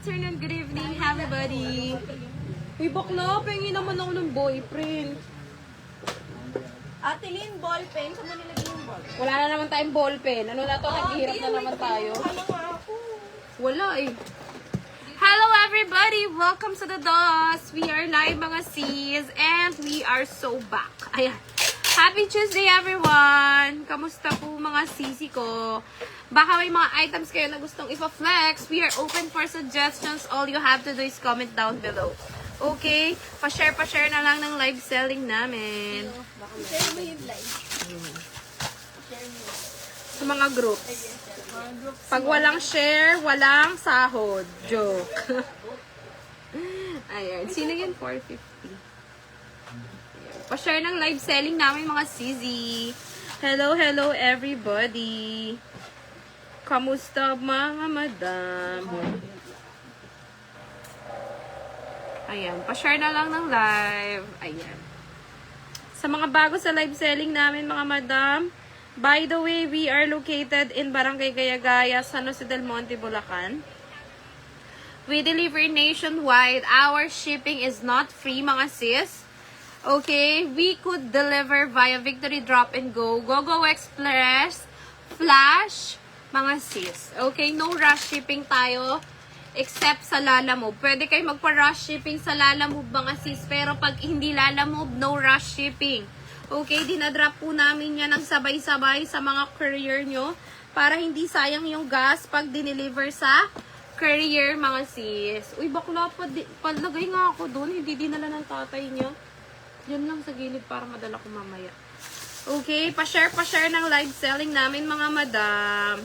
afternoon, good evening, everybody. Uy, bakla, pahingin naman ako ng boyfriend. Ate Lynn, ballpen. Saan mo nilagay yung ballpen? Wala na naman tayong ballpen. Ano na to? Naghihirap na naman tayo. Ano nga ako? Wala eh. Hello everybody! Welcome to the DOS! We are live mga sis and we are so back. Ayan. Happy Tuesday everyone! Kamusta po mga sisi ko? Baka may mga items kayo na gustong ipa-flex. We are open for suggestions. All you have to do is comment down below. Okay? Pa-share na lang ng live selling namin. Share mo yung live. Sa mga groups. Pag walang share, walang sahod. Joke. Ayan. Sino yan? 450. Pa-share ng live selling namin mga sizi. Hello everybody. Kamusta mga madam? Ayan. Pa-share na lang ng live. Ayan. Sa mga bago sa live selling namin mga madam, by the way, we are located in Barangay Gaya-Gaya, San Jose del Monte, Bulacan. We deliver nationwide. Our shipping is not free, mga sis. Okay? We could deliver via Victory Drop and Go, GoGo Express, Flash, mga sis. Okay? No rush shipping tayo, except sa Lalamove. Pwede kayo magpa-rush shipping sa Lalamove, mga sis. Pero pag hindi Lalamove, no rush shipping. Okay, dinadrop po namin yan ng sabay-sabay sa mga courier nyo para hindi sayang yung gas pag dineliver sa courier, mga sis. Uy, bakla, palagay nga ako doon. Hindi dinala ng tatay niya. Yan lang sa gilid para madala ko mamaya. Okay, pa-share ng live selling namin, mga madam.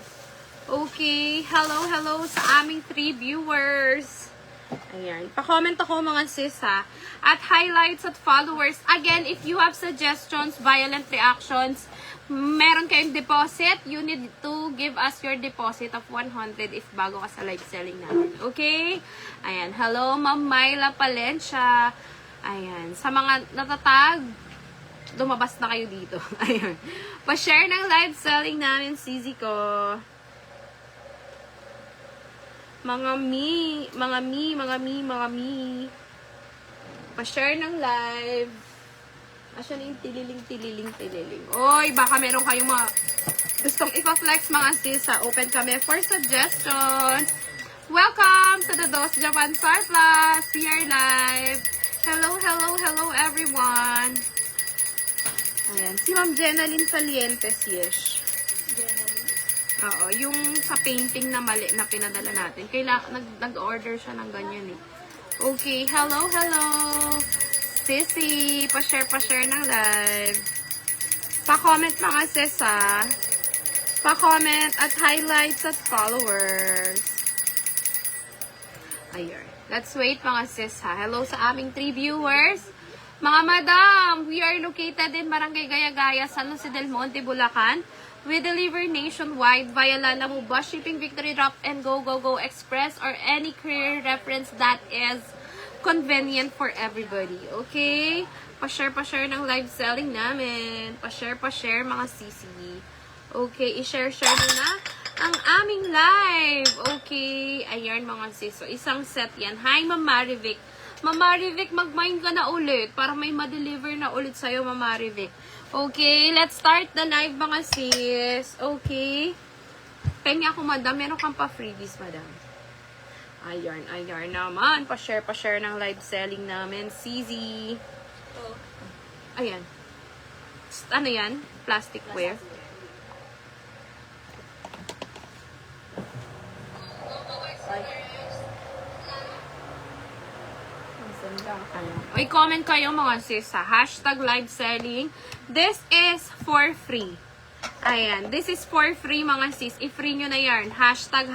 Okay, hello sa aming 3 viewers. Ayan. Pa-comment ako mga sis ha. At highlights at followers. Again, if you have suggestions, violent reactions, meron kayong deposit, you need to give us your deposit of 100 if bago ka sa live selling namin. Okay? Ayan. Hello, Ma'am Myla Palencia. Ayan. Sa mga natatag, lumabas na kayo dito. Ayan. Pa-share ng live selling namin, Sisi ko. Mga mi. Pa-share ng live. Asya na yung tililing. Oy, baka meron kayong mga gustong ipa-flex, mga sis. Open kami for suggestions. Welcome to the DOS Japan Surplus. We are live. Hello everyone. Ayan. Si Ma'am Jenaline Salientes, yes. Oo, yung sa painting na mali na pinadala natin. Nag-order siya ng ganyan eh. Okay, hello. Sissy, pa-share ng live. Pa-comment mga sis ha. Pa-comment at highlights at followers. Ayun. Let's wait mga sis ha. Hello sa aming 3 viewers. Mga madam, we are located in Barangay Gaya-Gaya, San Jose del Monte, Bulacan. We deliver nationwide via Lalamove Bus Shipping, Victory Drop and Go, GoGo Express, or any career reference that is convenient for everybody. Okay? Pa-share ng live selling namin. Pa-share mga sisi. Okay, i-share nyo na ang aming live. Okay, ayan mga sis. So, isang set yan. Hi, Ma'am Marivic. Ma'am Marivic, mag-mind ka na ulit para may ma-deliver na ulit sa'yo, Ma'am Marivic. Okay, let's start the live mga sis. Okay. Pengi ako, madam. Meron kang pa freebies, madam. Ayan naman. Pa-share ng live selling namin. CZ. Oh. Ayan. Ano yan? Plasticware. Ay, comment kayo mga sis sa hashtag live selling. This is for free. Ayan. This is for free mga sis. I-free nyo na yan. Hashtag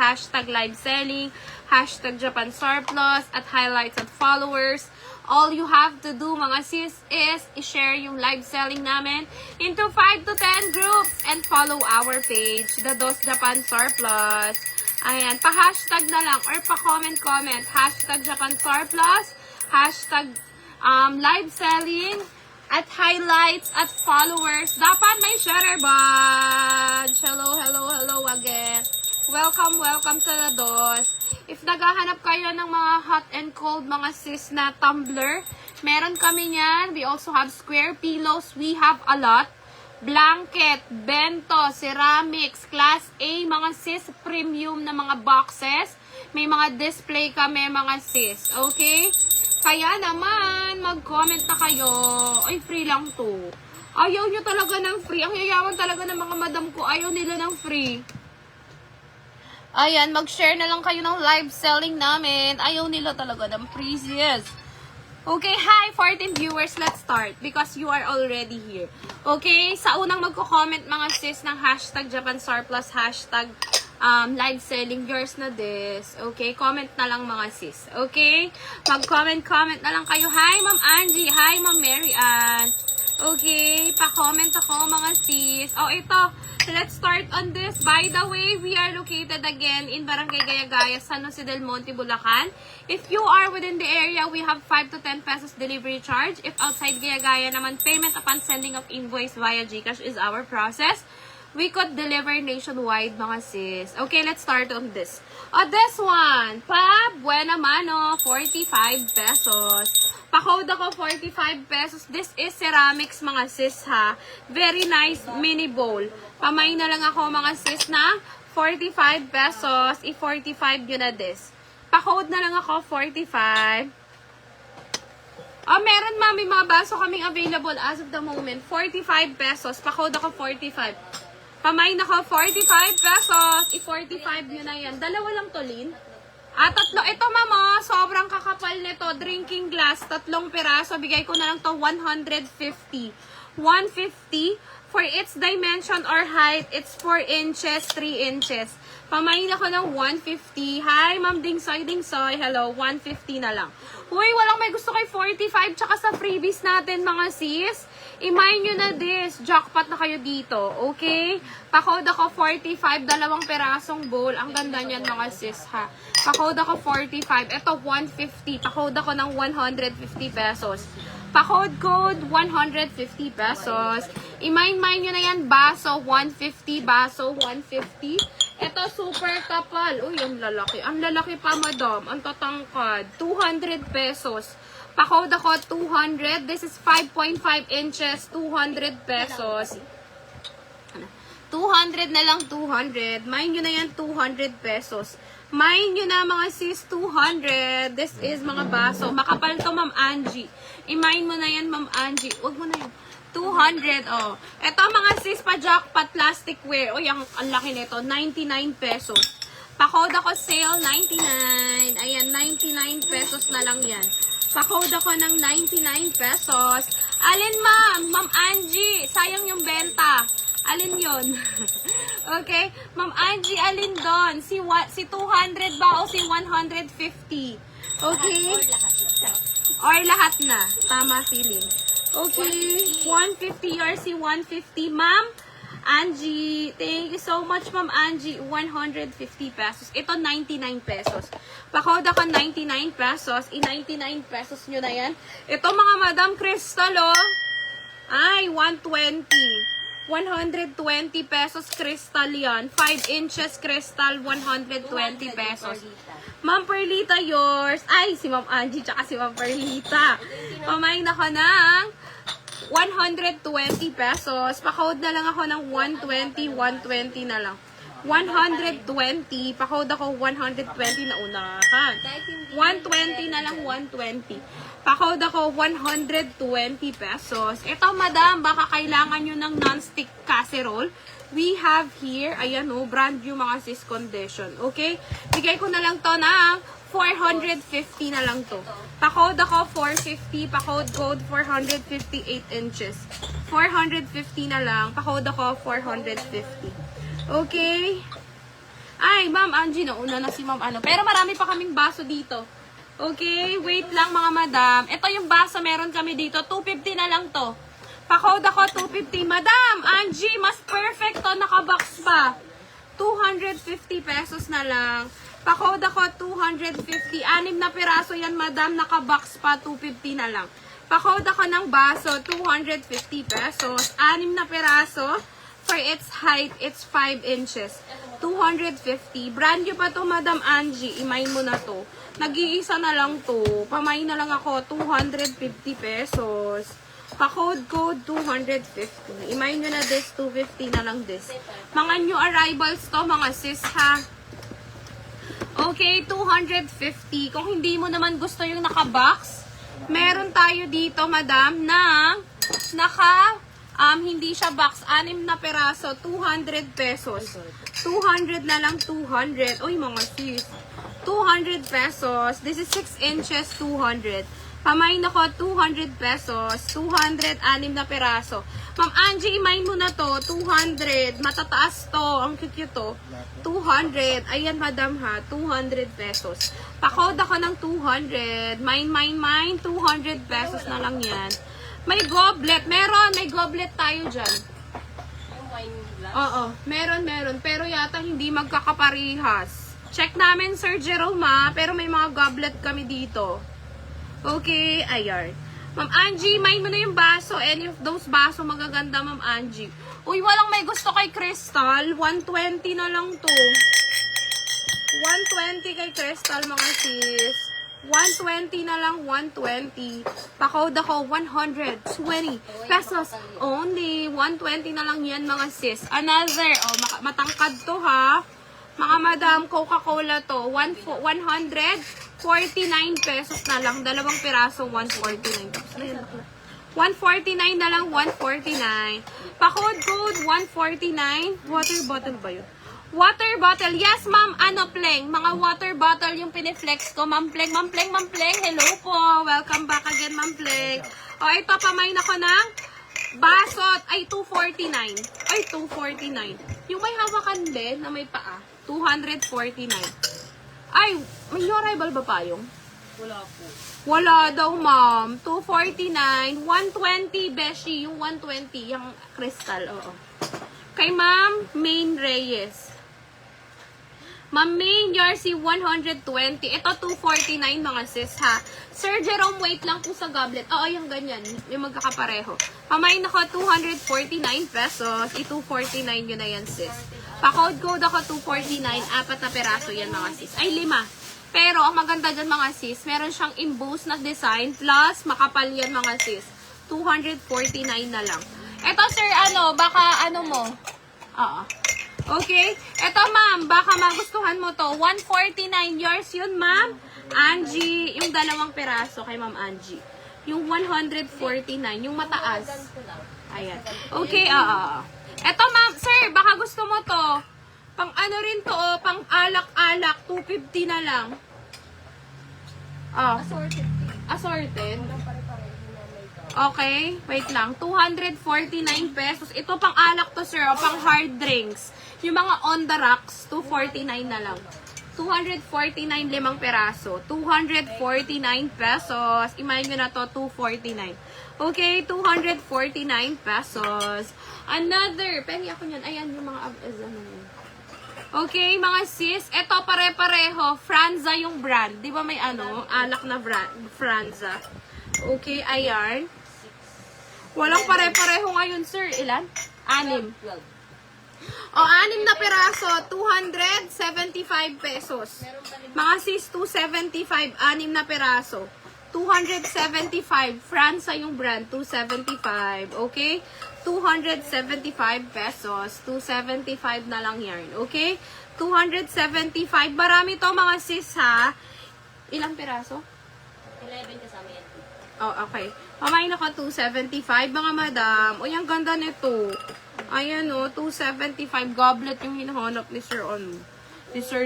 live selling. Hashtag Japan Surplus. At highlights at followers. All you have to do mga sis is i-share yung live selling namin into 5 to 10 groups. And follow our page. The DOS Japan Surplus. Ayan. Pa-hashtag na lang or pa-comment. Hashtag Japan Surplus. Hashtag live selling at highlights at followers. Dapat may share badge. Hello again. Welcome to the DOS. If naghahanap kayo ng mga hot and cold, mga sis na tumbler, meron kami niyan. We also have square pillows. We have a lot. Blanket, bento, ceramics, class A, mga sis, premium na mga boxes. May mga display kami, mga sis. Okay? Kaya naman, mag-comment na kayo. Ay, free lang to. Ayaw nyo talaga ng free. Ang yayaman talaga ng mga madam ko. Ayaw nila ng free. Ayan, mag-share na lang kayo ng live selling namin. Ayaw nila talaga ng free, yes. Okay, hi 14 viewers, let's start because you are already here. Okay, sa unang magko-comment mga sis ng hashtag Japan Surplus, hashtag live selling, yours na this. Okay, comment na lang mga sis. Okay, mag-comment na lang kayo. Hi Ma'am Angie, hi Ma'am Mary Ann. Okay, pa-comment ako mga sis. Oh, ito. Let's start on this. By the way, we are located again in Barangay Gaya-Gaya, San Jose del Monte, Bulacan. If you are within the area, we have 5 to 10 pesos delivery charge. If outside Gaya-Gaya naman, payment upon sending of invoice via GCash is our process. We could deliver nationwide, mga sis. Okay, let's start on this. This one, pa Buena Mano, 45 pesos. Pa-code ako, 45 pesos. This is ceramics, mga sis, ha. Very nice mini bowl. Pamay na lang ako, mga sis, na 45 pesos. I-45 yun na this. Pa-code na lang ako, 45. Meron, mami, mga baso kaming available as of the moment. 45 pesos. Pa-code ako, 45. Pamay na ko, 45 pesos. I-45 yun na yan. Dalawa lang to, Lin. Tatlo. Ito, mama, sobrang kakapal nito. Drinking glass, 3 piraso. Bigay ko na lang to 150. 150. For its dimension or height, it's 4 inches, 3 inches. Pamain ako ng 150. Hi, Ma'am Dingsoy, Dingsoy. Hello, 150 na lang. Uy, walang may gusto kay 45 tsaka sa freebies natin, mga sis. I-mine nyo na this. Jackpot na kayo dito. Okay? Pa-code ako 45, 2 pirasong bowl. Ang ganda niyan, mga sis, ha. Pa-code ako 45. Ito, 150. Pa-code ako ng 150 pesos. Pa-code 150 pesos. I-mine nyo na yan. Baso, 150. Baso, 150. Ito, super kapal. Uy, ang lalaki. Ang lalaki pa, madam. Ang tatangkad. 200 pesos. Pa-code ako 200. This is 5.5 inches. 200 pesos. 200 na lang, 200. Mine nyo na yan, 200 pesos. Mine nyo na, mga sis, 200. This is mga baso. Makapal to, Ma'am Angie. I-mine mo na yan, Ma'am Angie. Huwag mo na yan. 200, oh. Ito, mga sis, pa-jackpot plasticware. Uy, ang laki nito. 99 pesos. Pa-code ako sale, 99. Ayan, 99 pesos na lang yan. Pa-code ako ng 99 pesos. Alin, ma'am? Ma'am Angie, sayang yung benta. Alin yon? Okay? Ma'am Angie, alin doon? Si 200 ba o si 150? Okay? Or lahat na. Tama, feeling. Okay. 150 or si 150. Ma'am Angie, thank you so much, Ma'am Angie. 150 pesos. Ito, 99 pesos. Pa-code ako 99 pesos. I-99 pesos nyo na yan. Ito, mga Madam Crystal, oh. Ay, 120. 120 pesos crystal yan. 5 inches crystal, 120 pesos. Ma'am Perlita, yours. Ay, si Ma'am Angie, tsaka si Ma'am Perlita. Pamain na ka ng 120 pesos. Pa-code na lang ako ng 120, 120 na lang. 120. Pa-code ako 120 na unahan. 120 na lang, 120. Pa-code ako 120 pesos. Ito, madam, baka kailangan nyo ng non-stick casserole. We have here, ayan o, brand new, mga sis, condition. Okay? Bigay ko na lang to ng 450 na lang to. Pa-code ako 450. Pa-code 458 inches. 450 na lang. Pa-code ako 450. Okay? Ay, Ma'am Angie, nauna na si Ma'am ano. Pero marami pa kaming baso dito. Okay, wait lang, mga madam. Ito yung baso, meron kami dito. 250 na lang to. Pa-code ako 250. Madam, Angie, mas perfect to. Nakabox pa. 250 pesos na lang. Pa-code ako 250. 6 na piraso yan, madam. Nakabox pa. 250 na lang. Pa-code ako ng baso. 250 pesos. 6 na piraso. For its height, it's 5 inches. 250. Brand new pa to, Madam Angie. Imain mo na to. Nag-iisa na lang to. Pamain na lang ako, 250 pesos. Pa-code 250. Imain nyo na this, 250 na lang this. Mga new arrivals to, mga sis ha. Okay, 250. Kung hindi mo naman gusto yung naka-box, meron tayo dito, madam, na hindi siya box, 6 na peraso, 200 pesos. 200 na lang, 200. Uy, mga sis. 200 pesos. This is 6 inches, 200. Pamain ako, 200 pesos. 200, 6 na peraso. Ma'am Angie, imain mo na to. 200. Matataas to. Ang cute to. 200. Ayan, madam ha. 200 pesos. Pa-code ako ng 200. Mine. 200 pesos na lang yan. May goblet. Meron. May goblet tayo dyan. Yung wine glass. Oo. Meron. Pero yata hindi magkakaparihas. Check namin, Sir Jerome ha. Pero may mga goblet kami dito. Okay, ayan. Ma'am Angie, main mo na yung baso. Any of those baso magaganda, Ma'am Angie. Uy, walang may gusto kay Crystal. 120 na lang to. 120 kay Crystal, mga sis. 120 na lang, 120. Pa-code ako, 120 pesos only. 120 na lang yan, mga sis. Another, matangkad to ha. Mga madam, Coca-Cola to. 149 pesos na lang. Dalawang piraso, 149. 149 na lang, 149. Pa-code 149. Water bottle ba yun? Water bottle. Yes, ma'am. Ano, Pleng? Mga water bottle yung piniflex ko. Ma'am Pleng. Hello po. Welcome back again, Ma'am Pleng. O, ito, pamain ako ng basot. Ay, 249. Ay, 249. Yung may hawakan din na may paa. 249. Ay, may new arrival ba pa yung? Wala po. Wala daw, ma'am. 249. 120, Beshi. Yung 120. Yung crystal, oo. Kay Ma'am Main Reyes. Ma'am Main, Jersey, 120. Ito, 249, mga sis, ha. Sir Jerome, wait lang po sa goblet. Oo, yung ganyan. Yung magkakapareho. Pamain ako, 249 pesos. I-249 yun na yan, sis. Pa-code ako, 249. 4 na peraso yan, mga sis. Ay, 5. Pero, ang maganda dyan, mga sis, meron siyang embossed na design. Plus, makapal yan, mga sis. 249 na lang. Ito, sir, baka, mo? Oo. Okay? Ito, ma'am, baka magustuhan mo to. 149 yours yun, ma'am. Angie, yung dalawang peraso kay Ma'am Angie. Yung 149, yung mataas. Ayan. Okay, Ito, ma'am, sir, baka gusto mo to. Pang rin to, pang alak-alak, 250 na lang. Assorted. Okay, wait lang. 249 pesos. Ito pang alak to, sir, pang hard drinks. Yung mga on the rocks, 249 na lang. 249, 5 peraso. 249 pesos. Imayin nyo na to, 249. Okay, 249 pesos. Another, pengi ako nyan. Ayan, yung mga, okay, mga sis. Ito, pare-pareho. Franza yung brand. Di ba may alak na brand, Franza. Okay, ayan. Walang pare-pareho ngayon, sir. Ilan? 6. O, 6 na peraso, 275 pesos. Mga sis, 275, 6 na peraso. 275, Franza yung brand, 275, okay? 275 pesos, 275 na lang yan, okay? 275, marami to mga sis ha. Ilang peraso? 11 kasama yan. Oh, okay. Pamain ako 275, mga madam. O, yung ganda nito. Ayan o, 275 goblet yung hinahanap ni Sir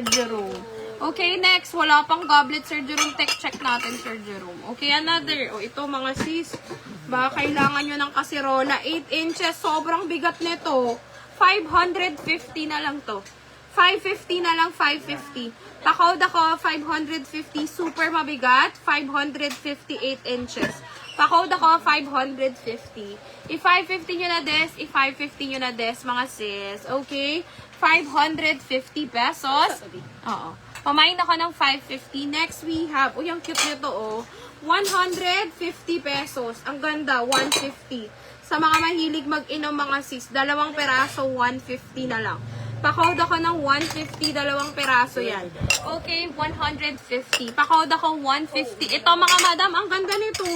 Jerome. Okay, next. Wala pang goblet, Sir Jerome. Check natin, Sir Jerome. Okay, another. O, ito mga sis. Baka kailangan nyo ng kasirola. 8 inches. Sobrang bigat nito. 550 na lang to. 550 na lang, 550. Pa-code ako, 550. Super mabigat. 558 inches. Pa-code ako, 550. I-550 nyo na des, i-550 nyo na des, mga sis. Okay? 550 pesos. Oo. Pamain ako ng 550. Next, we have, yung cute nito, 150 pesos. Ang ganda, 150. Sa mga mahilig mag-inom, mga sis, 2 peraso, 150 na lang. Pa-code ako ng 150, dalawang peraso yan. Okay, 150. Pa-code ako 150. Ito mga madam, ang ganda nito.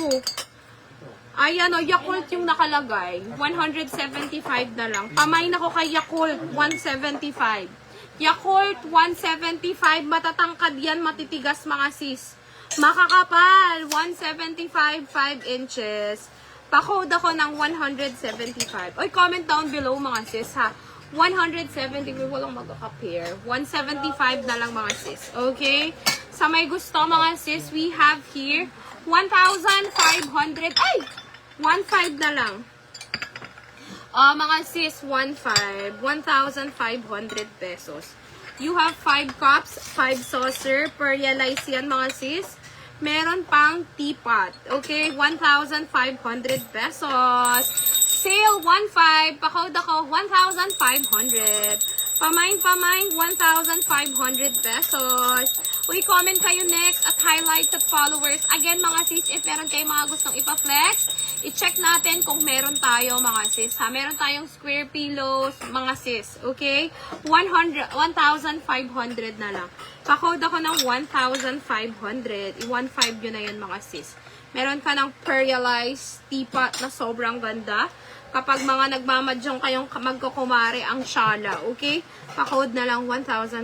Ayan o, Yakult yung nakalagay. 175 na lang. Pamain ako kay Yakult, 175. Yakult, 175. Matatangkad yan, matitigas mga sis. Makakapal, 175, 5 inches. Pa-code ako ng 175. Oy, comment down below mga sis ha. 170, walang magkaka-pair. 175 na lang mga sis. Okay? Sa may gusto mga sis, we have here 1,500. Ay! 1,500 na lang. Mga sis, 1,500. 1,500 pesos. You have 5 cups, 5 saucer. Per realize yan mga sis. Meron pang teapot. Okay? 1,500 pesos. Sale, 1,500. Pa-code ako, 1,500. Pamain, 1,500 pesos. Uy, comment kayo next at highlights at followers. Again, mga sis, if meron kayong mga gustong ipa-flex, i-check natin kung meron tayo, mga sis. Ha? Meron tayong square pillows, mga sis. Okay? 1,500 na lang. Pa-code ako ng 1,500. I-1,500 yun na yun, mga sis. Meron ka ng Perrealized teapot na sobrang ganda. Kapag mga nagmamadyong kayong magkukumare ang shala, okay? Pa-code na lang 1,500.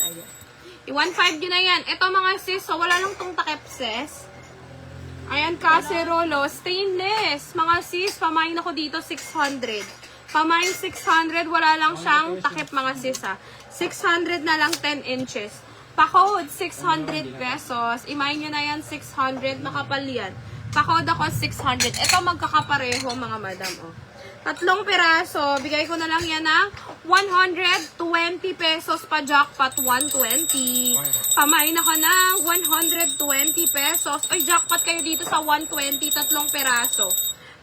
Ayan. I-1,500 yun na yan. Ito mga sis, so wala lang tong takip sis. Ayan, kaserolo. Stainless. Mga sis, pamain ako dito 600. Pamain 600, wala lang siyang takip mga sis ha. 600 na lang 10 inches. Pa-code 600 pesos. Imayin nyo na yan 600, makapal yan. Pa-code ako 600. Ito magkakapareho mga madam. Oh. 3 piraso. Bigay ko na lang yan ng 120 pesos pa jackpot 120. Pamain ako ng 120 pesos. Ay, jackpot kayo dito sa 120. 3 piraso.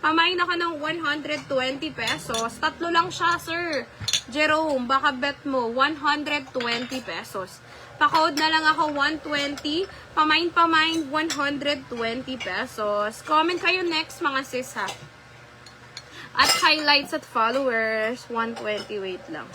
Pamain ako ng 120 pesos. 3 lang siya, sir. Jerome, baka bet mo. 120 pesos. Pa-code na lang ako 120. Pamain, 120 pesos. Comment kayo next mga sis ha. At highlights at followers. 120, wait lang.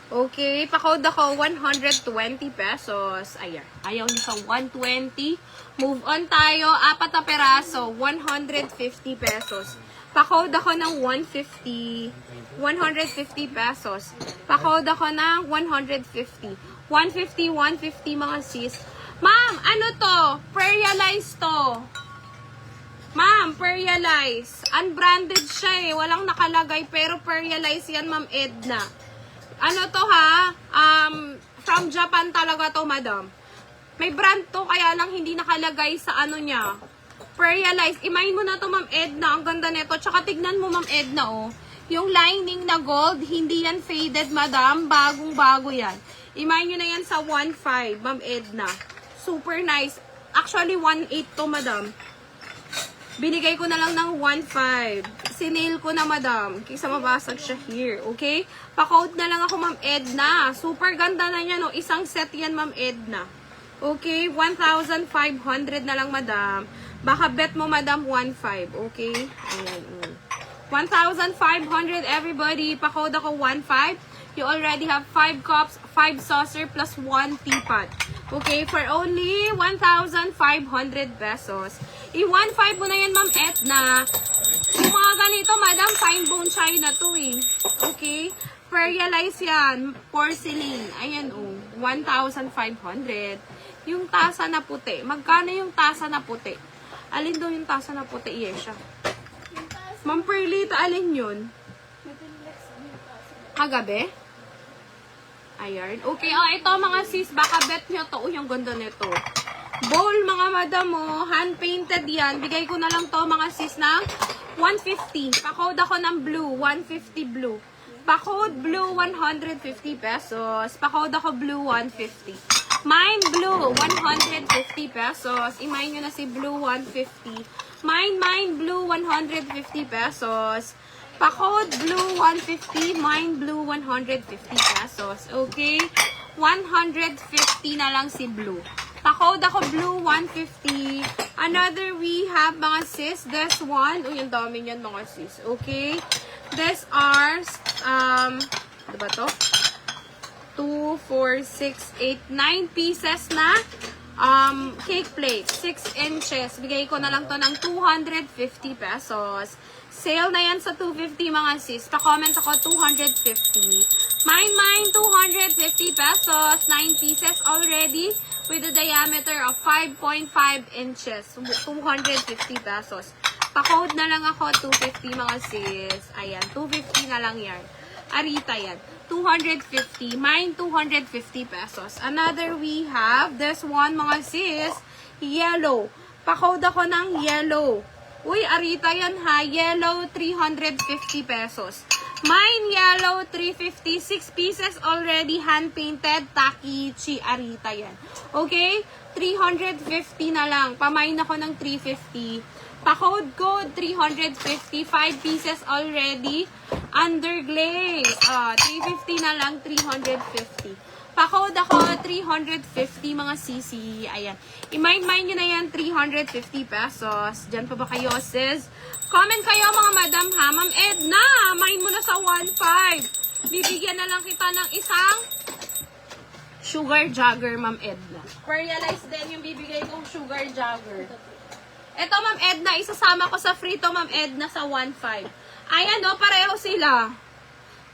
Okay, pa-code ako 120 pesos. Ayan. Ayaw niyo sa 120. Move on tayo. 4 na peraso. 150 pesos. Pa-code ako ng 150. 150 pesos. Pa-code ako ng 150. 150, 150 mga sis. Ma'am, ano to? Perrealize to. Ma'am, Perrealize. Unbranded siya eh. Walang nakalagay. Pero Perrealize yan, Ma'am Edna. Ano to ha? From Japan talaga to, madam. May brand to, kaya lang hindi nakalagay sa ano niya. Perrealize. Imayin mo na to, Ma'am Edna. Ang ganda nito. Tsaka tignan mo, Ma'am Edna, oh. Yung lining na gold, hindi yan faded, madam. Bagong-bago yan. Imayin nyo na yan sa 1.5, Ma'am Edna. Super nice. Actually, 1.8 to, madam. Binigay ko na lang ng 1.5. Sinail ko na, madam. Kaysa mabasag siya here. Okay? Pa-code na lang ako, Ma'am Edna. Super ganda na yan, oh. Isang set yan, Ma'am Edna. Okay? 1,500 na lang, madam. Baka bet mo, madam, 1.5. Okay? Ayan. 1,500 everybody. Pa-code ako 1.5. You already have 5 cups, 5 saucer, plus 1 teapot. Okay? For only 1,500 pesos. I-1.5 mo na yan, Ma'am Edna. Yung mga ganito, madam, fine bone china to eh. Okay? Perrealize yan. Porcelain. Ayan oh. 1,500. Yung tasa na puti. Magkano yung tasa na puti? Alin daw yung tasa na puti? Yes, siya. Ma'am Perlita, alin yun? Kagabi? Ayan. Okay, oh, ito mga sis, baka bet nyo to. Yung ganda nito. Bowl, mga madam, oh. Hand-painted yan. Bigay ko na lang to, mga sis, ng 150. Pa-code ako ng blue. 150 blue. Pa-code blue, 150 pesos. Pa-code ako blue, 150. Mine blue, 150 pesos. I-mine nyo na si blue, 150. Mine blue, 150 pesos. Pa-code blue, 150. Mine blue, 150 pesos. Okay? 150 na lang si blue. Pa-code ako blue, 150. Another we have, mga sis. This one. Uy, ang dami niyan, mga sis. Okay? These are, ano ba to? 2, 4, 6, 8, 9 pieces na cake plate. 6 inches. Bigay ko na lang to ng 250 pesos. Sale na yan sa 250 mga sis. Pa-comment ako 250. Mine, 250 pesos. 9 pieces already with a diameter of 5.5 inches. 250 pesos. Pa-code na lang ako 250 mga sis. Ayan, 250 na lang yan. Arita yan. 250. Mine, 250 pesos. Another we have, this one mga sis, yellow. Pa-code ako ng yellow. Uy, Arita yan ha. Yellow, 350 pesos. Mine, yellow, 350. 6 pieces already hand-painted. Takichi, Arita yan. Okay? 350 na lang. Pamain ako ng 350. Pa-code code, 350. 5 pieces already. Underglaze. 350 na lang, 350. Pa-code ako, 350 mga sisi. Ayan. I-mind nyo na yan, 350 pesos. Diyan pa ba kayo, sis? Comment kayo, mga madam, ha? Ma'am Edna, mind mo na sa 1.5. Bibigyan na lang kita ng isang sugar jagger, Ma'am Edna. Realize din yung bibigay kong sugar jagger. Ito, Ma'am Edna, isasama ko sa free to, Ma'am Edna, sa 1.5. Ayan, no, pareho sila.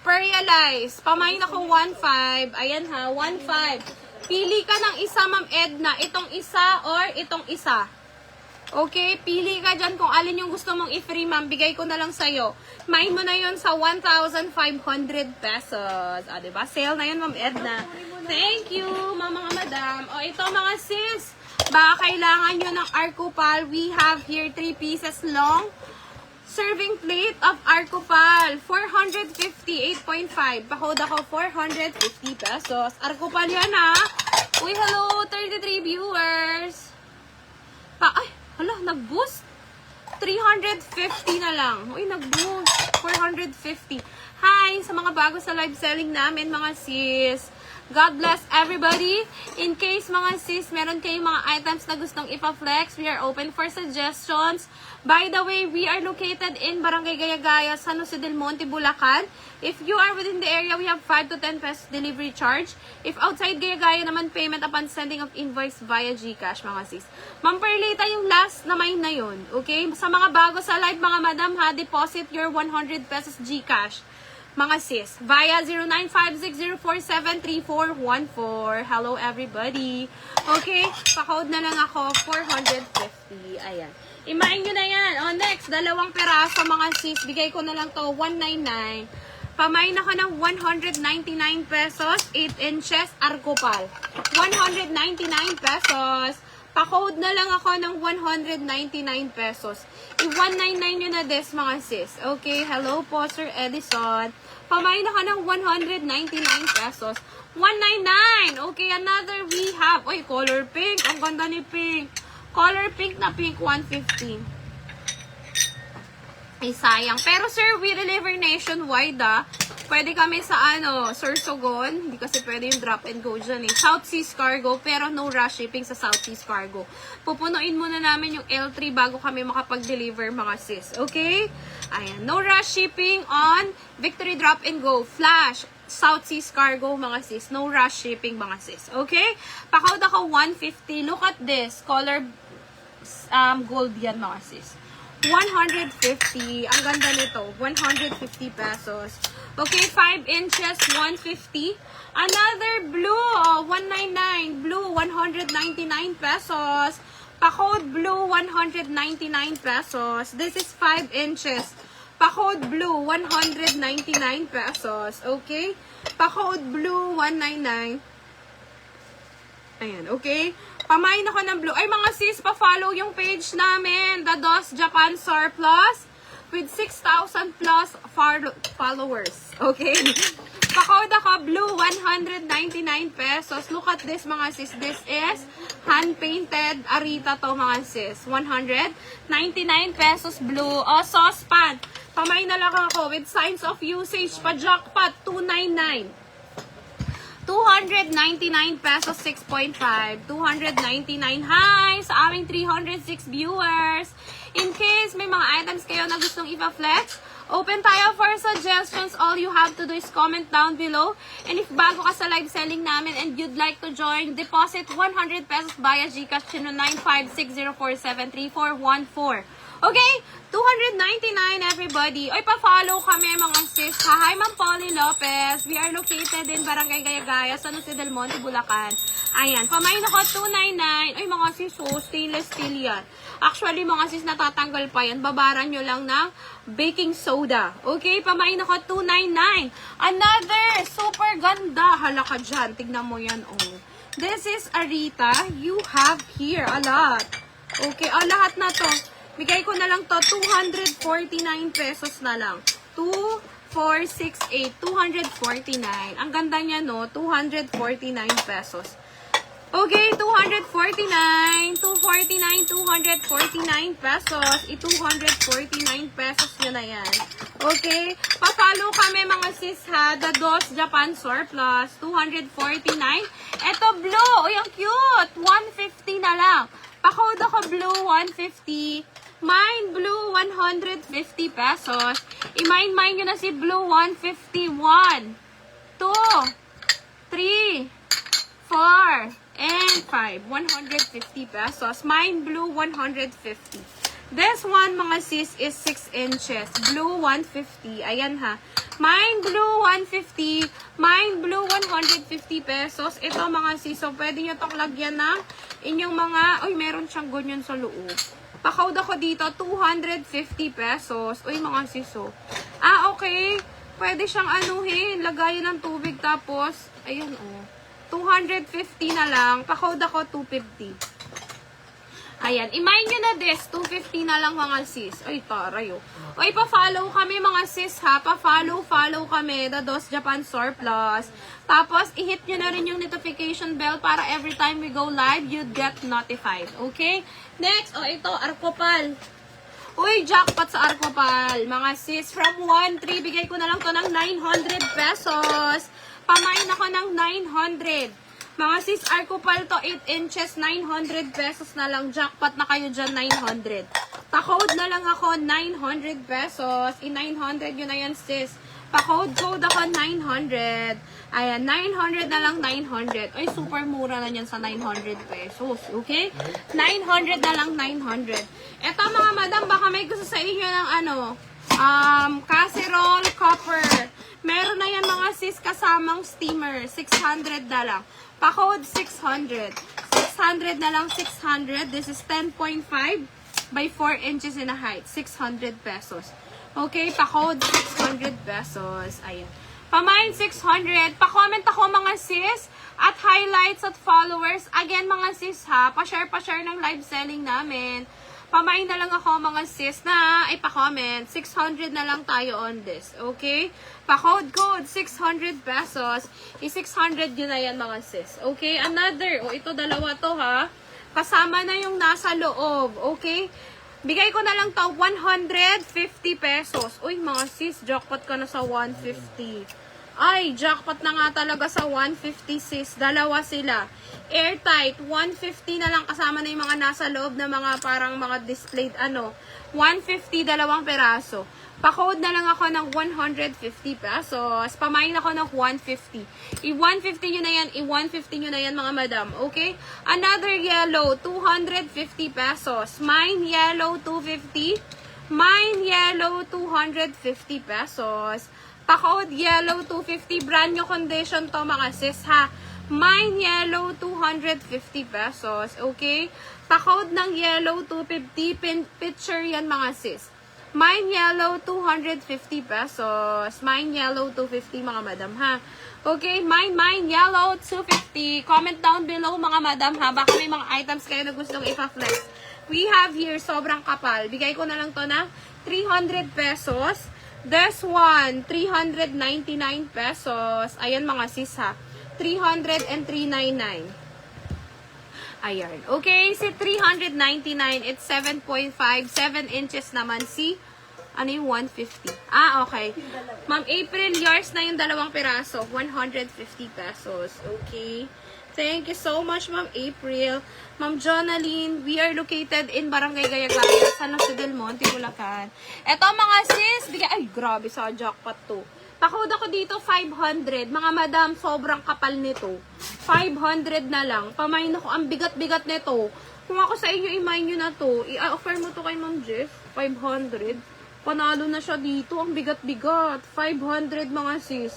Realize, pamain ako 1.5. Ayan ha, 1.5. Pili ka ng isa, Ma'am Edna. Itong isa or itong isa. Okay, pili ka dyan kung alin yung gusto mong i-free, ma'am. Bigay ko na lang sa'yo. Main mo na yun sa 1,500 pesos. Diba? Sale na yun, Ma'am Edna. Thank you, mga madam. Ito mga sis. Baka kailangan nyo ng Arcopal. We have here 3 pieces long. Serving plate of Arcopal. 450, 8.5. Pa-code ako, 450 pesos. Arcopal yan, ha? Uy, hello, 33 viewers. Ay, hala, nag-boost. 350 na lang. Uy, nag-boost. 450. Hi, sa mga bago sa live selling namin, mga sis. God bless everybody. In case mga sis, meron kayong mga items na gustong ipa-flex, we are open for suggestions. By the way, we are located in Barangay Gaya-Gaya, San Jose del Monte, Bulacan. If you are within the area, we have 5 to 10 pesos delivery charge. If outside Gaya-Gaya naman, payment upon sending of invoice via GCash, mga sis. Ma'am Perlita, yung last na mine na yun. Okay? Sa mga bago sa live, mga madam, ha, deposit your 100 pesos GCash. Mga sis, via 0956047314. Hello, everybody. Okay, pa-code na lang ako, 450. Ayan. Imain nyo na yan. Next, 2 peraso, mga sis. Bigay ko na lang to, 199. Pamain ako ng 199 pesos, 8 inches, Arcopal. 199 pesos. Pa-code na lang ako ng 199 pesos. I-199 nyo na this, mga sis. Okay, hello po, Sir Edison. Pamain ako ng 199 pesos. 199! Okay, another we have. Uy, color pink. Ang ganda ni pink. Color pink na pink, 150. Ay, sayang. Pero, sir, we deliver nationwide, Pwede kami sa, Sorsogon. Hindi kasi pwede yung drop and go dyan, South Seas Cargo, pero no rush shipping sa South Seas Cargo. Pupunuin muna namin yung L3 bago kami makapag-deliver, mga sis. Okay? Ayan. No rush shipping on Victory Drop and Go. Flash. South Seas Cargo, mga sis. No rush shipping, mga sis. Okay? Pa-code ako 150. Look at this. Color gold yan, mga sis. 150. Ang ganda nito. 150 pesos. Okay, 5 inches, 150. Another blue, 199. Blue, 199 pesos. Pa-code blue, 199 pesos. This is 5 inches. Pa-code blue, 199 pesos. Okay? Pa-code blue, 199. Ayan, okay? Pamain ako ng blue. Ay, mga sis, pa-follow yung page namin. The DOS Japan Surplus with 6,000 plus followers. Okay? Pa-code ako, blue, 199 pesos. Look at this, mga sis. This is hand-painted Arita to, mga sis. 199 pesos, blue. Saucepan. Pamain na lang ako with signs of usage. Pa-jackpot, 299. 299 pesos, 6.5. 299. Hi! Sa aming 306 viewers. In case may mga items kayo na gustong ipa-flex, Open tayo for suggestions. All you have to do is comment down below. And if bago ka sa live selling namin and you'd like to join, deposit 100 pesos via GCash to 95604734414. Okay? 299 everybody. Oy, pa-follow kami mga sis. Hi, Ma'am Polly Lopez. We are located in Barangay Gayagaya, San Jose del Monte, Bulacan. Ayan. Pamain ako 299. Ay, mga sis, oh, stainless steel yan. Actually, mga sis, natatanggal pa yan. Babaran nyo lang ng baking soda. Okay? Pamain ako 299. Another super ganda. Hala ka dyan. Tignan mo yan, oh. This is Arita. You have here a lot. Okay? Oh, lahat na to. Bigay ko na lang to, 249 pesos na lang. 2,468, 249. Ang ganda niya, no? 249 pesos. Okay, 249, 249 pesos. I-249 pesos yun na yan. Okay? Pa-follow kami mga sis ha. The DOS Japan Surplus, 249. Eto, blue. Uy, ang cute. 150 na lang. Pa-code ako blue, 150. Mine blue, 150 pesos. I-mine nyo na si blue, 150. 1, 2, 3, 4, and 5. 150 pesos. Mine blue, 150. This one, mga sis, is 6 inches. Blue, 150. Ayan ha. Mine blue, 150. Mine blue, 150 pesos. Ito, mga sis, so pwede nyo itong lagyan ng inyong mga, uy, meron siyang ganyan sa loob. Pakawd ako dito, 250 pesos. Uy, mga siso. Ah, okay. Pwede siyang anuhin. Lagayin ng tubig tapos, ayan oh. 250 na lang. Pakawd ako, 250. Ayan. I-mine nyo na this. 250 na lang mga sis. Ay, taray oh. Uy, pa-follow kami mga sis ha. Pa-follow kami. The DOS Japan Surplus. Tapos, i-hit nyo na rin yung notification bell para every time we go live, you'd get notified. Okay? Next, oh, ito, Arcopal. Uy, jackpot sa Arcopal. Mga sis, from 1.3, bigay ko na lang to ng 900 pesos. Pamain ako ng 900. Mga sis, Arcopal to 8 inches, 900 pesos na lang. Jackpot na kayo dyan, 900. Pa-code na lang ako, 900 pesos. I-900 yun na yan, sis. Pa-code ako, 900. Ayan, 900 na lang, 900. Ay, super mura na yan sa 900 pesos. Okay? 900 na lang, 900. Eto mga madam, baka may gusto sa inyo ng ano, casserole copper. Meron na yan mga sis kasamang steamer. 600 na lang. Pa-code 600. 600 na lang, 600. This is 10.5 by 4 inches in a height. 600 pesos. Okay, pa-code 600 pesos. Ayan. Pamain 600. Pa-comment ako mga sis. At highlights at followers. Again mga sis ha. Pa-share ng live selling namin. Pamain na lang ako mga sis na pa-comment. 600 na lang tayo on this. Okay? Pa-code 600 pesos. I-600 yun na yan mga sis. Okay? Another. O ito dalawa to ha. Kasama na yung nasa loob. Okay? Bigay ko na lang to 150 pesos. Uy mga sis, jackpot ka na sa 150. Ay, jackpot na nga talaga sa 150 sis. Dalawa sila. Airtight, 150 na lang kasama na yung mga nasa loob na mga parang mga displayed 150, dalawang peraso. Pa-code na lang ako ng 150 pesos. Pamain ako ng 150. I-150 nyo na yan. I-150 nyo na yan mga madam. Okay? Another yellow, 250 pesos. Mine yellow, 250. Mine yellow, 250 pesos. Pa-code yellow, 250. Brand new condition to mga sis ha. Mine yellow, 250 pesos. Okay? Pa-code ng yellow, 250. Picture yan mga sis. Mine yellow, 250 pesos. Mine yellow, 250 mga madam ha. Okay, mine yellow, 250. Comment down below mga madam ha. Baka may mga items kayo na gustong ipa-flex. We have here, sobrang kapal. Bigay ko na lang to na 300 pesos. This one, 399 pesos. Ayan mga sis ha. 300 and 399. Ayan. Okay, si 399, it's 7.5, 7 inches naman si, ano yung 150? Ah, okay. Ma'am April, yours na yung dalawang piraso, 150 pesos. Okay. Thank you so much, Ma'am April. Ma'am Jonaline, we are located in Barangay Gayagaya, San Jose del Monte, Bulacan. Eto mga sis, ay grabe sa jackpot to. Pakod ako dito 500. Mga madam, sobrang kapal nito. 500 na lang. Pamain ako, ang bigat-bigat nito. Kung ako sa inyo, imain nyo na to. I-offer mo to kay Ma'am Jeff, 500. Panalo na siya dito, ang bigat-bigat. 500 mga sis.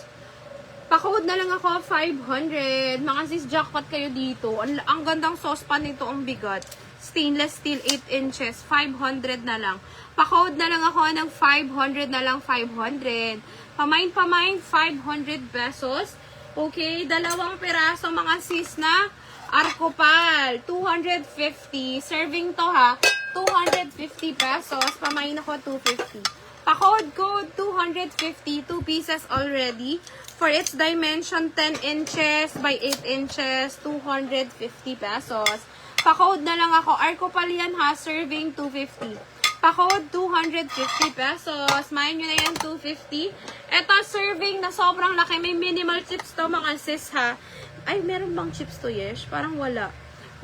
Pakod na lang ako, 500. Mga sis, jackpot kayo dito. Ang gandang saucepan nito, ang bigat. Stainless steel, 8 inches. 500 na lang. Pakod na lang ako ng 500 na lang, 500. Pamain, 500 pesos. Okay, dalawang piraso mga sis na Arcopal. 250. Serving to ha. 250 pesos. Pamain ako, 250. Pakod code 250, 2 pieces already. For its dimension, 10 inches by 8 inches, 250 pesos. Pakode na lang ako. Arcopal yan ha, serving 250. Pakode 250 pesos. Main nyo na yan, 250. Ito, serving na sobrang laki. May minimal chips to mga sis ha. Ay, meron bang chips to, Yesh? Parang wala.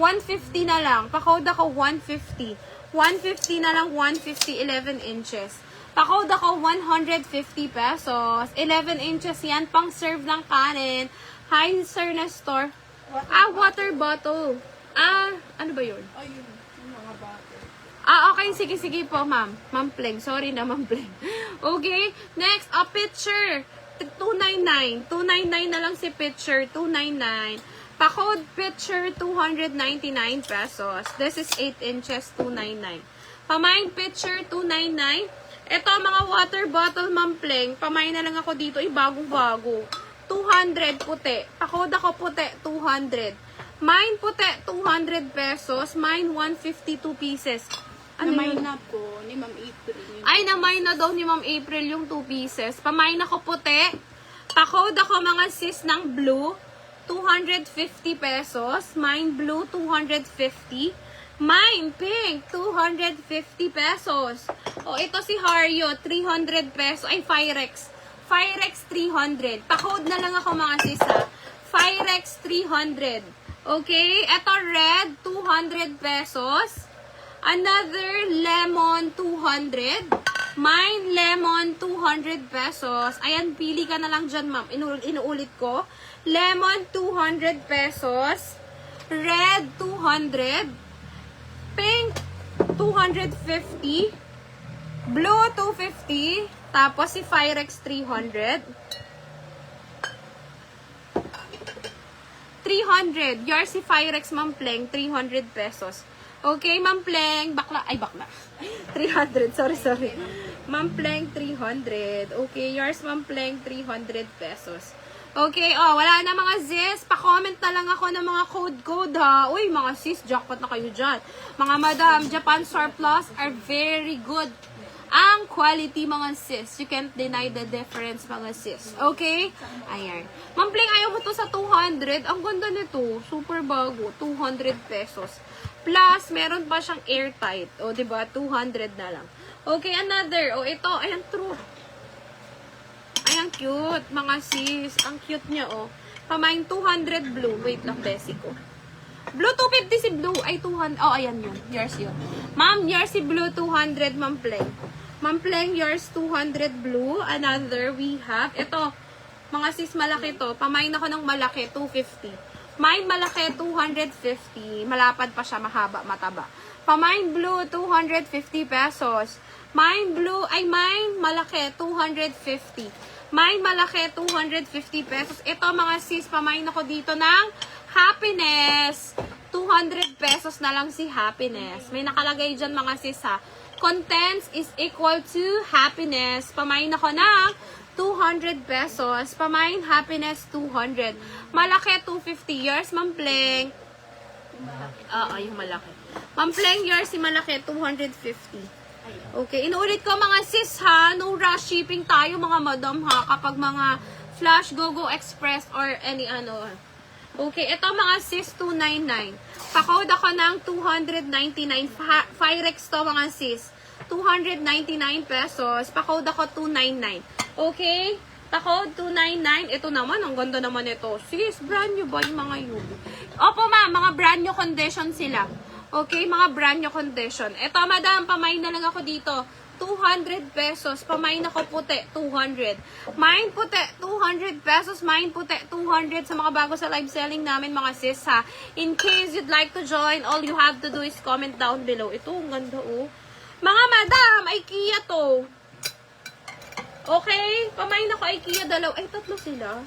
150 na lang. Pakode ako 150. 150 na lang, 150, 11 inches. Pakod ako 150 pesos. 11 inches yan, pang serve ng kanin. Hi, Sir Nestor. Water bottle. Ano ba yun? Ayun, yung mga bottle. Okay, sige po, ma'am. Ma'am Pleng. Sorry na, ma'am Pleng. Okay, next, a pitcher. 299. 299 na lang si pitcher. 299. Pakod pitcher, 299 pesos. This is 8 inches, 299. Pamain pitcher, 299. Ito, mga water bottle, Ma'am Pleng. Pamain na lang ako dito. Bagong-bago. 200 puti. Pakod ako puti, 200. Mine puti, 200 pesos. Mine, 152 pieces. Ano Namay yun? na po ni Ma'am April. Ay, namay na daw ni Ma'am April yung 2 pieces. Pamain ako puti. Pakod ako mga sis ng blue. 250 pesos. Mine blue, 250. Mine pink, 250 pesos. O, ito si Hario, 300 pesos. Ay, Firex. Firex, 300. Pakode na lang ako mga sis ha. Firex, 300. Okay? Ito red, 200 pesos. Another lemon, 200. Mine lemon, 200 pesos. Ayan, pili ka na lang dyan, ma'am. Inuulit ko. Lemon, 200 pesos. Red, 200. Pink, 250. Blue, 250. Tapos si Firex, 300. 300. Yours si Firex, Ma'am Pleng, 300 pesos. Okay, Ma'am Pleng. Bakla. 300. Sorry. Ma'am Pleng, 300. Okay, yours, Ma'am Pleng, 300 pesos. Okay, wala na mga sis. Pa-comment na lang ako ng mga code ha. Uy, mga sis, jackpot na kayo dyan. Mga madam, Japan Surplus are very good. Ang quality mga sis. You can't deny the difference mga sis. Okay? Ayan. Ma'am Pleng, ayaw mo to sa 200. Ang ganda nito. Super bago. 200 pesos. Plus, meron pa siyang airtight. O, diba? 200 na lang. Okay, another. O, ito. Ayan, true. Ayan, cute. Mga sis. Ang cute niya, oh. Pamain 200 blue. Wait lang, besi ko. Blue 250 si blue. Ay, 200. Oh, ayan yun. Yours yun. Ma'am, yours si blue 200, Ma'am Pleng. Ma'am Pleng, yours 200 blue. Another, we have. Ito, mga sis, malaki to. Pamain ako ng malaki, 250. Mine malaki, 250. Malapad pa siya, mahaba, mataba. Pamain blue, 250 pesos. Mine blue, mine malaki, 250. Mine malaki, 250 pesos. Ito mga sis, pamain ako dito ng happiness. 200 pesos na lang si happiness. May nakalagay dyan mga sis ha. Contents is equal to happiness. Pamain ako ng 200 pesos. Pamain happiness, 200. Malaki, 250. Yours, Ma'am Pleng. Yung malaki. Ma'am Pleng, yours si malaki, 250. Okay, inuulit ko mga sis ha, no rush shipping tayo mga madam ha, kapag mga Flash, GoGo Express or any ano. Okay, ito mga sis, 299. Pakode ako ng 299. Firex to mga sis. 299 pesos. Pakode ako 299. Okay? Pakode 299. Ito naman, ang ganda naman ito. Sis, brand new ba yung mga Yubi? Opo, ma'am. Mga brand new condition sila. Okay, mga brand new condition. Ito, madam, pamain na lang ako dito. 200 pesos. Pamain ako puti, 200. Main puti, 200 pesos. Main puti, 200 sa mga bago sa live selling namin, mga sis, ha. In case you'd like to join, all you have to do is comment down below. Ito, ang ganda, oh. Mga madam, IKEA to. Okay? Pamain ako IKEA, dalaw. Ay, tatlo sila.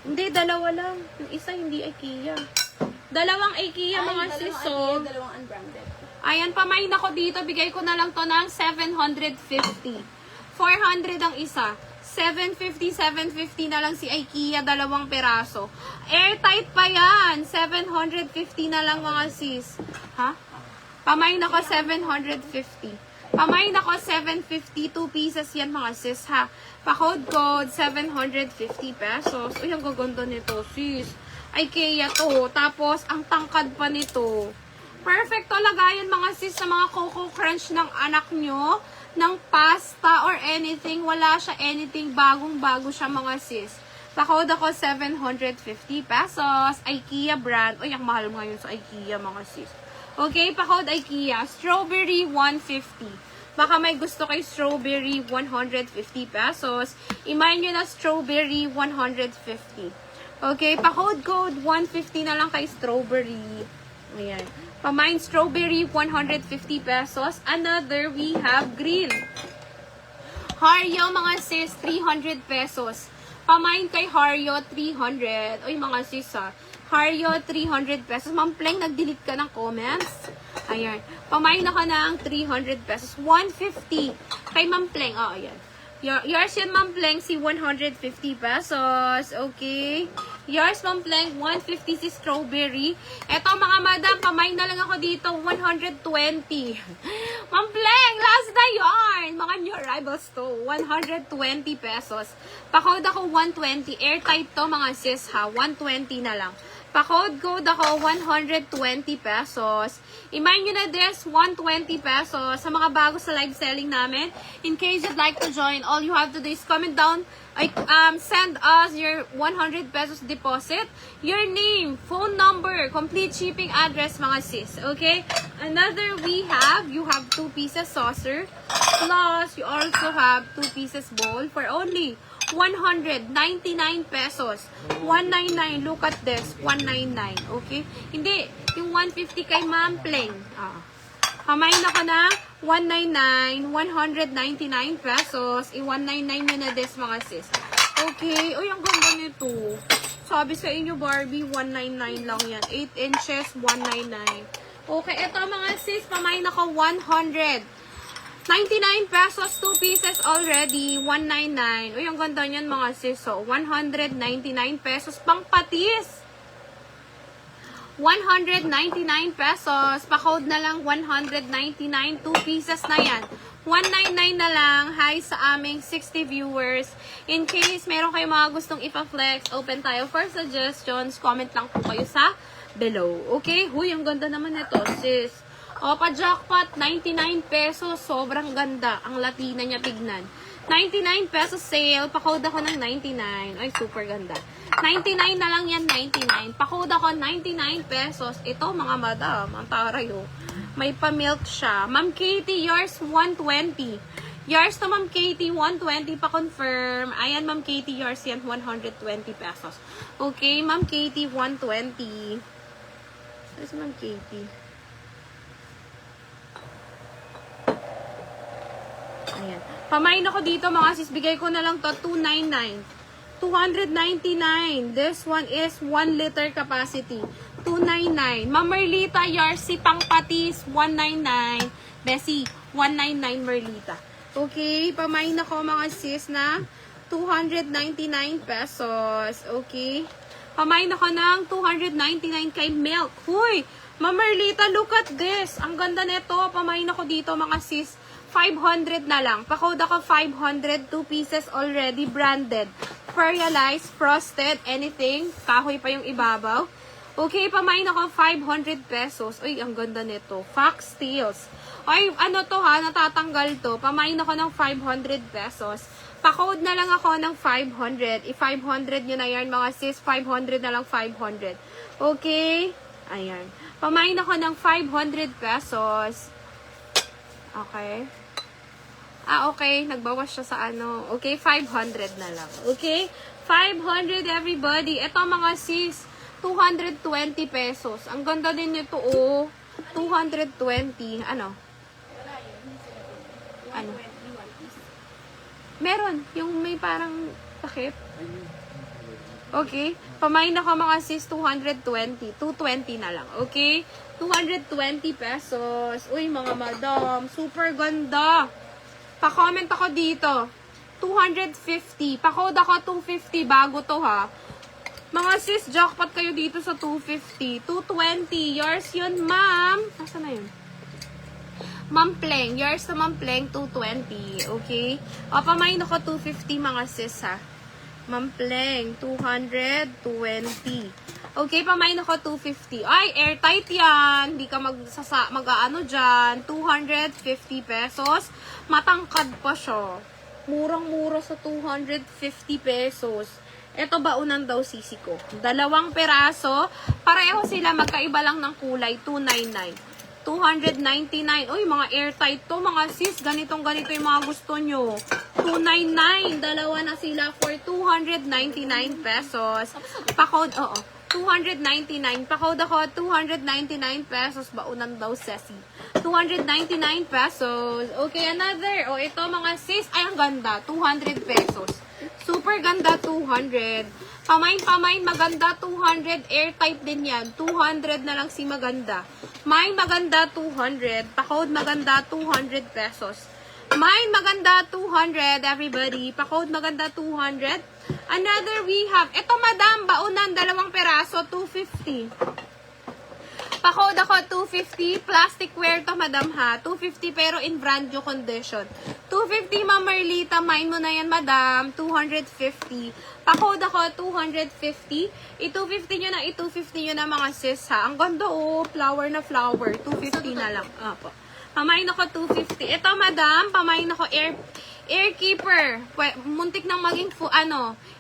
Hindi, dalawa lang. Yung isa, hindi IKEA. Dalawang IKEA, mga sis, so. Dalawang unbranded. Ayan, pamain ako dito. Bigay ko na lang to ng 750. 400 ang isa. 750 na lang si IKEA, dalawang peraso. Airtight pa yan. 750 na lang, mga sis. Ha? Pamain ako 750. Pamain ako 750. 2 pieces yan, mga sis, ha? Pa-code 750 pesos. Uy, ang gaganda nito, sis. IKEA to. Tapos, ang tangkad pa nito. Perfect talaga yan, mga sis, sa mga Coco Crunch ng anak nyo, ng pasta or anything. Wala siya anything, bagong-bago siya, mga sis. Pa-code ako 750 pesos. IKEA brand. Uy, ang mahal ngayon sa IKEA, mga sis. Okay, pa-code IKEA. Strawberry 150. Baka may gusto kay strawberry 150 pesos. Imayin nyo na strawberry 150. Okay, pa-code 150 na lang kay strawberry. Ayan. Pamain strawberry 150 pesos. Another, we have green. Haryo, mga sis, 300 pesos. Pamain kay Haryo 300. Uy, mga sis, ha. Haryo 300 pesos. Ma'am Pleng, nag-delete ka ng comments. Ayan. Pamain na ka ng 300 pesos. 150 kay Ma'am Pleng. Oh, ayan. Yours yan, Ma'am Pleng, si 150 pesos. Okay. Yours, Ma'am Pleng, 150 si strawberry. Eto, mga madam, pamain na lang ako dito, 120. Ma'am Pleng, last na yarn. Mga new arrivals to, 120 pesos. Pa-code ako 120. Airtight to, mga sis, ha. 120 na lang. Pa-code ako 120 pesos. Imayin nyo na this, 120 pesos sa mga bago sa live selling namin. In case you'd like to join, all you have to do is comment down, send us your 100 pesos deposit, your name, phone number, complete shipping address, mga sis. Okay? Another, you have 2 pieces saucer, plus you also have 2 pieces bowl for only 199 pesos. 199. Look at this. 199. Okay? Hindi. Yung 150 kay Ma'am Pleng. Kamain ako na 199. 199 pesos. I-199 nyo na this, mga sis. Okay. Uy, ang ganda nito. Sabi sa inyo, Barbie, 199 lang yan. 8 inches, 199. Okay. Ito, mga sis, pamain ako 100. 99 pesos, 2 pieces already, 199. Uy, ang ganda niyan, mga sis. So, 199 pesos, pang patis. 199 pesos, pa-code na lang 199, 2 pieces na yan. 199 na lang. Hi sa aming 60 viewers. In case meron kayo mga gustong ipa-flex, open tayo for suggestions. Comment lang po kayo sa below. Okay? Huy, ang ganda naman ito, sis. O, pa-jackpot, 99 pesos. Sobrang ganda. Ang latina niya, tignan. 99 pesos sale. Pa-code ako ng 99. Ay, super ganda. 99 na lang yan, 99. Pa-code ako 99 pesos. Ito, mga madam, ang taray, oh. May pa-milk siya. Ma'am Katie, yours, 120. Yours to, Ma'am Katie, 120. Pa-confirm. Ayan, Ma'am Katie, yours yan, 120 pesos. Okay, Ma'am Katie, 120. Where's Ma'am Katie? Ayan. Pamain ako dito, mga sis. Bigay ko na lang to, 299. 299. This one is 1 liter capacity. 299. Ma'am Merlita, yours, si pang patis, 199. Bessie, 199 Merlita. Okay, pamain ako, mga sis, na 299 pesos. Okay. Pamain ako ng 299 kay Milk. Huy! Ma'am Merlita, look at this. Ang ganda nito. Pamain ako dito, mga sis. 500 na lang. Pa-code ako 500. 2 pieces already branded. Ferialized, frosted, anything. Kahoy pa yung ibabaw. Okay, pamain ako 500 pesos. Uy, ang ganda nito. Fox Steels. Ay, ano to ha? Natatanggal to. Pamain ako ng 500 pesos. Pa-code na lang ako ng 500. I-500 nyo na yan, mga sis. 500 na lang, 500. Okay? Ayan. Pamain ako ng 500 pesos. Okay? Okay. Nagbawas siya sa ano. Okay, 500 na lang. Okay? 500 everybody. Ito mga sis, 220 pesos. Ang ganda din nito, oh. 220. Ano? Ano? Meron. Yung may parang takip. Okay? Pamain ako mga sis, 220. 220 na lang. Okay? 220 pesos. Uy, mga madam. Super ganda. Pa-comment ako dito. 250. Pa-code ako 250 bago to, ha. Mga sis, jackpot kayo dito sa 250. 220. Yours yun, ma'am. Nasaan na yun? Ma'am Pleng. Yours to Ma'am Pleng, 220. Okay? O, pamain ako 250 mga sis, ha. Ma'am Pleng, 220. Okay, pamain ako 250. Ay, airtight yan. Hindi ka mag-ano dyan. 250 pesos. Matangkad pa siya. Murang-mura sa 250 pesos. Ito baunan daw sisi ko. 2 peraso. Pareho sila. Magkaiba lang ng kulay. 299. 299. Uy, mga airtight to, mga sis. Ganitong-ganito yung mga gusto nyo. 299. Dalawa na sila for 299 pesos. Pa-code, oo. 299. Pa-code ako, 299 pesos. Baunan daw, sesi. 299 pesos. Okay, another. O, ito mga sis. Ay, ang ganda. 200 pesos. Super ganda, 200. Pamain, maganda, 200. Airtight din yan. 200 na lang si maganda. Mine maganda, 200. Pa-code maganda, 200 pesos. Mine maganda, 200. Everybody. Pa-code maganda, 200. Another we have. Ito, madam, baunan, 2 peraso, 250. Pa-code ako, 250. Plastic wear to, madam, ha. 250 pero in brand new condition. 250, Ma'am Marlita. Mine mo na yan, madam. 250. Pa-code ako, 250. I-250 nyo na, i-250 nyo na, mga sis, ha. Ang ganda, oh. Flower na flower. 250 na lang. Apo. Pamain ako, 250. Ito, madam, pamain ako, airkeeper. Muntik nang maging,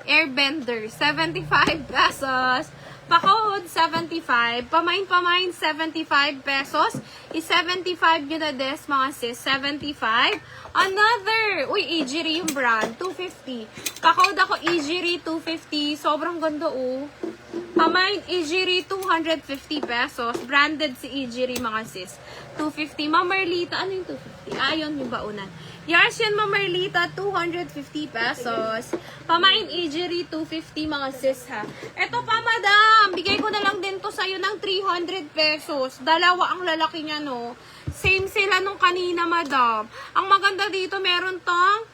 airbender. 75 pesos. Pa-code, 75. Pamain, 75 pesos. I-75 nyo na des, mga sis. 75. Another. Uy, Ejiri yung brand. 250. Pa-code ako, Ejiri, 250. Sobrang ganda, oh. Pamain, Ejiri, 250 pesos. Branded si Ejiri, mga sis. 250. Ma'am Marlita, ano yung 250? Ayun, yung baunan. Yours yun, Ma'am Marlita, 250 pesos. Pamain, Ejiri, 250, mga sis, ha. Eto pa, madam. Bigay ko na lang din to sa'yo ng 300 pesos. Dalawa ang lalaki niya, no. Same sila nung kanina, madam. Ang maganda dito, meron tong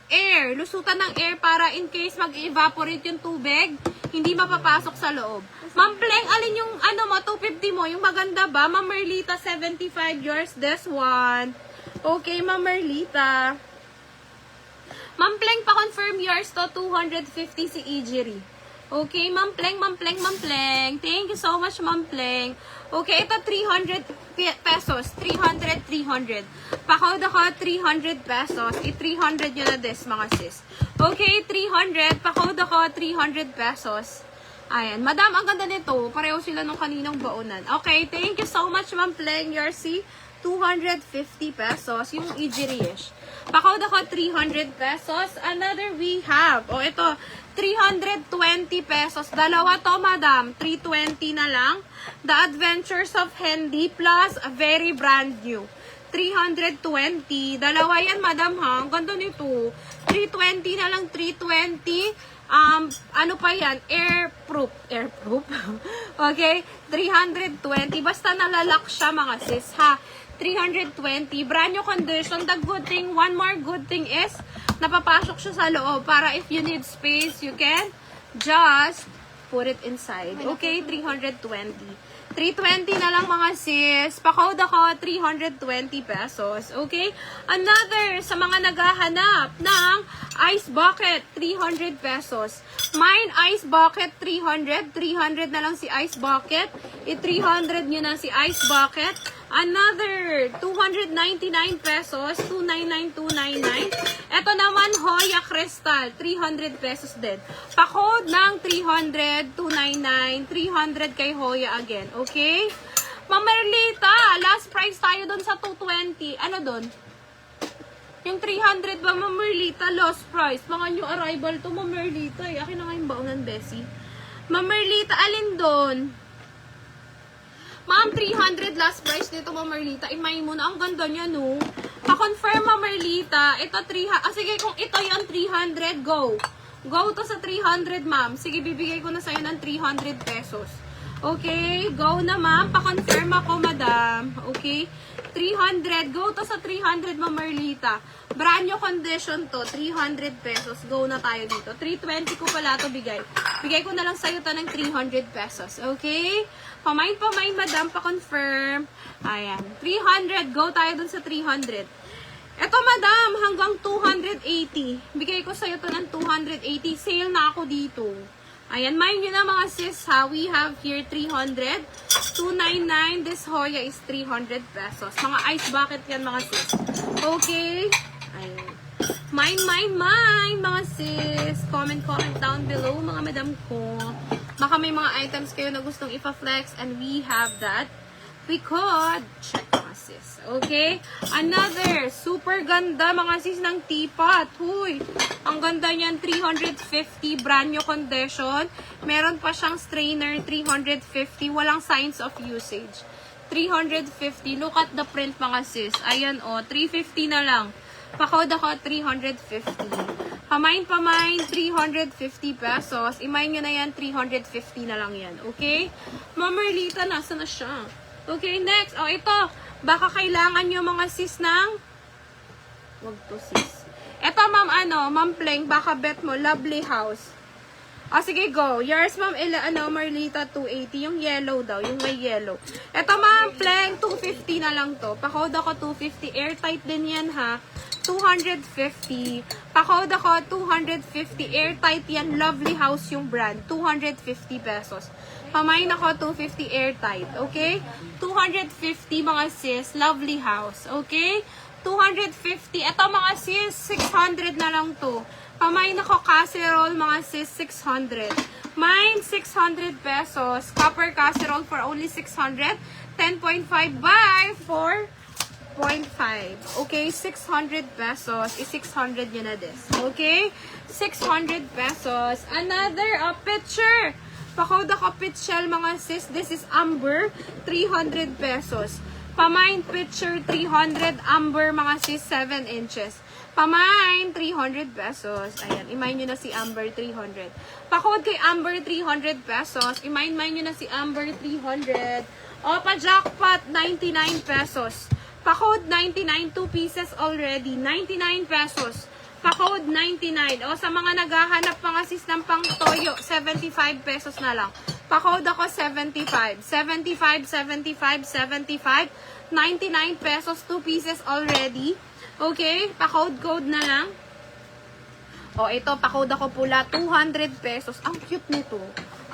air. Lusutan ng air para in case mag-evaporate yung tubig, hindi mapapasok sa loob. Ma'am Pleng, alin yung 250 mo? Yung maganda ba? Ma'am Marlita, 75 yours. This one. Okay, Ma'am Marlita. Ma'am Pleng, pa-confirm yours to 250 si Ejiri. Okay, Ma'am Pleng. Thank you so much, Ma'am Pleng. Okay, ito 300 pesos. 300. Pa-code ako 300 pesos. I-300 yun na des, mga sis. Okay, 300. Pa-code ako 300 pesos. Ayan. Madam, ang ganda nito. Pareho sila nung kaninang baunan. Okay, thank you so much, Ma'am Pleng. Yorsi, 250 pesos. Yung Ejiri-ish. Pa-code ako 300 pesos. Another we have. O, ito. 320 pesos. Dalawa to, madam. 320 na lang. The Adventures of Hendy plus a very brand new. 320. Dalawa yan, madam, ha? Ang ganda nito. 320 na lang. 320. Ano pa yan? Airproof. Okay? 320. Basta nalalak siya, mga sis, ha? 320. Brand new condition. The good thing, one more good thing is, napapasok siya sa loob para if you need space, you can just put it inside. Okay? 320. 320 na lang, mga sis. Pa-code ako, 320 pesos. Okay? Another, sa mga naghahanap ng ice bucket, 300 pesos. Mine, ice bucket, 300. 300 na lang si ice bucket. I-300 nyo na si Ice Bucket. Another 299 pesos, 299. Ito naman, Hoya Crystal, 300 pesos din. Pa-code ng 300, 299, 300 kay Hoya again. Okay? Ma'am Merlita, last price tayo doon sa 220. Ano doon? Yung 300 ba, Ma'am Merlita, lost price. Mga new arrival to, Ma'am Merlita. Akin na nga yung baonan, Bessie. Ma'am Merlita, alin doon? Ma'am, 300 last price dito, Ma'am Merlita. Imay mo na, ang ganda niya, no? Pa-confirm, Ma'am Merlita. Ito, 300. Sige, kung ito yung 300, go. Go to sa 300, ma'am. Sige, bibigay ko na sa'yo ng 300 pesos. Okay, go na, ma'am. Pa-confirm ako, madam. Okay, 300. Go to sa 300, Ma'am Merlita. Brand new condition to, 300 pesos. Go na tayo dito. 320 ko pala to bigay. Bigay ko na lang sa'yo to ng 300 pesos. Okay? Pamain, madam. Pa-confirm. Ayan. 300. Go tayo dun sa 300. Eto, madam. Hanggang 280. Bigay ko sa'yo to ng 280. Sale na ako dito. Ayan. Mind nyo na mga sis, ha? We have here 300. 299. This Hoya is 300 pesos. Mga ice bucket yan, mga sis. Okay? Ayan. Mind, mga sis. Comment down below, mga madam ko. Baka may mga items kayo na gustong ipa-flex and we have that. We could check, mga sis. Okay? Another super ganda, mga sis, ng teapot. Huy! Ang ganda niyan, 350, brand new condition. Meron pa siyang strainer, 350. Walang signs of usage. 350. Look at the print, mga sis. Ayan, oh. 350 na lang. Pa-code ako, 350. Pamain, 350 pesos. Imain nyo na yan, 350 na lang yan. Okay? Ma'am Merlita, nasa na siya? Okay, next. Oh, ito. Baka kailangan nyo, mga sis, ng... Wag to, sis. Ito, ma'am, Ma'am Pleng, baka bet mo, Lovely House. O, sige, go. Yours, ma'am, Merlita, 280. Yung yellow daw, yung may yellow. Ito, ma'am, Pleng, 250 na lang to. Pa-code ako, 250. Airtight din yan, ha? 250. Pa-code ako, 250. Airtight yan. Lovely House yung brand. 250 pesos. Pamain ako, 250 airtight. Okay? 250, mga sis. Lovely House. Okay? 250. Ito, mga sis, 600 na lang to. Pamain ako, casserole, mga sis, 600. Mine, 600 pesos. Copper casserole for only 600. 10.5 by 4.5. Okay, 600 pesos. I-600 nyo na this. Okay? 600 pesos. Another picture. Pa-code ako pitchel, mga sis. This is amber. 300 pesos. Pamain picture, 300. Amber, mga sis, 7 inches. Pamain, 300 pesos. Ayan, imain nyo na si Amber, 300. Pa-code kay Amber, 300 pesos. Imain nyo na si Amber, 300. O, pa-jackpot, 99 pesos. Pa-code 99, 2 pieces already. 99 pesos. Pa-code 99. O, sa mga naghahanap mga sis ng pang toyo, 75 pesos na lang. Pa-code ako 75. 75, 75, 75. 99 pesos, 2 pieces already. Okay? Pa-code na lang. O, ito, pa-code ako pula, 200 pesos. Ang cute nito.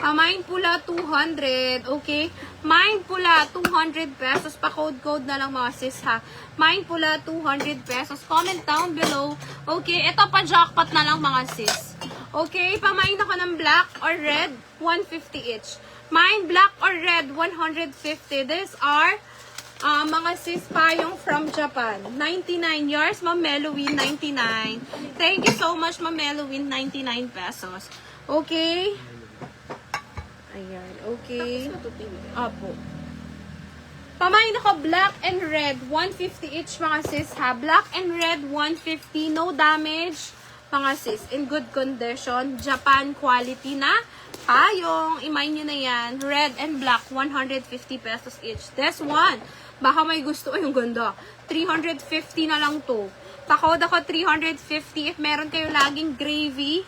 Mine pula, 200. Okay? Mine pula, 200 pesos. Pa-code na lang, mga sis, ha? Mine pula, 200 pesos. Comment down below. Okay? Ito, pa-jackpot na lang, mga sis. Okay? Pamain ako ng black or red, 150 each. Mine, black or red, 150. These are mga sis payong from Japan. 99 yours, Ma'am Melowin, 99. Thank you so much, Ma'am Melowin, 99 pesos. Okay? Ayan, okay. Apo. Pamain ako black and red, 150 each, mga sis, ha? Black and red, 150. No damage, mga sis. In good condition. Japan quality na payong. Imain nyo na yan. Red and black, 150 pesos each. This one, baka may gusto. Ay, yung ganda. 350 na lang to. Pa-code ako 350. If meron kayo laging gravy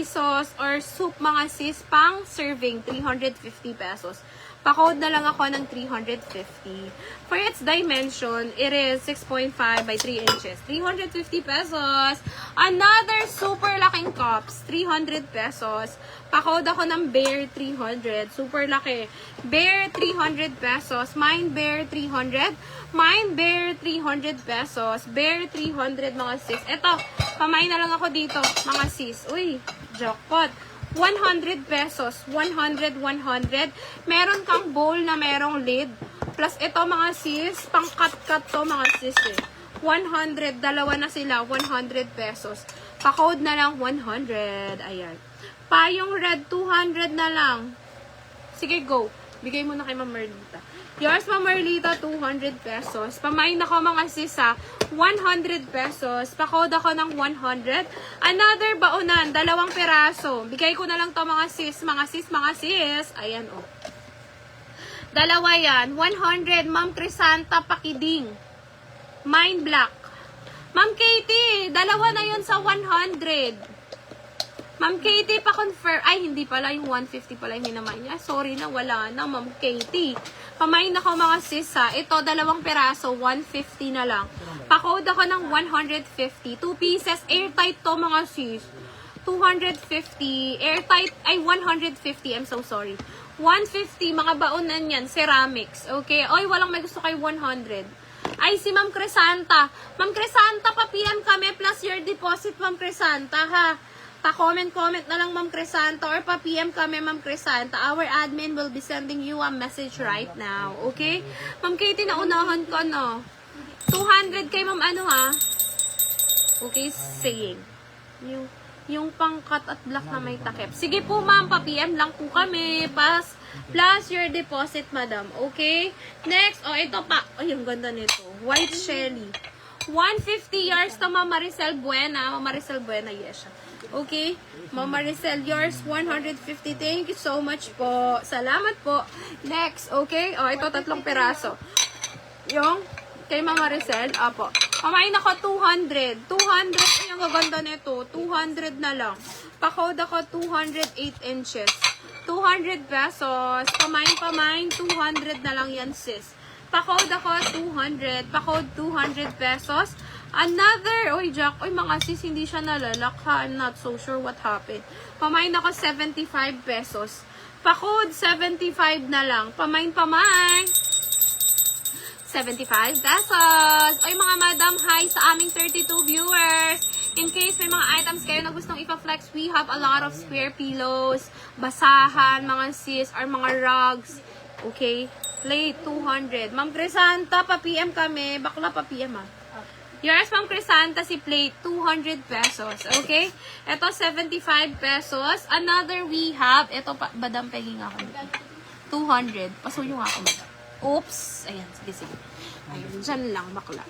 sauce or soup, mga sis, pang serving, 350 pesos. Pa-code na lang ako ng 350. For its dimension, it is 6.5 by 3 inches. 350 pesos. Another super laking cups, 300 pesos. Pa-code ako ng Bear 300. Super laki. Bear 300 pesos. Mine Bear 300. Mine Bear 300 pesos. Bear 300 mga sis. Eto, pamay na lang ako dito mga sis. Uy, jackpot. 100 pesos. 100, 100. Meron kang bowl na merong lid. Plus ito mga sis, pang cut-cut to mga sis eh. 100, dalawa na sila. 100 pesos. Pa-code na lang 100. Ayan. Payong red, 200 na lang. Sige, go. Bigay mo na kay Ma'am Merlita. Yours, Ma'am Merlita, 200 pesos. Pamain ako mga sis, 100 pesos. Pa-code ako ng 100. Another baonan, 2 peraso. Bigay ko na lang to mga sis, mga sis, mga sis. Ayan, oh. 2 yan. 100, Ma'am Crisanta Pakiding. Mine Black. Ma'am Katie, 2 na yun sa 100. Ma'am Katie, pa-confirm. Ay, hindi pala. Yung 150 pala yung hinamay niya. Sorry na, wala na, Ma'am Katie. Pamain ako mga sis, Ito, 2 peraso, 150 na lang. Pa-code ako ng 150. 2 pieces, airtight to mga sis. 250, airtight, ay 150, I'm so sorry. 150, mga baonan yan, ceramics. Okay? Oy, walang may gusto kay 100. Ay, si Ma'am Crisanta. Ma'am Crisanta, pa-PM kami plus your deposit, Ma'am Crisanta, ha? Pa-comment na lang, Ma'am Crisanta, or pa-PM kami, Ma'am Crisanta. Our admin will be sending you a message right now. Okay? Ma'am Katie, naunahan ko, no? 200 kay Ma'am ano, ha? Okay, saying. Yung pang-cut at black na may takip. Sige po, Ma'am, pa-PM lang po kami. Plus your deposit, Madam. Okay? Next, oh, ito pa. Ay, ang ganda nito. White Shelly. 150 yards to Ma'am Maricel Buena. Ma'am Maricel Buena, yes. Okay? Ma'am Maricel, yours, 150. Thank you so much po. Salamat po. Next, okay? O, ito, 3 peraso. Yung, kay Ma'am Maricel, apo. Pamain ako, 200. 200, ay, ang gaganda nito. 200 na lang. Pa-code ako, 208 inches. 200 pesos. Pamain, 200 na lang yan, sis. Pa-code ako, 200. Pa-code, 200 pesos. Another, oy Jack, oy mga sis, hindi siya nalalak ha. I'm not so sure what happened. Pamain ako 75 pesos. Pa-code 75 na lang. Pamain. 75 pesos. Oy mga madam, hi sa aming 32 viewers. In case may mga items kayo na gustong ipa-flex, we have a lot of spare pillows, basahan, mga sis, or mga rugs. Okay? Plate 200. Ma'am Crisanta, pa-PM kami. Bakla pa-PM ah. Yours, Ma'am Crisanta, si plate, 200 pesos. Okay? Ito, 75 pesos. Another we have, ito, badam, pahing ako. 200. Pasuyo nga ako. Oops. Ayan, sige. Ayun, dyan lang, bakla.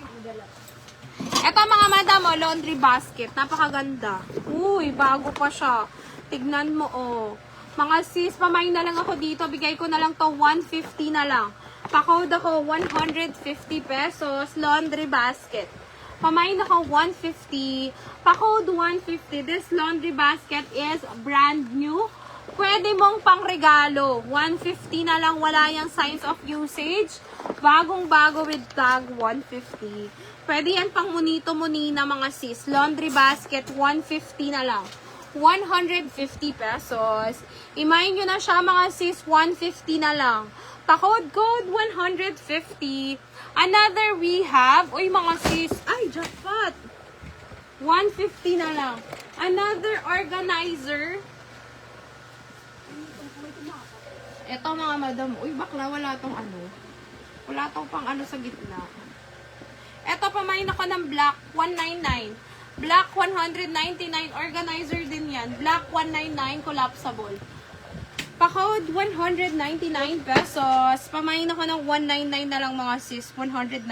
Ito, mga madam, laundry basket. Napakaganda. Uy, bago pa siya. Tignan mo, oh. Mga sis, pamay na lang ako dito. Bigay ko na lang to 150 na lang. Pa-code ako, 150 pesos. Laundry basket. Pamain ako 150. Pa-code 150. This laundry basket is brand new. Pwede mong pangregalo. 150 na lang. Wala yung signs of usage. Bagong-bago with tag 150. Pwede yan pang munito-muni na mga sis. Laundry basket 150 na lang. 150 pesos. Imayin nyo na siya mga sis. 150 na lang. Pa-code 150. Another we have, uy mga sis, ay, jackpot. 150 na lang. Another organizer. Ito mga madam, uy bakla, wala tong ano. Wala tong pang ano sa gitna. Ito, pamain ako ng black, 199. Black, 199. Organizer din yan. Black, 199, collapsible. Pa-code 199 pesos. Pamain ako ng 199 na lang mga sis. 199.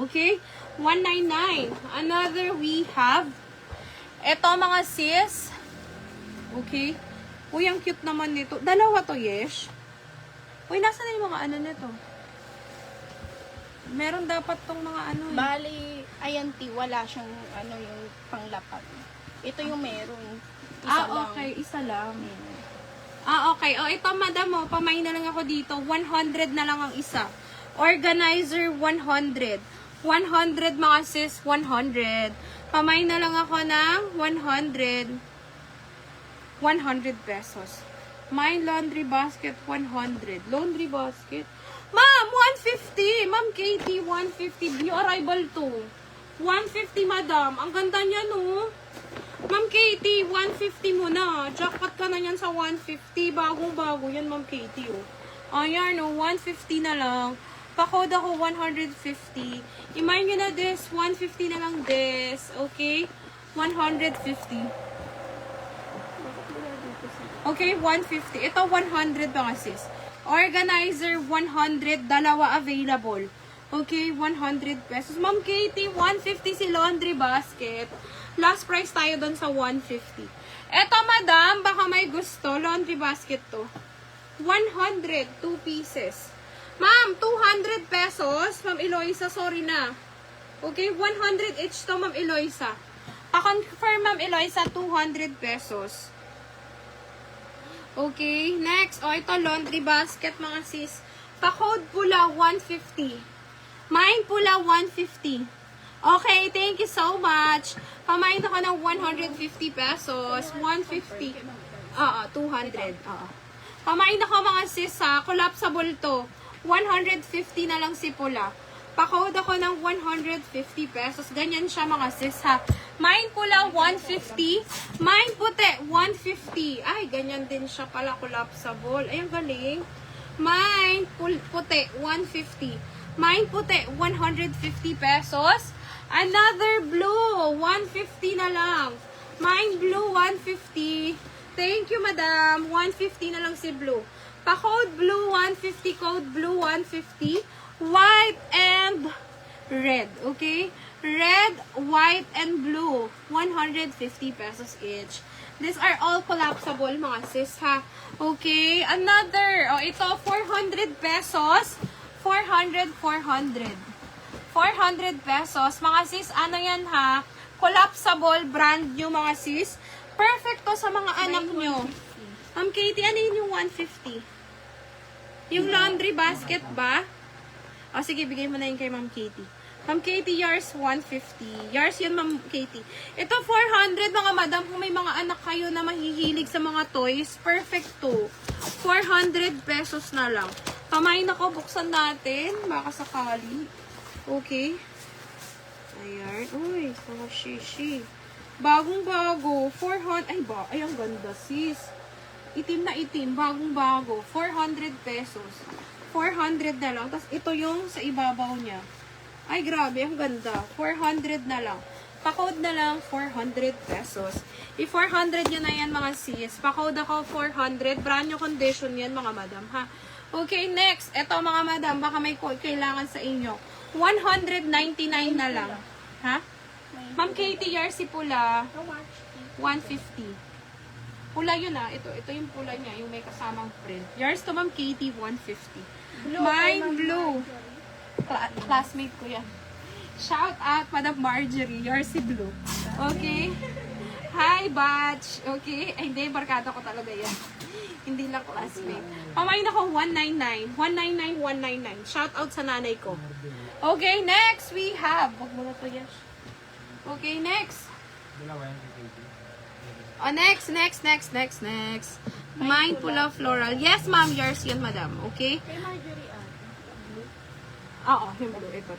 Okay? 199. Another we have. Ito mga sis. Okay? Uy, ang cute naman nito. Dalawa to, yes. Uy, nasa na yung mga ano nito? Meron dapat tong mga ano eh. Bali, ayan ti, wala siyang ano yung panglapat. Ito yung meron. Isa lang. Okay. Isa lang. Okay. Ito, madam, pamain na lang ako dito. 100 na lang ang isa. Organizer, 100. 100, mga sis, 100. Pamain na lang ako ng 100. 100 pesos. My laundry basket, 100. Laundry basket. Ma'am, 150. Ma'am Katie, 150. New arrival to. 150, madam. Ang ganda niya, no? Ma'am Katie, 150 mo na. Jackpot ka na yan sa 150. Bagong-bago yan, Ma'am Katie, oh. Ayan, 150 na lang. Pa-code ako 150. Imagine nyo na this, 150 na lang this. Okay? 150. Okay, 150. Ito, 100 mga sis. Organizer, 100. Dalawa available. Okay, 100 pesos. Ma'am Katie, 150 si laundry basket. Last price tayo doon sa 150. Eto, madam, baka may gusto. Laundry basket to. 100, 2 pieces. Ma'am, 200 pesos. Ma'am Eloisa, sorry na. Okay, 100 each to, Ma'am Eloisa. Pa-confirm, Ma'am Eloisa, 200 pesos. Okay, next. Ito, laundry basket, mga sis. Pa-code pula, 150. Mine pula, 150. Okay, thank you so much. Pamain ako ng 150 pesos. 150. 200. Pamain ako, mga sis, ha. Collapsible to. 150 na lang si pula. Pa-code ako ng 150 pesos. Ganyan siya, mga sis, ha. Mine pula, 150. Mine puti, 150. Ay, ganyan din siya pala, collapsible. Ay, ang galing. Mine puti, 150. Mine puti, 150 pesos. Another blue, 150 na lang. Mine blue, 150. Thank you, madam. 150 na lang si blue. Pa-code blue, 150. Code blue, 150. White and red. Okay? Red, white, and blue. 150 pesos each. These are all collapsible, mga sis, ha? Okay? Another. Ito, 400 pesos. 400. 400 pesos. Mga sis, ano yan, ha? Collapsible, brand new, mga sis. Perfect to sa mga anak nyo. Ma'am Katie, ano yun yung 150? Yung laundry basket ba? Sige, bigay mo na yun kay Ma'am Katie. Ma'am Katie, yours 150. Yours yun, Ma'am Katie. Ito, 400, mga madam. Kung may mga anak kayo na mahihilig sa mga toys, perfect to. 400 pesos na lang. Pamain ako, buksan natin. Baka sakali. Okay. Ayan. Uy, mga shishi. Bagong-bago. 400. Ay, ang ganda, sis. Itim na itim. Bagong-bago. 400 pesos. 400 na lang. Tapos, ito yung sa ibabaw niya. Ay, grabe. Ang ganda. 400 na lang. Pa-code na lang, 400 pesos. I-400 yun na yan, mga sis. Pa-code ako, 400. Brand new condition yan, mga madam, ha? Okay, next. Ito, mga madam. Baka may code kailangan sa inyo. 199 na lang. Ha? Ma'am Katie, yours si pula. 150. Pula yun, ha? Ito yung pula niya. Yung may kasamang print. Yours to, Ma'am Katie, 150. Mine, blue. Classmate ko yan. Shout out, Madam Marjorie. Yours si blue. Okay? Hi, batch. Okay? Ay, hindi. Barkada ko talaga yan. Hindi lang classmate. Pamain ako 199. 199, 199. Shout out sa nanay ko. Okay, next we have. Wag mo na to, Yash. Okay, next. Next. Mine pula floral. Yes, ma'am. Yours yun, madam. Okay? Kay Marjorie, Oo, yung blue. Ito.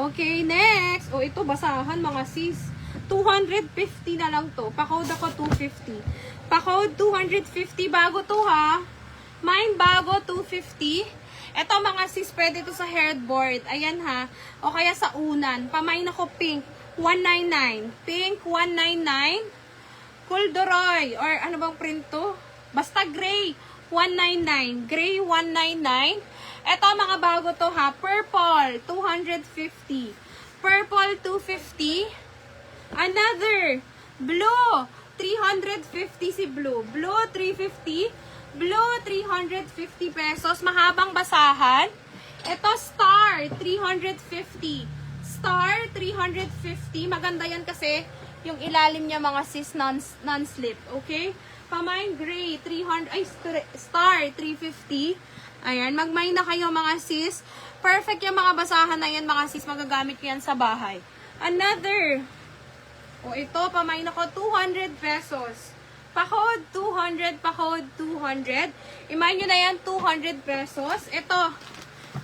Okay, next. Ito, basahan, mga sis. 250 na lang to. Pa-code ako 250. Pa-code 250. Bago to, ha? Mine bago, 250. Ito, mga sis, pwede to sa headboard. Ayan, ha? O kaya sa unan. Pamain ako pink. 199. Pink, 199. Corduroy. Or ano bang print to? Basta gray. 199. Gray, 199. Ito, mga bago to, ha? Purple, 250. Purple, 250. Another. Blue, 350 si blue. Blue, 350. Blue, 350 pesos. Mahabang basahan. Ito, star, 350. Star, 350. Maganda yan kasi Yung ilalim niya mga sis non-slip. Okay? Pamine gray, 300, ay, star, 350. Ayan, magmay na kayo mga sis. Perfect yung mga basahan na yan mga sis. Magagamit ko yan sa bahay. Another. O ito, pamay na ko, 200 pesos. Pakod, 200, pakod, 200. Imay nyo na yan, 200 pesos. Ito,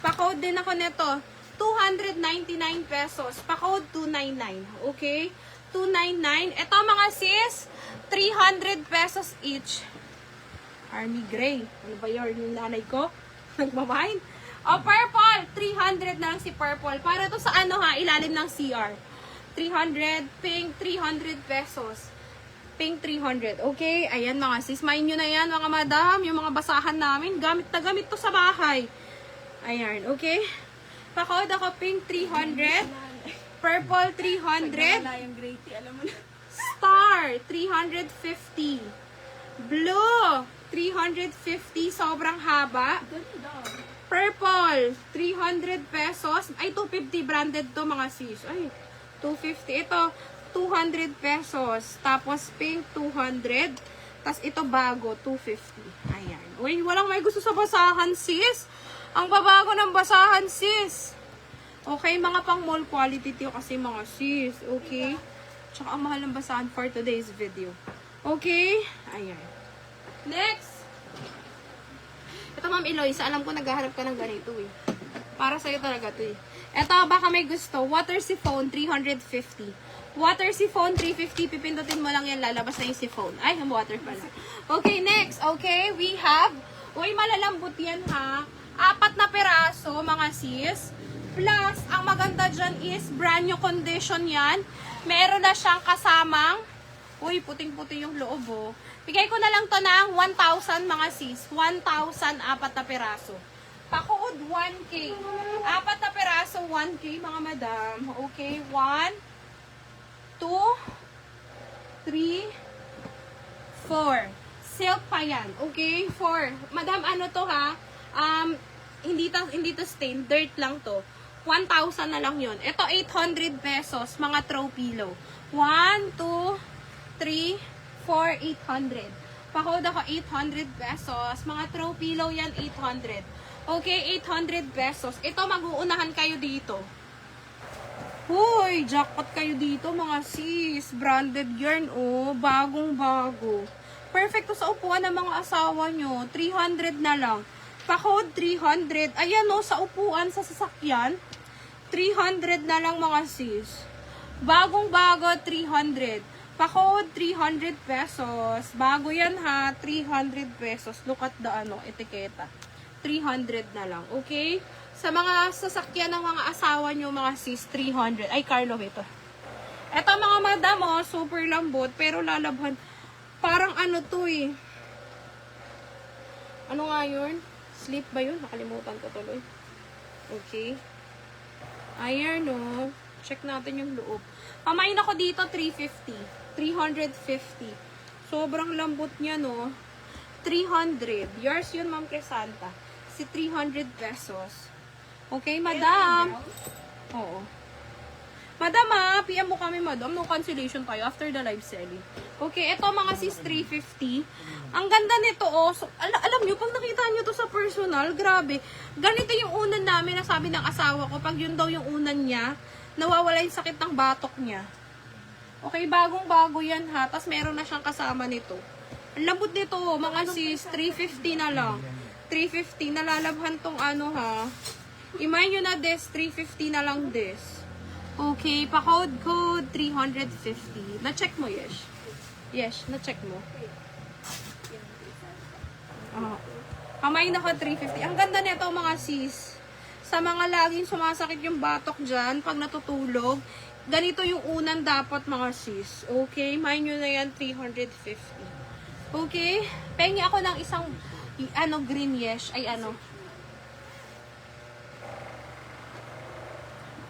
pakod din ako nito. 299 pesos. Pakod, 299. Okay? 299. Ito mga sis, 300 pesos each. Army gray. Ano ba yun? Yung nanay ko? Nagmamahal. O, purple. 300 na lang si purple. Para to sa ano ha, ilalim ng CR. 300. Pink, 300 pesos. Pink, 300. Okay? Ayan mga sis. Main nyo na yan mga madam. Yung mga basahan namin. Gamit na gamit to sa bahay. Ayan. Okay? Pakod ako pink, 300. Purple, 300. Yung gray tea, alam mo na. Star, 350. Blue, 350. Sobrang haba. Purple, 300 pesos. Ay, 250 branded to mga sis. Ay, 250. Ito, 200 pesos. Tapos pink, 200. Tapos ito bago, 250. Ayan. Uy, walang may gusto sa basahan sis. Ang babago ng basahan sis. Okay, mga pang mall quality to kasi mga sis. Okay? Tsaka ang mahal ng basahan for today's video. Okay? Ayan. Next. Ito, Ma'am Eloisa, alam ko naghahanap ka ng ganito eh. Para sa'yo talaga to eh. Ito, baka may gusto. Water siphon, 350. Water siphon, 350. Pipindutin mo lang yan, lalabas na yung siphon. Ay, yung water pala. Okay, next. Okay, we have, uy, malalambot yan ha. 4 na peraso, mga sis. Plus, ang maganda dyan is brand new condition yan. Meron na siyang kasamang, uy, puting-puti yung loob oh. Bigay ko na lang to ng 1,000 mga sis. 1,000, 4 na peraso. Pakuod, 1K. 4 na peraso, 1K mga madam. Okay, 1, 2, 3, 4. Silk pa yan. Okay, 4. Madam, ano to ha? Hindi to stain. Dirt lang to. 1,000 na lang yun. Ito, 800 pesos. Mga throw pillow. 1, 2, 3, 4, 800. Pakod ako 800 pesos. Mga throw pillow yan, 800. Okay, 800 pesos. Ito, mag-uunahan kayo dito. Hoy, jackpot kayo dito, mga sis. Branded yarn, oh. Bagong-bago. Perfect to sa upuan ng mga asawa nyo. 300 na lang. Pakod, 300. Ayan, oh, sa upuan, sa sasakyan. 300 na lang, mga sis. Bagong-bago, 300. Pakod, 300 pesos. Bago yan, ha. 300 pesos. Look at the, etiketa. 300 na lang. Okay? Sa mga sasakyan ng mga asawa nyo, mga sis, 300. Ay, Carlo, ito. Ito, mga madam, oh, super lambot, pero lalabhan. Parang ano to, eh. Ano nga yun? Sleep ba yun? Nakalimutan ko tuloy. Okay. Ayan, oh. Check natin yung loob. Pamain ako dito, 350. 350. Sobrang lambot niya, no? 300. Yours yun, Ma'am Cresanta. Si 300 pesos. Okay, madam. Oo. Madam, PM mo kami, madam. No cancellation tayo after the live selling. Okay, ito mga sis 350. Ang ganda nito, oh. So, alam nyo, pag nakita nyo to sa personal, grabe. Ganito yung unan namin na sabi ng asawa ko. Pag yun daw yung unan niya, nawawala yung sakit ng batok niya. Okay, bagong-bago yan ha. Tapos meron na siyang kasama nito. Ang lambot nito, mga sis, 350 na lang. 350, nalalabhan tong ano ha. Imay nyo na des, 350 na lang des. Okay, pa-code 350. Na-check mo, Yesh? Yes, na-check mo. Kamay na ka 350. Ang ganda nito mga sis. Sa mga laging sumasakit yung batok dyan, pag natutulog, ganito yung unan dapat mga sis. Okay, may nyo na yan 350. Okay, pengi ako ng isang green Yesh. Ay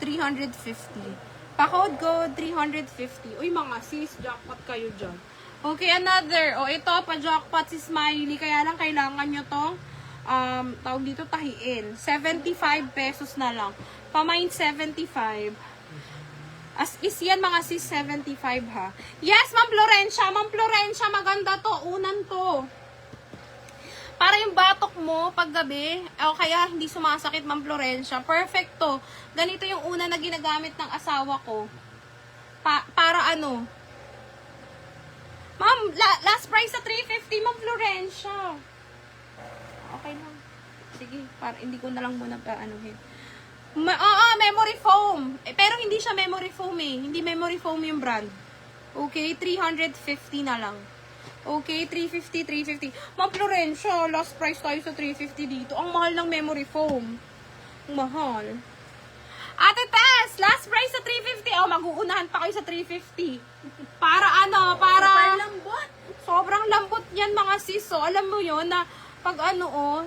350. Pa-code ko 350. Uy mga sis, jackpot kayo dyan. Okay, another. O ito, pa-jackpot si Smiley. Kaya lang kailangan nyo tong tawag dito tahiin. 75 pesos na lang. Pamain 75. As is yan mga sis, 75 ha. Yes, Ma'am Florencia. Ma'am Florencia, maganda to. Unan to. Para yung batok mo paggabi, o kaya hindi sumasakit, Ma'am Florencia. Perfect to. Ganito yung una na ginagamit ng asawa ko. Para ano? Ma'am, last price sa 350, Ma'am Florencia. Okay lang. Sige, para hindi ko na lang muna pa-anuhin. Memory foam. Pero hindi siya memory foam eh. Hindi memory foam yung brand. Okay, 350 na lang. Okay, 350. Ma'am Florencia, last price tayo sa 350 dito. Ang mahal ng memory foam. Ang mahal. Ate Tess, last price sa 350. Oh, mag-uunahan pa kayo sa 350. Para ano, para... Super lambot. Sobrang lambot yan mga sis. So, alam mo yon na pag ano,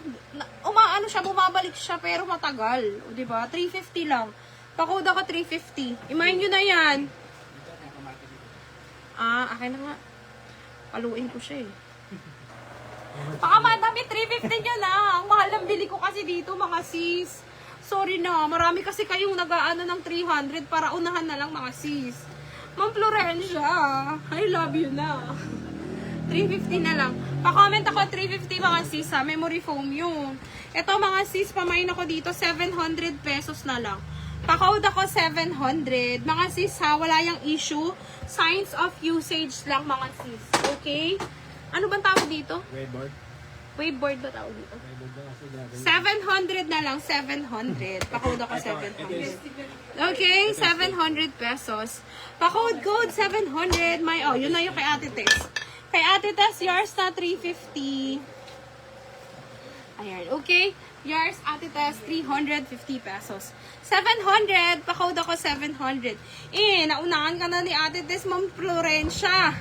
umaano siya, bumabalik siya, pero matagal. O, diba? 350 lang. Pakoda ko 350. Imahin nyo na yan. Akin na nga. Paluin ko siya eh. Baka madami, 350 nyo na. Ang mahal ng bili ko kasi dito, mga sis. Sorry na, marami kasi kayong nag-aano ng 300 para unahan na lang, mga sis. Ma'am Florencia, I love you na. 350 na lang. Pa-comment ako 350 mga sis ha. Memory foam yun. Ito mga sis, pamain ako dito 700 pesos na lang. Pa-code ako 700. Mga sis ha, wala yung issue. Signs of usage lang mga sis. Okay? Ano bang tawag dito? Waveboard. Waveboard ba tawag dito? Waveboard ba kasi gagawin? 700 na lang. 700. Pa-code ako 700. Okay, 700 pesos. Pa-code 700. May, yun na yung kay Ate Tess. Kay Ate Tess, yours na 350. Ayan, okay. Yours, Ate Tess, 350 pesos. 700, pa-code ako 700. Naunahan ka na ni Ate Tess, Ma'am Florencia.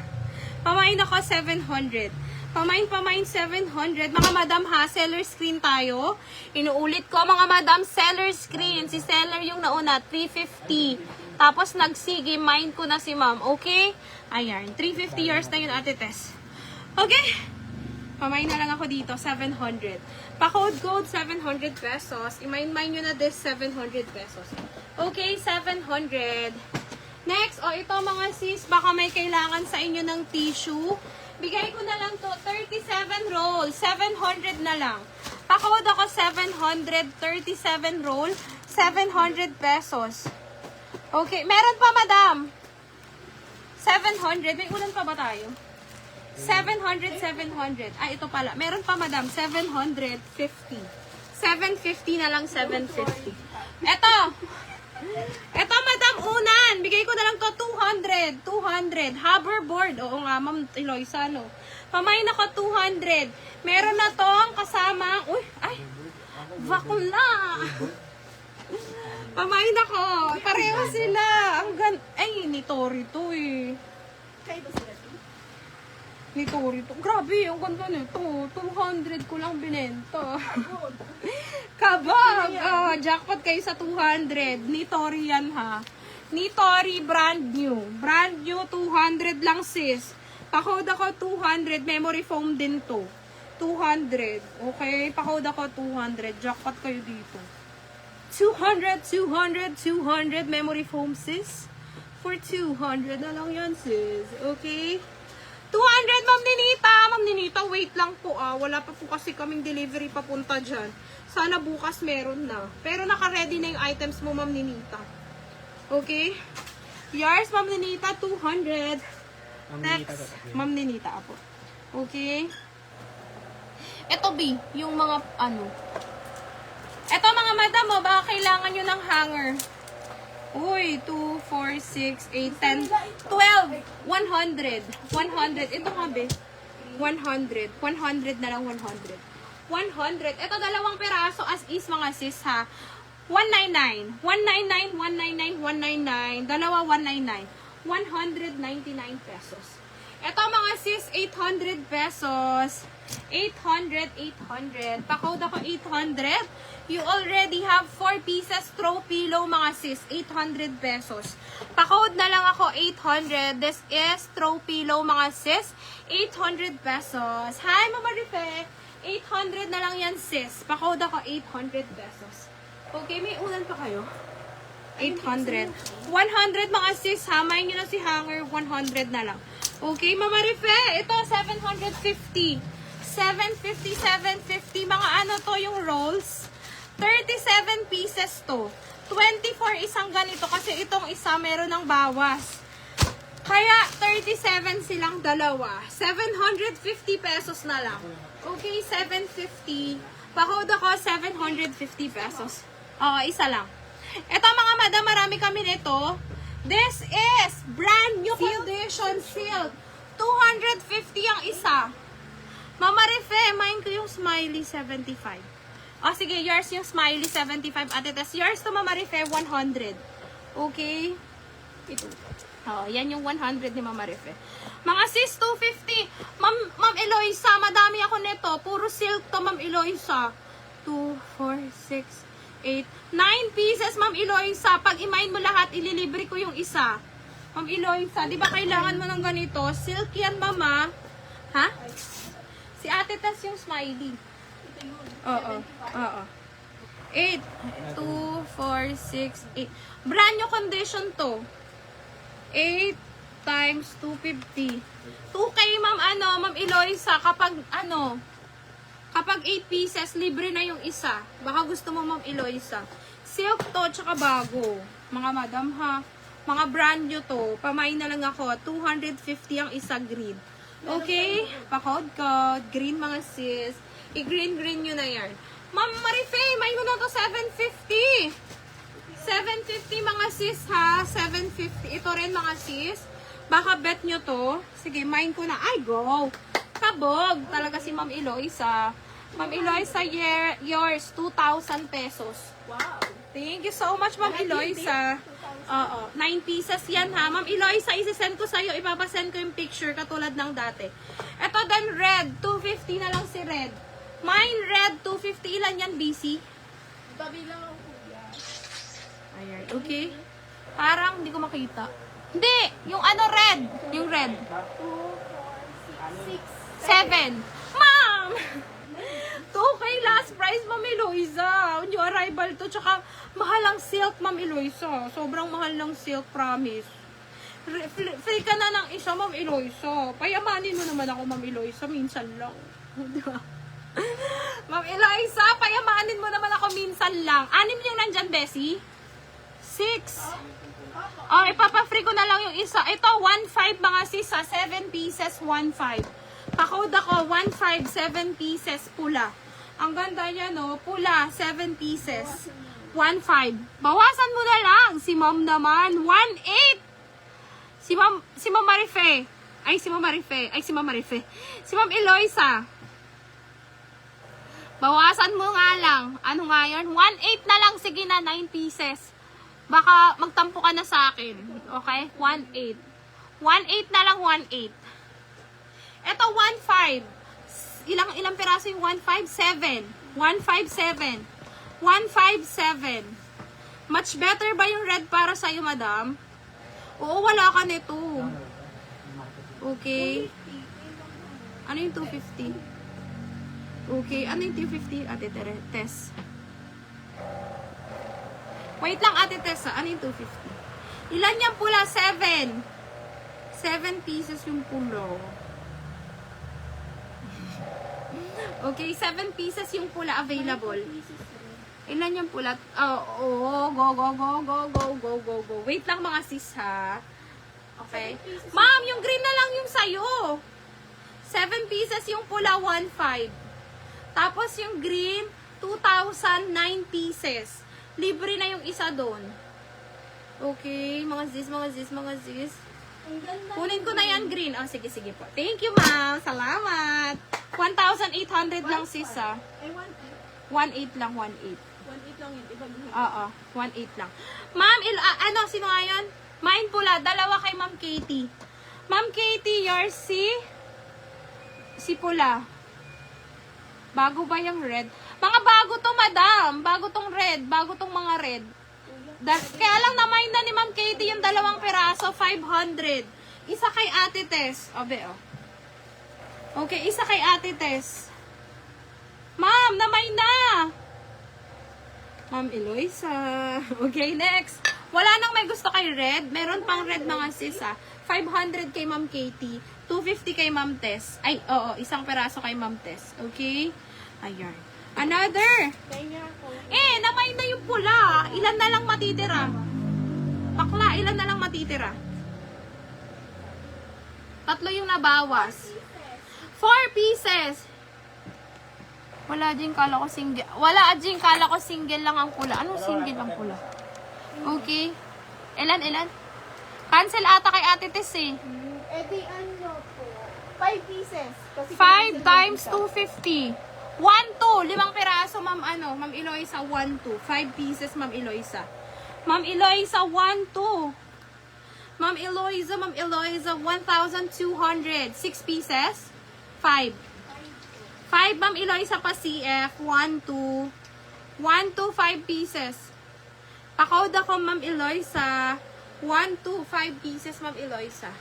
Pamain ako 700. Pamain 700. Mga madam ha, seller screen tayo. Inuulit ko, mga madam, seller screen. Si seller yung nauna, 350. Tapos nagsige, mind ko na si ma'am. Okay? Ayan, 350 yours na yun, Ate Tess. Okay? Pamain na lang ako dito, 700. Pa-code 700 pesos. I-mind nyo na this, 700 pesos. Okay, 700. Next, ito mga sis, baka may kailangan sa inyo ng tissue. Bigay ko na lang to, 37 roll, 700 na lang. Pa-code ako 700, 37 roll, 700 pesos. Okay, meron pa madam. 700, may ulan pa ba tayo? 700. Ay, ito pala. Meron pa madam, 750. 750 na lang, 750. Ito madam, unan. Bigay ko na lang to 200. Hoverboard. Oo nga, Ma'am Eloisa, no? Pamain ako 200. Meron na tong kasama. Bakla. Pamain ako. Pareho sila. Ni Tori to eh. Kaya ba sila ito? Ni Tori to. Grabe, ang ganda nito. 200 ko lang binenta. Kabag! Jackpot kayo sa 200. Ni Tori yan ha. Ni Tori, brand new. Brand new, 200 lang sis. Pa-code ako 200. Memory foam din to. 200. Okay? Pa-code ako 200. Jackpot kayo dito. 200. Memory foam sis. For 200 na lang yan sis. Okay? 200, Ma'am Ninita. Ma'am Ninita, wait lang po Wala pa po kasi kaming delivery papunta dyan. Sana bukas meron na. Pero naka-ready na yung items mo, Ma'am Ninita. Okay? Yours, Ma'am Ninita, 200. Next, Ma'am Ninita, apo. Okay? Ito, B, yung mga, Ito, mga madam, baka kailangan nyo ng hanger. Uy, 2, 4, 6, 8, 10, 12, 100. Ito nga, be. 100 na lang, 100. Ito, dalawang peraso as is, mga sis, ha. 199. Dalawa, 199. 199 pesos. Ito, mga sis, 800 pesos. 800. Pa-code ako 800. You already have 4 pieces throw pillow, mga sis. 800 pesos. Pa-code na lang ako 800. This is throw pillow, mga sis. 800 pesos. Hi, Mama Rife. 800 na lang yan, sis. Pa-code ako 800 pesos. Okay, may ulan pa kayo? 800. 100 mga sis, ha? Mayin nyo na si hanger, 100 na lang. Okay, Mama Rife, ito 750. 750, 750. Mga ano to yung rolls? 37 pieces to. 24 isang ganito kasi itong isa meron ng bawas. Kaya 37 silang dalawa. 750 pesos na lang. Okay, 750. Pa-code ako 750 pesos. Oo, isa lang. Ito mga madam, marami kami nito. This is brand new condition silk. 250 ang isa. Mama Rife, main ko yung smiley 75. O sige, yours yung smiley 75. Ate Tess, yours to Mama Rife 100. Okay? Ito. Oh, yan yung 100 ni Mama Rife. Mga sis, 250. Ma'am Eloisa, madami ako nito. Puro silk to, Ma'am Eloisa. 2, 4, 6, 8, 9 pieces, Ma'am Eloisa. Pag i-mine mo lahat, ililibre ko yung isa. Ma'am Eloisa, di ba kailangan mo ng ganito? Silk yan, Mama. Ha? Si Ate Tess yung smiley. Oo. Oo. 8, 2, 4, 6, 8. Brand new condition to. 8 times 250. 2K, Ma'am Eloisa, kapag 8 pieces, libre na yung isa. Baka gusto mo, Ma'am Eloisa. Silk to, tsaka bago. Mga madam, ha? Mga brand new to. Pamain na lang ako. 250 ang isa green. Okay? Pa-code. Green, mga sis. I-green nyo na yan. Ma'am Marife, may mo na to 750. 750 mga sis, ha? 750. Ito rin, mga sis. Baka bet nyo to. Sige, mine ko na. Ay, go! Kabog! Talaga si Ma'am Eloisa. Ma'am Eloisa, yours, 2,000 pesos. Wow. Thank you so much, Ma'am Eloisa. Oo, 9 pieces yan, ha? Ma'am Eloisa, isi-send ko sa'yo. Ipapasend ko yung picture katulad ng dati. Ito din, red. 250 na lang si red. Mine, red, 250. Ilan yan, BC? Tabi lang ako, kuya. Ayan, okay. Parang hindi ko makita. Hindi, yung ano, red. Yung red. 2, 4, 6, 7. Ma'am! 2K last price, Ma'am Eloisa. New arrival to. Tsaka, mahal ang silk, Ma'am Eloisa. Sobrang mahal ng silk, promise. Free ka na ng isa, Ma'am Eloisa. Payamanin mo naman ako, Ma'am Eloisa. Minsan lang. Diba? Ma'am Eloisa, payamanin mo naman ako minsan lang. 6 yung nandyan, Bessie? 6. Oh, ipapa-free ko na lang yung isa. Ito, 1.5 mga sis, 7 pieces, 1.5. Pa-code ako, 1.5, 7 pieces, pula. Ang ganda niya, no? Pula, 7 pieces. 1.5. Bawasan mo na lang. Si Ma'am naman, 1.8. Si Ma'am Marife. Si Ma'am Eloisa. Bawasan mo nga lang. Ano nga yun? 1.8 na lang. Sige na, 9 pieces. Baka magtampo ka na sa akin. Okay? 1.8. 1.8 na lang, 1.8. Ito, 1.5. Ilang piraso yung 1.5? 7. 1.5, 7. 1.5, 7. Much better ba yung red para sa'yo, madam? Oo, wala ka nito. Okay. Ano yung 250? Okay. Ano yung 250? Ate Tess. Wait lang, Ate Tess. Ano yung 250? Ilan yung pula? 7. 7 pieces yung pulo. Okay, 7 pieces yung pula available. Ilan yung pula? Go. Wait lang mga sis, ha? Okay. Ma'am, yung green na lang yung sayo. 7 pieces yung pula, 1.5. Tapos yung green, 2,009 pieces. Libre na yung isa doon. Okay, mga sis. Kunin ko na yan, green. Sige po. Thank you, ma'am. Salamat. 1,800 lang, sis, ha? 1.8 lang, 1.8. 1.8 lang yun. Iba buhay. Oo, 1.8 lang. Ma'am, sino nga yun? Mine pula, dalawa kay Ma'am Katie. Ma'am Katie, yours si pula. Bago ba yung red? Mga bago to, madam. Bago tong red. Bago tong mga red. Kaya lang na-mind na ni Ma'am Katie yung dalawang piraso, 500. Isa kay Ate Tess. Okay, isa kay Ate Tess. Ma'am, na-mind na. Ma'am Eloisa. Okay, next. Wala nang may gusto kay red. Meron pang red mga sis, 500 kay Ma'am Katie. 250 kay Ma'am Tess. Ay, oo, isang peraso kay Ma'am Tess. Okay? Ayan. Another. Kaya ako. Namay na yung pula. Ilan na lang matitira? Bakla, ilan na lang matitira? 3 yung nabawas. 4 pieces. Wala din kala ko single. Wala din kala ko single lang ang pula. Anong single ang pula? Okay. Ilan? Cancel ata kay Ate Tess eh. Di ano po. 5 pieces. Kasi 5 times 250. 1, 2. 5 peraso, Ma'am Ma'am Eloisa, 1, 2. 5 pieces, Ma'am Eloisa. Ma'am Eloisa, 1, 2. Ma'am Eloisa, 1,200. 6 pieces? 5. 5, Ma'am Eloisa pa CF. 1, 2. 1, 2, 5 pieces. Pa-code ako, Ma'am Eloisa. 1, 2, 5 pieces, Ma'am Eloisa.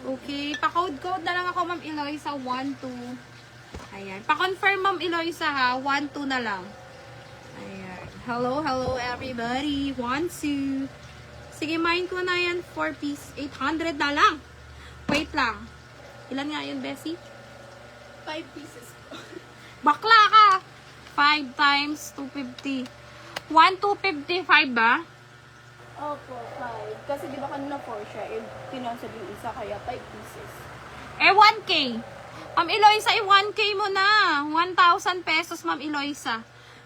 Okay. Pa-code na lang ako, Ma'am Eloisa. 1, 2. Ayan. Pa-confirm, Ma'am Eloisa, 1, 2 na lang. Ayan. Hello everybody. 1, 2. Sige, mine ko na yan. 4 piece. 800 na lang. Wait lang. Ilan nga yun, Bessie? 5 pieces po. Bakla ka! 5 times 250. 1,255 ba? Opo, 5. Kasi di ba kanina 4 siya. Pinansad yung isa, kaya 5 pieces. 1K. Ma'am Eloisa, 1K mo na. 1,000 pesos, Ma'am Eloisa.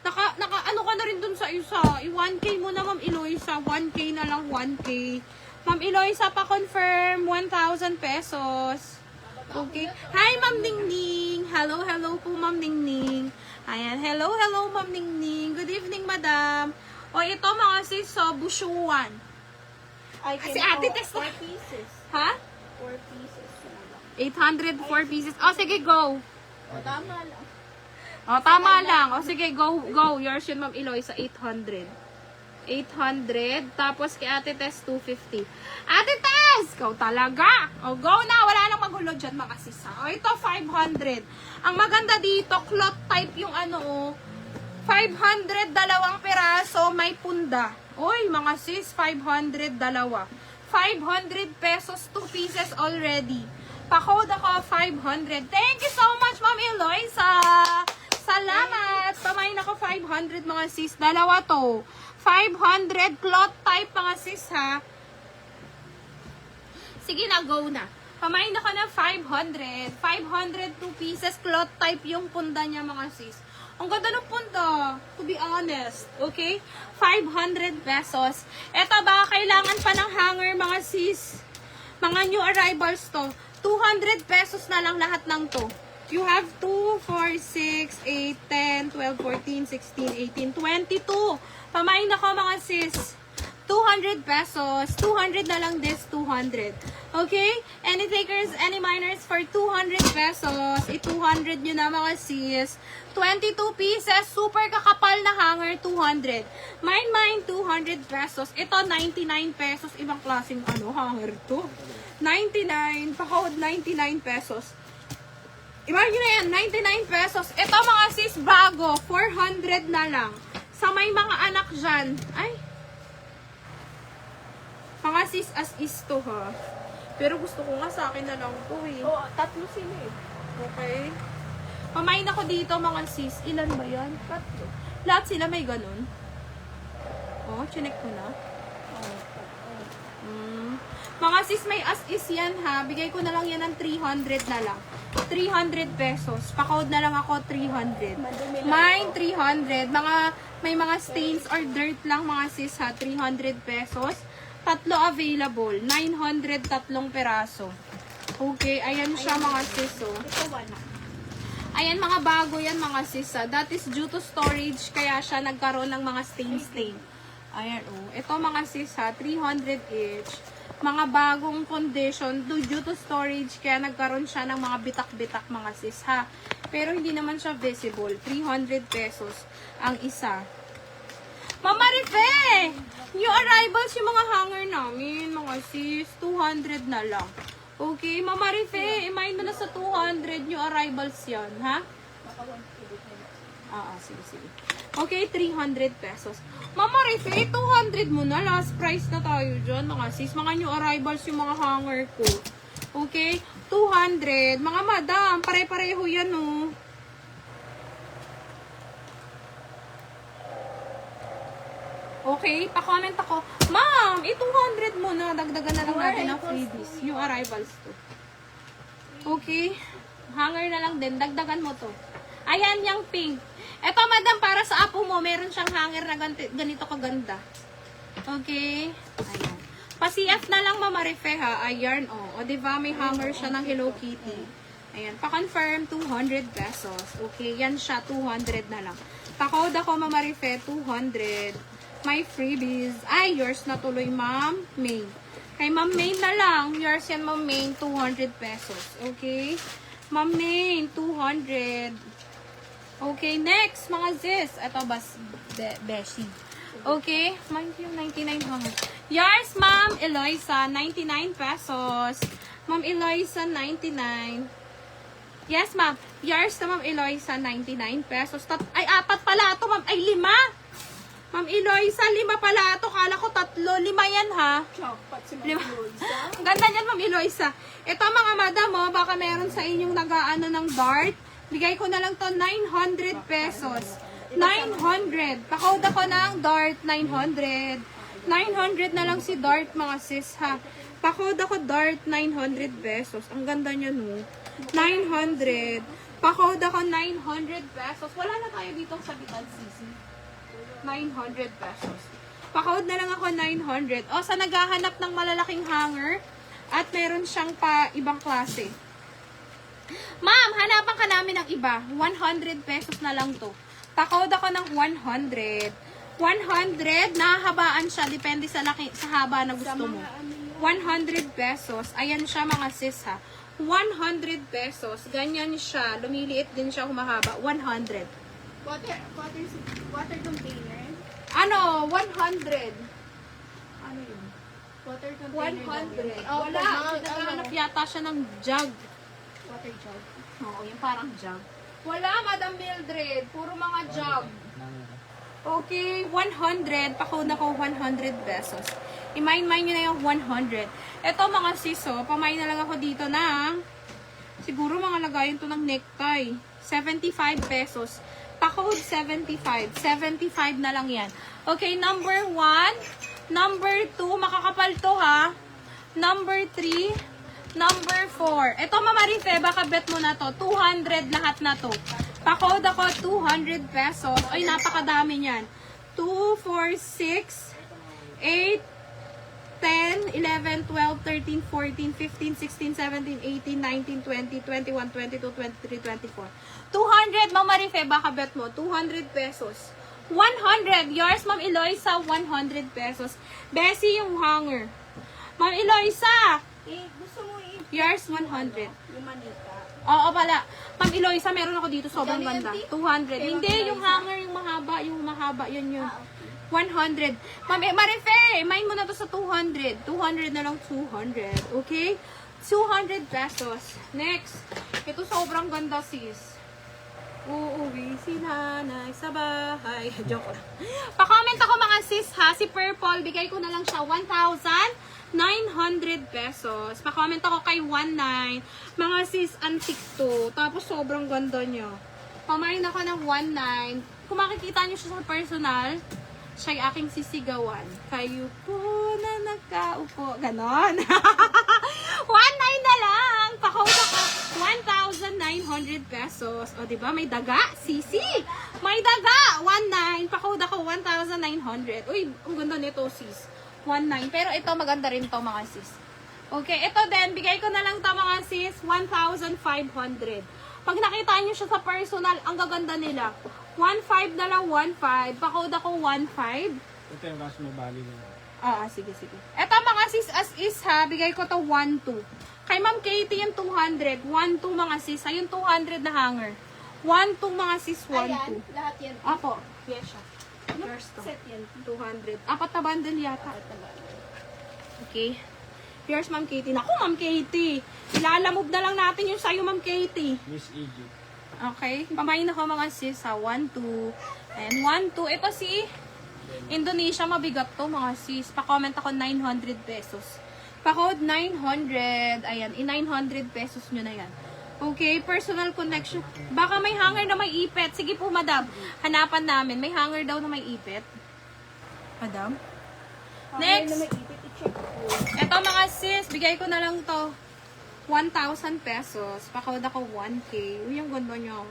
Ano ka na rin dun sa isa. 1K mo na, Ma'am Eloisa. 1K na lang, 1K. Ma'am Eloisa, pa-confirm. 1,000 pesos. Okay. Hi, Ma'am Ningning. Hello po, Ma'am Ningning. Ayan. Hello, Ma'am Ningning. Good evening, Madam. O, ito mga sis, busyuan. I Si Ate Tess. 4 pieces. Ha? 4 pieces. 804 pieces. O, sige, go. O, tama lang. O, tama lang. O, sige, go. Yours yun, Ma'am Eloisa, 800. 800. Tapos, kay Ate Tess, 250. Ate Tess! Go talaga. O, go na. Wala nang magulo dyan, mga sisa. O, ito, 500. Ang maganda dito, cloth type yung 500, 2 peraso, may punda. Oy, mga sis, 500, 2. 500 pesos, 2 pieces already. Pa-code ako, 500. Thank you so much, Ma'am Eloisa. Salamat. Pamain ako, 500, mga sis. 2 to. 500 cloth type, mga sis, ha. Sige na, go na. Pamain ako na 500. 500, 2 pieces, cloth type yung punda niya, mga sis. Ang ganda ng punta, to be honest. Okay? 500 pesos. Eto, baka kailangan pa ng hanger, mga sis. Mga new arrivals to. 200 pesos na lang lahat ng to. You have 2, 4, 6, 8, 10, 12, 14, 16, 18, 22. Pamain ako, mga sis. 200 pesos. 200 na lang this, 200. Okay? Any takers, any miners for 200 pesos. 200 nyo na, mga sis. 22 pieces. Super kakapal na hanger, 200. Mine, 200 pesos. Ito, 99 pesos. Ibang klaseng hanger to. 99. Pa-code, 99 pesos. Imagine na yan, 99 pesos. Ito, mga sis, bago. 400 na lang. Sa may mga anak dyan. Ay. Mga sis, as is to, ha. Pero gusto ko nga sa akin na lang to, eh. Oo, 3 sila eh. Okay. Pamain ako dito, mga sis. Ilan ba yan? 3. Lahat sila may ganun. Oh, chinek ko na. Mga sis, may as is yan, ha. Bigay ko na lang yan ng 300 na lang. 300 pesos. Pa-code na lang ako, 300. Mine, 300. May mga stains or dirt lang, mga sis, ha. 300 pesos. 3 available. 900, 3 peraso. Okay, ayan siya, mga sis, oh. Ito, 1. Ayan, mga bago yan, mga sis, ha. That is due to storage, kaya siya nagkaroon ng mga stain. Ayan, oh. Ito, mga sis, ha. 300 each. Mga bagong condition due to storage, kaya nagkaroon siya ng mga bitak-bitak, mga sis, ha. Pero hindi naman siya visible. 300 pesos ang isa. Mama Rife! New arrivals yung mga hanger namin, mga sis. 200 na lang. Okay, Mama Rife, imayin mo na sa 200 new arrivals yan, ha? Sige, sige. Okay, 300 pesos. Mama Rife, 200 mo na. Last price na tayo dyan, mga sis. Mga new arrivals yung mga hanger ko. Okay, 200. Mga madam, pare-pareho yan, oh. Okay, pa-comment ako. Ma'am, 200 mo na. Dagdagan na lang natin ng freebies. Yung arrivals to. Okay. Hanger na lang din. Dagdagan mo to. Ayan, yung pink. Eto, madam, para sa apo mo, meron siyang hanger na ganito kaganda. Okay. Ayan. Pa-CF na lang, Mama Rife, ha. Ayan, oh. O, diba, may hanger siya ng Hello Kitty. Ayan. Pa-confirm, 200 pesos. Okay, yan siya. 200 na lang. Pa-code ako, Mama Rife, 200. May freebies. Ay, yours na tuloy, Ma'am May. Kay Ma'am May na lang. Yours yan, Ma'am May, 200 pesos. Okay? Ma'am May, 200. Okay, next, mga sis. Ito, Beshi. Okay? Mind yung 99 hanggang. Yours, Ma'am Eloisa, 99 pesos. Ma'am Eloisa, 99. Yes, Ma'am. Yours na, Ma'am Eloisa, 99 pesos. Ay, apat pala ito, Ma'am. Ay, 5. Ma'am Eloisa, 5 pala ito. Kala ko 3. 5 yan, ha? Jackpot si Ma'am 5. Eloisa. Ang ganda niyan, Ma'am Eloisa. Ito, mga madam, oh, baka meron sa inyong nag-aano ng dart. Bigay ko na lang to 900 pesos. 900. Pakawad ako ng dart, 900. 900 na lang si dart, mga sis, ha? Pakawad ako dart, 900 pesos. Ang ganda niya, no? 900. Pakawad ako 900 pesos. Wala na tayo dito sa bitan, sisi. 900 pesos. Pakawad na lang ako 900. O, sa naghahanap ng malalaking hanger, at meron siyang pa ibang klase. Ma'am, hanapan ka namin ng iba. 100 pesos na lang to. Pakawad ako ng 100. 100, nahahabaan siya. Depende sa laki, sa haba na gusto mo. 100 pesos. Ayan siya, mga sis, ha. 100 pesos. Ganyan siya. Lumiliit din siya, humahaba. 100. Water container. Ano? 100. Ano yun? Water container. 100. Wala. Naghahanap yata siya ng jug. Water jug. Oo, yung parang jug. Wala, Madam Mildred. Puro mga jug. Okay, 100. Pakuna ko 100 pesos. I-mine nyo na yung 100. Ito, mga siso, pamain na lang ako dito ng siguro mga lagayan to ng necktie. 75 pesos. Pa-code 75. 75 na lang yan. Okay, number 1. Number 2. Makakapal to, ha. Number 3. Number 4. Ito, Mama Rife, baka bet mo na to. 200 lahat na to. Pa-code ako 200 pesos. Ay, napakadami niyan. 2, 4, 6, 8, 10, 11, 12, 13, 14, 15, 16, 17, 18, 19, 20, 21, 22, 23, 24. 200, Mama Rife, baka bet mo. 200 pesos. 100. Yours, Ma'am Eloisa, 100 pesos. Bessie, yung hanger. Ma'am Eloisa. Gusto mo Yours, 100. yung manika. Oo pala. Ma'am Eloisa, meron ako dito. Sobrang Magkano ganda. yan, 200. Kay Hindi, Ma'am yung Eloisa. hanger, yung mahaba. Yung mahaba, yun yun. Okay. 100. Ma'am, Marife, main mo na to sa 200. 200 na lang, 200. Okay? 200 pesos. Next. Ito sobrang ganda, sis. Uuwi si nanay sa bahay. Joke lang. Pa-comment ako, mga sis, ha? Si Purple, bigay ko na lang siya 1,900 pesos. Pa-comment ako kay 19. Mga sis, antique to. Tapos sobrang ganda niya. Pamain ako ng 19. Kung makikita niyo siya sa personal, siya'y aking sisigawan. Kayo po na nakaupo. Ganon. 1,900 na lang. Pakawag ako. 1,900 pesos. O, diba? May daga. Sisi. May daga. 1,900. Pakawag ako. 1,900. Uy, ang ganda nito, sis. 1,900. Pero ito, maganda rin to, mga sis. Okay, ito din. Bigay ko na lang to, mga sis. 1,500. Pag nakita niyo siya sa personal, ang gaganda nila. 1,500 na lang, 1,500. Pa-code ako 1,500. Ito yung kaso may bali na. Sige, sige. Eto, mga sis, as is, ha. Bigay ko to 1,200. Kay Ma'am Katie yung 200. 1,200, mga sis. Ayun, 200 na hanger. 1,200, mga sis, 1,200. Ayan, lahat yan. Apo, yes siya. Yours to. Set yan. 200. Apat na bundle yata. Okay. Yours, Ma'am Katie. Naku, Ma'am Katie. Ilalamove na lang natin yung sa'yo, Ma'am Katie. Miss Egypt. Okay? Pamain ako mga sis ha. 1, 2. And 1, 2. Ito si Indonesia. Mabigat to mga sis. Pa-comment ako 900 pesos. Pa-code 900. Ayan. 900 pesos nyo na yan. Okay? Personal connection. Baka may hanger na may ipit. Sige po, madam. Hanapan namin. May hanger daw na may ipit. Madam? Next. Na may ipit, i-check ko. Ito mga sis. Bigay ko na lang to. 1,000 pesos. Pa-code ako 1K. Uy, ang ganda nyo.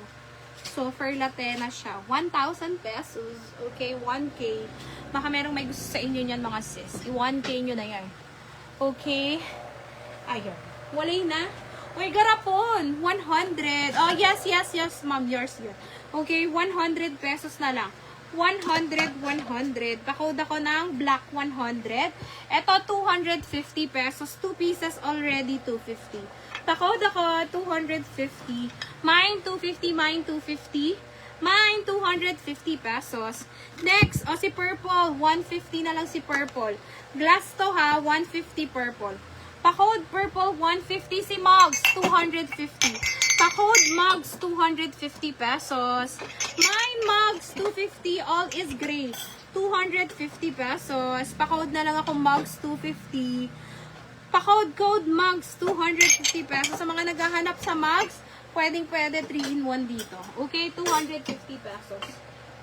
So, for latte na siya. 1,000 pesos. Okay, 1K. Baka merong may gusto sa inyo niyan mga sis. 1K nyo na yan. Okay. Ayun. Walay na. Uy, garapon. 100. Oh, yes, ma'am. Yours yun. Okay, 100 pesos na lang. 100. Pa-code ako ng black 100. Ito, 250 pesos. 2 pieces already, 250. Pa-code ako, 250. Mine, 250. Mine, 250. Mine, 250 pesos. Next, si purple. 150 na lang si purple. Glass to ha, 150 purple. Pa-code purple, 150 si mugs, 250. Pa-code mugs, 250 pesos. Mine mugs, 250. All is gray. 250 pesos. Pa-code na lang ako mugs, 250. Pa-code mugs, 250 pesos. Sa mga naghahanap sa mugs, pwede 3-in-1 dito. Okay, 250 pesos.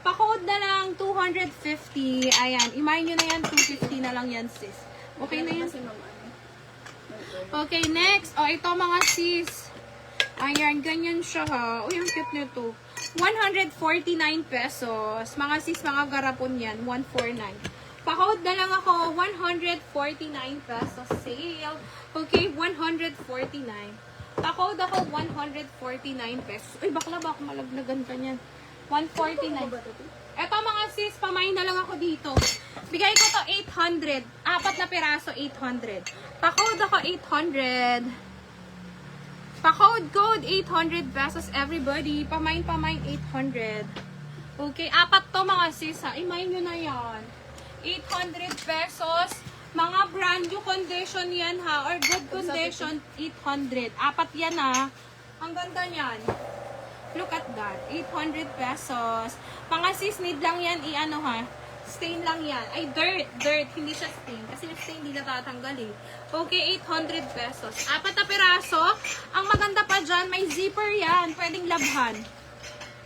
Pa-code na lang, 250. Ayan, imagine nyo na yan, 250 na lang yan, sis. Okay na yan? Okay, next. Ito mga sis. Ayan, ganyan siya ha. Uy, ang cute nito. 149 pesos. Mga sis, mga garapon yan. 149. Pa-code na lang ako. 149 pesos sale. Okay, 149. Pa-code ako 149 pesos. Uy, bakla ba ako malaglagan ka niyan? 149. Eto mga sis, pamain na lang ako dito. Bigay ko to 800. 4 na piraso, 800. Pa-code ako 800. Pa-code 800 pesos everybody. Pamain 800. Okay, 4 to mga sis ha. Imayin nyo na yan. 800 pesos. Mga brand new condition yan ha. Or good condition, 800. 4 yan ha. Ang ganda niyan. Look at that. 800 pesos. Mga sis, need lang yan i-ano ha. Stain lang yan. Ay, dirt. Hindi siya stain. Kasi yung stain hindi natatanggal eh. Okay, 800 pesos. 4 na piraso. Ang maganda pa dyan, may zipper yan. Pwedeng labhan.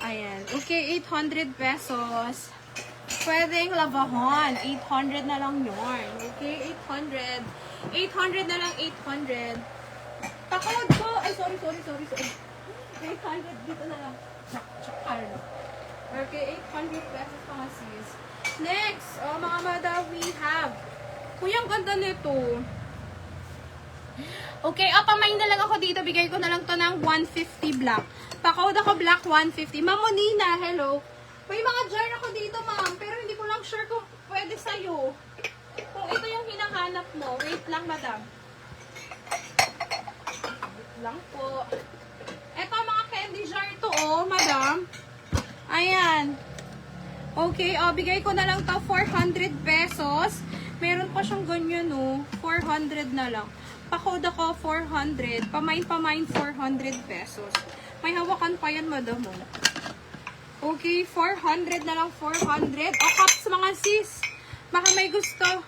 Ayan. Okay, 800 pesos. Pwedeng labahon. 800 na lang yun. Okay, 800. 800 na lang, 800. Pa-code ko. Ay, sorry. 800 dito na lang. Arno. Okay, 800 pesos mga sis. Next, mga madam, we have. Kuya, ang ganda nito. Okay, pamain na lang ako dito. Bigay ko na lang to ng 150 black. Pa-code ako black 150. Ma'am Monina, hello. May mga jar ako dito, ma'am. Pero hindi ko lang sure kung pwede sa'yo. Kung ito yung hinahanap mo. Wait lang, madam. Wait lang po. Ito, mga candy jar to, madam. Ayan. Okay, bigay ko na lang to 400 pesos. Meron pa siyang ganyan, 400 na lang. Pa-code ako 400. Pamain 400 pesos. May hawakan pa yan, madam, Okay, 400 na lang, 400. Cups, mga sis. Baka may gusto.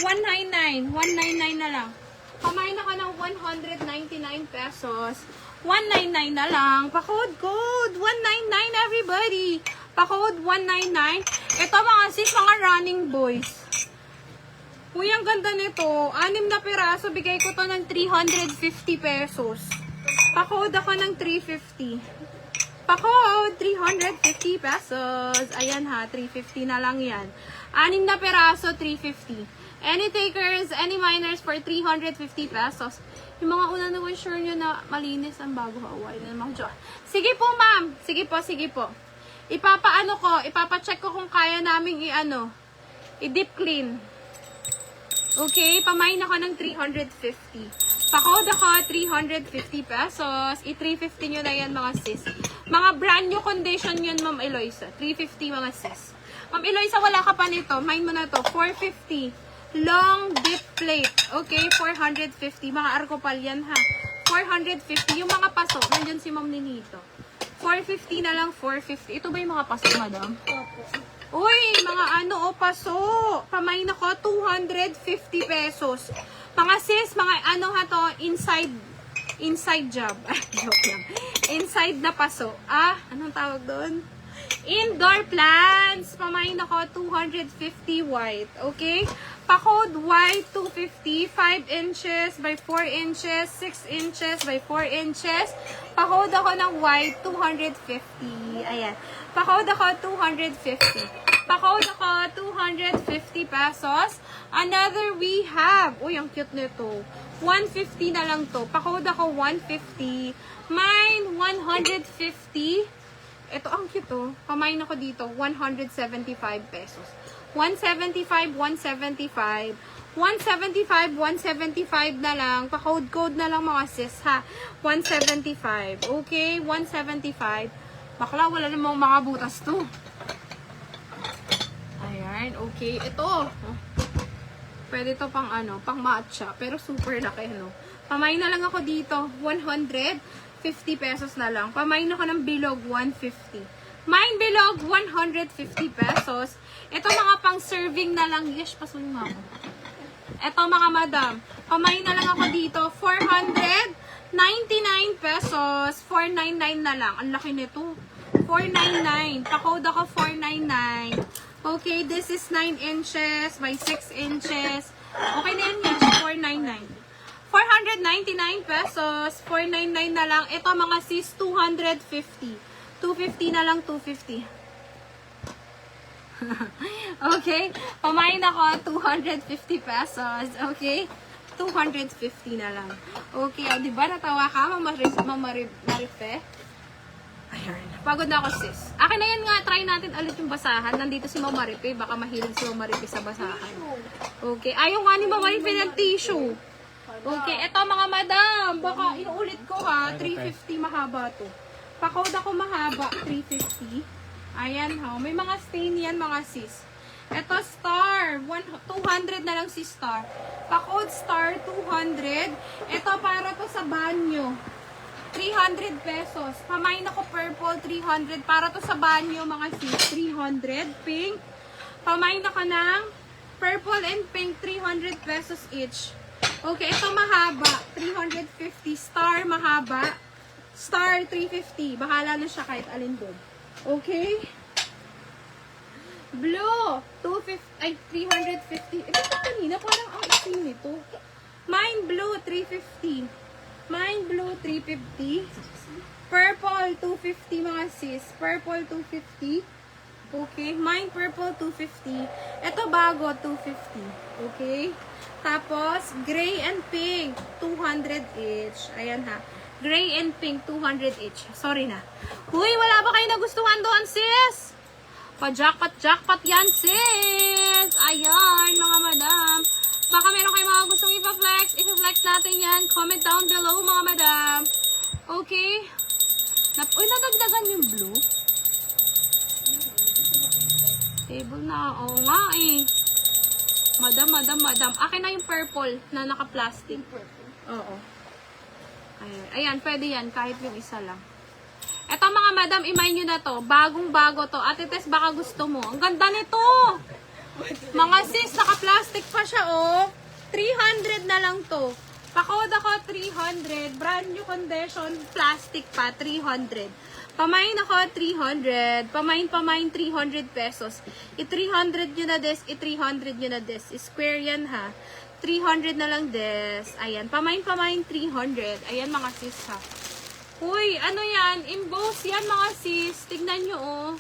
199. 199 na lang. Pamain ako ng 199 pesos. 199 na lang. Pa-code 199 everybody. Pa-code 199. Ito mga sis, mga running boys. Uy, ang ganda nito. 6 na piraso. Bigay ko to ng 350 pesos. Pa-code ako ng 350. Pa-code 350 pesos. Ayan ha, 350 na lang yan. 6 na piraso, 350. Any takers, any miners for 350 pesos. Yung mga una naman sure nyo na malinis ang bago haway na mga Diyos. Sige po, ma'am. Sige po. Ipapacheck ko kung kaya naming i-deep clean. Okay, pamain ako ng 350. Pa-code ako 350 pesos. I-350 nyo na yan, mga sis. Mga brand new condition yun, Ma'am Eloisa. 350, mga sis. Ma'am Eloisa, wala ka pa nito. Mind mo na to. 450. Long dip plate. Okay, 450. Mga arkopal yan, ha. 450. Yung mga paso, nandiyan si Ma'am Ninito. 450 na lang, 450. Ito ba yung mga paso, madam? Opo. Uy, mga ano, paso. Pamain ako, 250 pesos. Mga sis, mga ano ha to, inside job. Joke lang. Inside na paso. Anong tawag doon? Indoor plants. Pamain ako, 250 white. Okay? Pa-code white, 250. 5 inches by 4 inches. 6 inches by 4 inches. Pa-code ako ng white, 250. Ayan. Pa-code ako, 250. Pa-code ako, 250 pesos. Another we have. Uy, ang cute nito. 150 na lang to. Pa-code ako, 150. Mine, 150. Ito, ang cute to. Pamain ako dito, 175 pesos. 175, 175. 175, 175 na lang. Pa-code na lang mga sis, ha? 175. Okay? 175. Bakla, wala namang mga butas to. Ayan, okay. Ito. Pwede to pang ano, pang matcha. Pero super laki, no? Pamain na lang ako dito. 150 pesos na lang. Pamain ako ng bilog, 150. Mine bilog, 150 pesos. Ito mga pang serving na lang. Yes, pasunin mo ako. Ito mga madam. Pamain na lang ako dito. 499 pesos. 499 na lang. Ang laki nito. 499. Pa-code ako 499. Okay, this is 9 inches by 6 inches. Okay na yan, yes. 499. 499 pesos. 499 na lang. Ito mga sis, 250. 250 na lang, 250. Okay? Pamain ako, 250 pesos. Okay? 250 na lang. Okay, diba natawa ka, Marife? Ayan. Pagod na ako, sis. Akin na yan nga, try natin ulit yung basahan. Nandito si Mama Marife. Baka mahilig si Mama Marife sa basahan. Okay. Ayaw nga ni Mama Marife ng tissue. Okay. Ito mga madam. Baka inuulit ko ha. 350 mahaba to. Pa-code ako mahaba. 350. Ayan ha. May mga stain yan mga sis. Ito star. 200 na lang si star. Pa-code star 200. Ito para to sa banyo. 300 pesos. Pamain ako purple, 300. Para to sa banyo, mga sis, 300. Pink. Pamain ako ng purple and pink, 300 pesos each. Okay, ito mahaba, 350. Star, mahaba. Star, 350. Bahala na siya kahit alin doon. Okay? Blue, 250, ay, 350. Ito kanina, parang ang isin nito. Mine blue, 350. Mine blue, 350. Purple, 250 mga sis. Purple, 250. Okay. Mine purple, 250. Ito bago, 250. Okay. Tapos, gray and pink, 200 each. Ayan ha. Gray and pink, 200 each. Sorry na. Huy, wala ba kayo nagustuhan doon, sis? Pa-jackpot yan, sis. Ayan, mga madam. Baka meron kayo mga gustong ipa-flex. Ipa-flex natin yan. Comment down below, mga madam. Okay? Uy, nadagdagan yung blue. Table na. Oo nga eh. Madam. Akin na yung purple na naka-plastic. Oo. Ayan, pwede yan. Kahit yung isa lang. Eto mga madam, imay nyo na to. Bagong-bago to. Ate Tess, baka gusto mo. Ang ganda nito! Mga sis, naka-plastic pa siya, oh. 300 na lang to. Pa-code ako, 300. Brand new condition, plastic pa, 300. Pamain ako, 300. Pamain, 300 pesos. I-300 nyo na des, i-300 nyo na des. Square yan, ha. 300 na lang des. Ayan, pamain, 300. Ayan, mga sis, ha. Uy, ano yan? Embossed yan, mga sis. Tignan nyo, oh.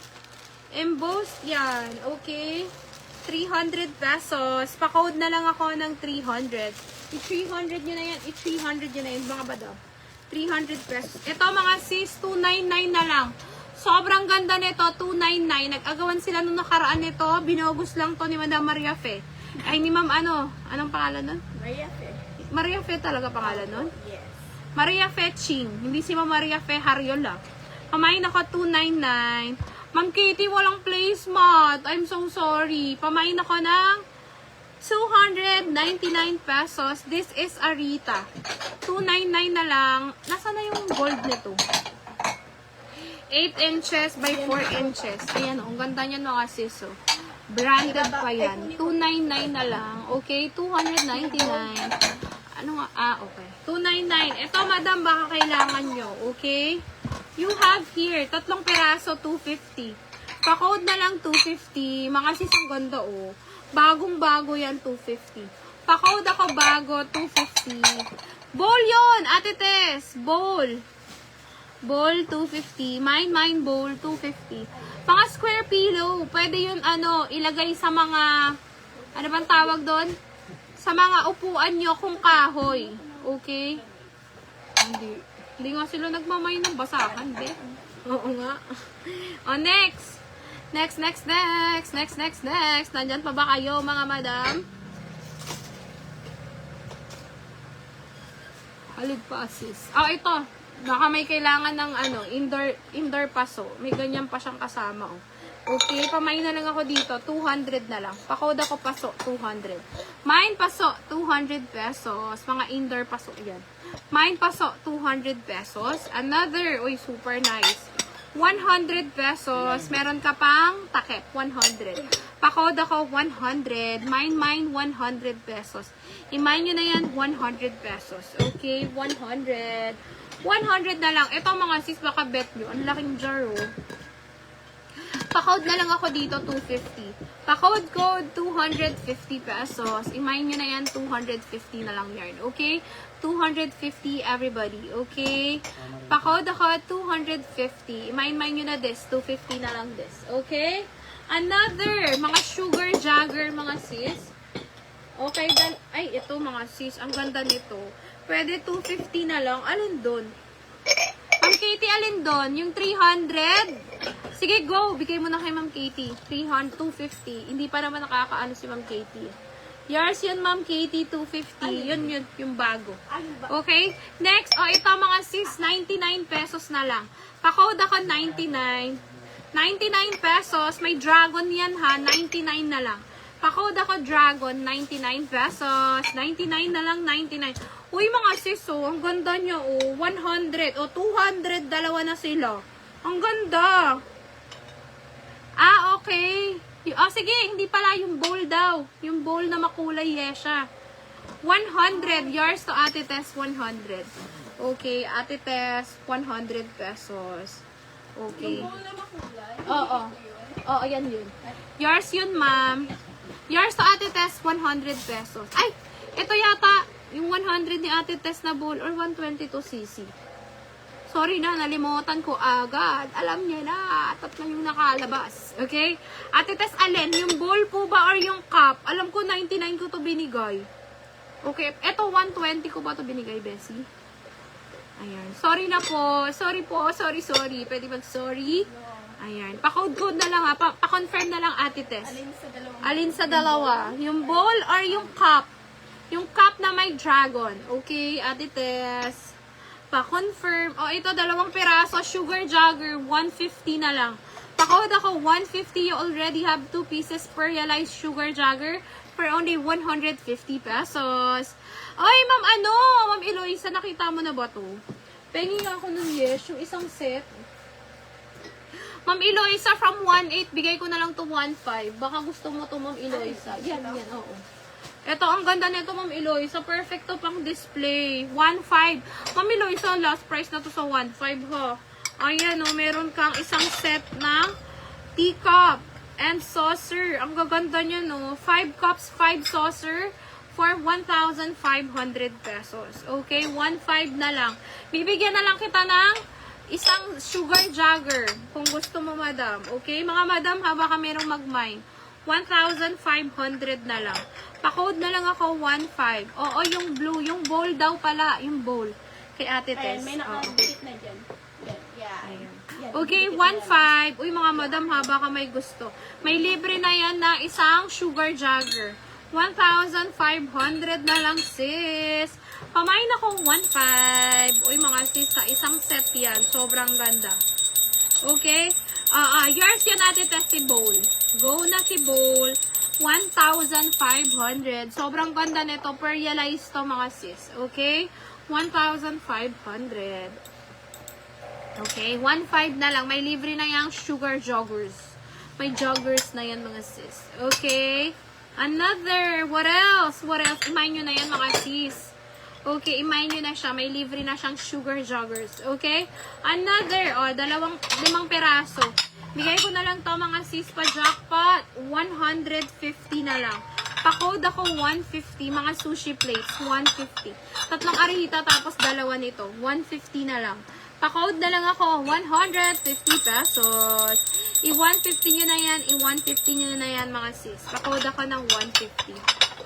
Embossed yan. Okay. 300 pesos. Pa-code na lang ako ng 300. I-300 nyo na yan. I-300 nyo na yan, mga bado. 300 pesos. Ito, mga sis, 299 na lang. Sobrang ganda nito, 299. Nag-agawan sila nung nakaraan nito. Binogos lang to ni Madam Maria Fe. Ay, ni Ma'am, anong pangalan nun? Maria Fe. Maria Fe talaga pangalan nun? Yes. Maria Fe Ching. Hindi si Ma'am Maria Fe Hariola. Pamain ako, 299. Ma'am Katie, walang placemat. I'm so sorry. Pamain ako ng 299 pesos. This is Arita. 299 na lang. Nasaan na yung gold nito? 8 inches by 4 inches. Ayan, ang ganda niyan mga sis. Oh. Branded pa yan. 299 na lang. Okay, 299. Ano nga? Okay. 299. Ito, madam, baka kailangan nyo. Okay? You have here, 3 piraso, 250. Pa-code na lang 250. Mga sis, ang ganda, oh. Bagong-bago yan, 250. Pa-code ako bago, 250. Bowl yun, Ate Tess. Bowl. Bowl, 250. Mine, bowl, 250. Mga square pillow, pwede yun, ilagay sa mga, ano bang tawag doon? Sa mga upuan nyo kung kahoy. Okay? Hindi nga sila nagmamay ng basahan, de. Oo nga. O, next. Next. Nandyan pa ba kayo, mga madam? Halig pa, sis. Ito. Baka may kailangan ng indoor paso. May ganyan pa siyang kasama, oh. Okay, pamay na lang ako dito. 200 na lang. Pa-code ako paso, 200. Mine paso, 200 pesos. Mga indoor paso yan. Mine paso, 200 pesos. Another, super nice. 100 pesos. Meron ka pang takip, 100. Pa-code ako, 100. Mine, 100 pesos. I-mine nyo na yan, 100 pesos. Okay, 100. 100 na lang. Ito mga sis, baka bet nyo. Ang laking jar, oh. Pa-code na lang ako dito, 250. Pa-code code, 250 pesos. I-mine nyo na yan, 250 na lang yan. Okay? 250 everybody. Okay? Pa-code ako, 250. I-mine nyo na this, 250 na lang this. Okay? Another, mga sugar jagger, mga sis. Okay, ito mga sis, ang ganda nito. Pwede 250 na lang. Alin doon? Ma'am Katie, alin doon? Yung 300? Sige, go. Bigay mo na kay Ma'am Katie. 250. Hindi pa naman nakakaano si Ma'am Katie. Yours yun, Ma'am Katie, 250. Yun, yung bago. Okay? Next, ito mga sis, 99 pesos na lang. Pa-code ako 99. 99 pesos. May dragon yan ha. 99 na lang. Pa-code ako dragon, 99 pesos. 99 na lang, 99. Uy, mga sis, ang ganda niya, 100, 200, dalawa na sila. Ang ganda. Okay. Sige, hindi pala yung bowl daw. Yung bowl na makulay, yesha. 100, yours to Ate Tess, 100. Okay, Ate Tess, 100 pesos. Okay. Yung bowl na makulay? Oo, yan yun. Yours yun, ma'am. Yours to Ate Tess, 100 pesos. Ay, ito yata, yung 100 ni Ate Tess na bowl or 122cc. Sorry na, nalimutan ko agad. Alam niya na, tatlo yung nakalabas. Okay? Ate Tess, alin? Yung bowl po ba or yung cup? Alam ko, 99 ko to binigay. Okay, eto 120 ko ba to binigay, Bessie? Ayan. Sorry na po. Sorry po. Sorry. Pwede mag-sorry? Ayan. Pa-code na lang ha. Pa-confirm na lang, Ate Tess. Alin sa dalawa? Yung bowl or yung cup? Yung cup na may dragon. Okay, Ate Tess. Pa-confirm. Ito, 2 piraso. Sugar jagger, 150 na lang. Pa-code ako, 150. You already have 2 pieces per realized sugar jagger for only 150 pesos. Ay, Ma'am Eloisa, nakita mo na ba to? Pengi nga ako nun, yes, yung isang set. Ma'am Eloisa, from 1.8, bigay ko na lang to 1.5. Baka gusto mo to, Ma'am Eloisa. Yan, oo. Ito, ang ganda nito, Ma'am Eloisa. Perfect to pang display. 1.5. Ma'am Eloisa, last price na to sa 1.5, ha. Ayan, meron kang isang set na teacup and saucer. Ang gaganda niya, 5 cups, 5 saucer for 1,500 pesos. Okay, 1.5 na lang. Bibigyan na lang kita ng isang sugar jagger kung gusto mo, madam. Okay, mga madam, baka merong mag-mine. 1,500 na lang. Pa-code na lang ako 1.5. Oo, yung blue, yung bowl daw pala, yung bowl. Kay Ate Tess. Ayan, may nakadikit na dyan. Yeah. Ayan. Okay, 1.5. Uy, mga madam, baka may gusto. May libre na yan na isang sugar jagger. 1,500 na lang, sis. Pamain ako 1.5. Uy, mga sis, sa isang set yan. Sobrang ganda. Okay? Yours yan, Ate Tess, si bowl. Go na si bowl. 1,500. Sobrang ganda nito. Per realize to, mga sis. Okay? 1,500. Okay, 1.5 na lang. May libre na yung sugar joggers. May joggers na yan mga sis. Okay? Another. What else? What else? Imayin nyo na yan mga sis. Okay, imayin nyo na siya. May libre na siyang sugar joggers. Okay? Another. O, 5 peraso. Bigay ko na lang to mga sis pa jackpot. 150 na lang. Pa-code ako 150. Mga sushi plates. 150. 3 arihita tapos 2 nito. 150 na lang. Pa-code na lang ako. 150 pesos. I-150 nyo na yan. I-150 nyo na yan mga sis. Pa-code ako ng 150.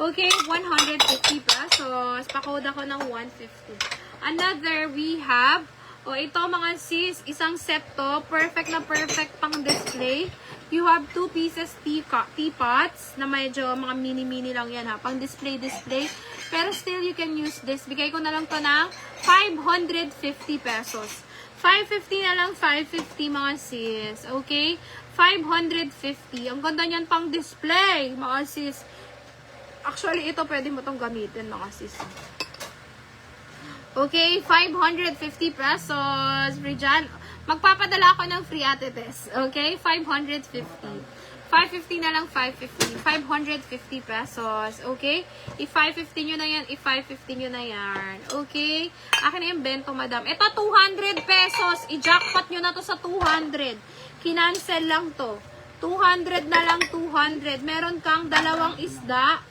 Okay, 150 pesos. Pa-code ako ng 150. Another, we have, ito mga sis, isang set to. Perfect na perfect pang display. You have 2 pieces teapots na medyo mga mini-mini lang yan ha. Pang display. Pero still, you can use this. Bigay ko na lang to ng 550 pesos. 550 na lang, 550 mga sis. Okay? 550. Ang ganda niyan pang display, mga sis. Actually, ito pwede mo tong gamitin, mga sis. Okay, 550 pesos. Free dyan. Magpapadala ako ng free ate test. Okay, 550. 550 na lang, 550. 550 pesos. Okay? I-550 nyo na yan. I-550 nyo na yan. Okay? Akin na yung bento, madam. Ito, 200 pesos. I-jackpot nyo na to sa 200. Kinancel lang to. 200 na lang, 200. Meron kang 2 isda.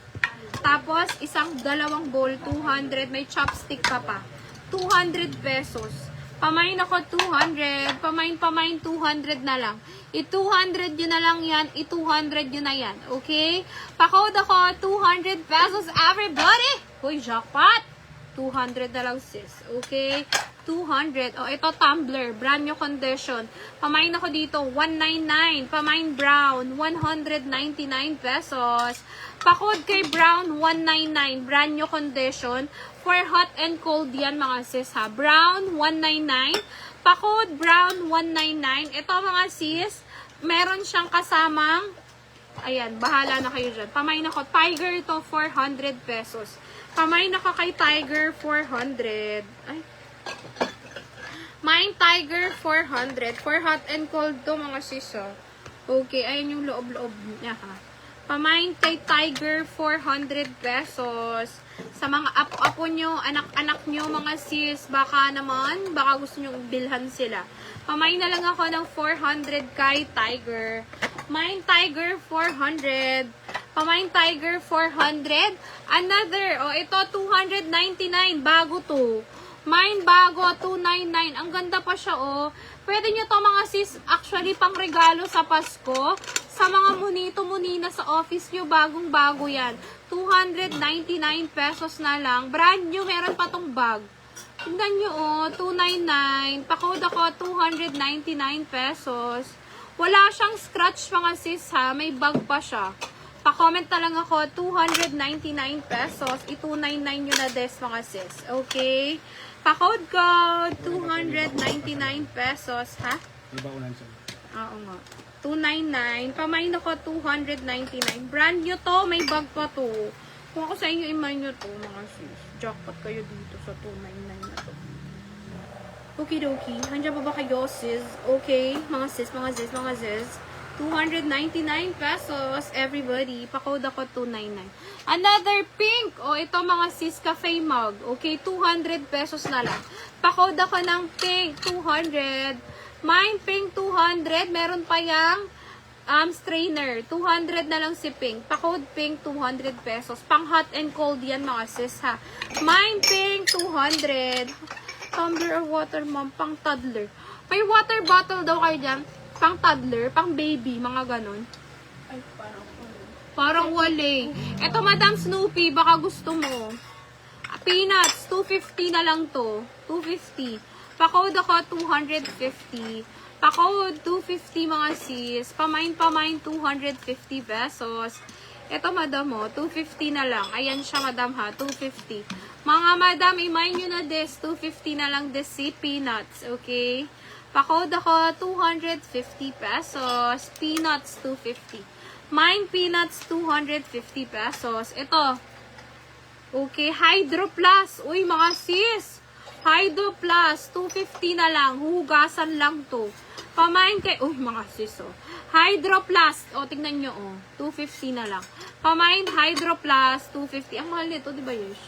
Tapos, dalawang bowl, 200. May chopstick ka pa. 200 pesos. Pamain ako 200. Pamain 200 na lang. I-200 yun na lang yan. I-200 yun na yan. Okay? Pa-code ako 200 pesos everybody. Hoy, jackpot. 200 na lang sis. Okay? 200. Ito tumbler. Brand new condition. Pamain ako dito. 199. Pamain brown. 199 pesos. Pa-code kay brown 199. Brand new condition. For hot and cold yan mga sis ha. Brown 199. Pa-code brown 199. Ito mga sis, meron siyang kasamang, ayan, bahala na kayo dyan. Pamain ako, Tiger to 400 pesos. Pamain ako kay Tiger 400. Ay. Main Tiger 400. For hot and cold to mga sis ha. Okay, ayan yung loob-loob niya ha. Pamain kay Tiger 400 pesos. Sa mga apo-apo nyo, anak-anak nyo mga sis, baka gusto nyo bilhan sila. Pamain na lang ako ng 400 kay Tiger. Main Tiger 400. Pamain Tiger 400. Another, ito 299, bago to. Main bago, 299. Ang ganda pa siya, Pwede nyo to mga sis, actually pang regalo sa Pasko. Sa mga munito-munina sa office nyo, bagong-bago yan. 299 pesos na lang. Brand new, meron pa tong bag. Tingnan nyo, 299. Pa-code ako, 299 pesos. Wala siyang scratch mga sis ha, may bag pa siya. Pa-comment na lang ako, 299 pesos. I-299 nyo na des mga sis. Okay? Pa-code ko, 299 pesos, ha? Iba ulan siya. Oo nga. 299. Pamain ako, 299. Brand new to, may bag pa to. Kung ako sa inyo, imain nyo to, mga sis. Jackpot kayo dito sa 299 na to. Okidoki. Nandiyan pa ba kayo, sis? Okay, mga sis, mga sis, mga sis. 299 pesos, everybody. Pa-code ako 299. Another pink. Ito mga sis, cafe mug. Okay, 200 pesos na lang. Pa-code ako ng pink, 200. Mine pink, 200. Meron pa yung strainer. 200 na lang si pink. Pa-code pink, 200 pesos. Pang hot and cold yan mga sis ha. Mine pink, 200. Tumbler of water, ma'am. Pang toddler. May water bottle daw kayo dyan. Pang toddler, pang baby, mga ganon. Ay, Parang wala. Ito, Madam Snoopy, baka gusto mo. Peanuts, 250 na lang to. 250. Pa-code ako, 250. Pa-code, 250 mga sis. Pamain, 250 pesos. Ito, Madam, 250 na lang. Ayan siya, Madam, ha, 250. Mga Madam, imayin nyo na this. 250 na lang this si Peanuts, okay? Pa-code ako, 250 pesos. Peanuts, 250. Mine Peanuts, 250 pesos. Ito. Okay, Hydro Plus. Uy, mga sis. Hydro Plus, 250 na lang. Huhugasan lang to. Pamain kay, mga sis, oh. Hydro Plus, tingnan nyo, 250 na lang. Pamain Hydro Plus, 250. Ang mahal nito, di ba, Yesh?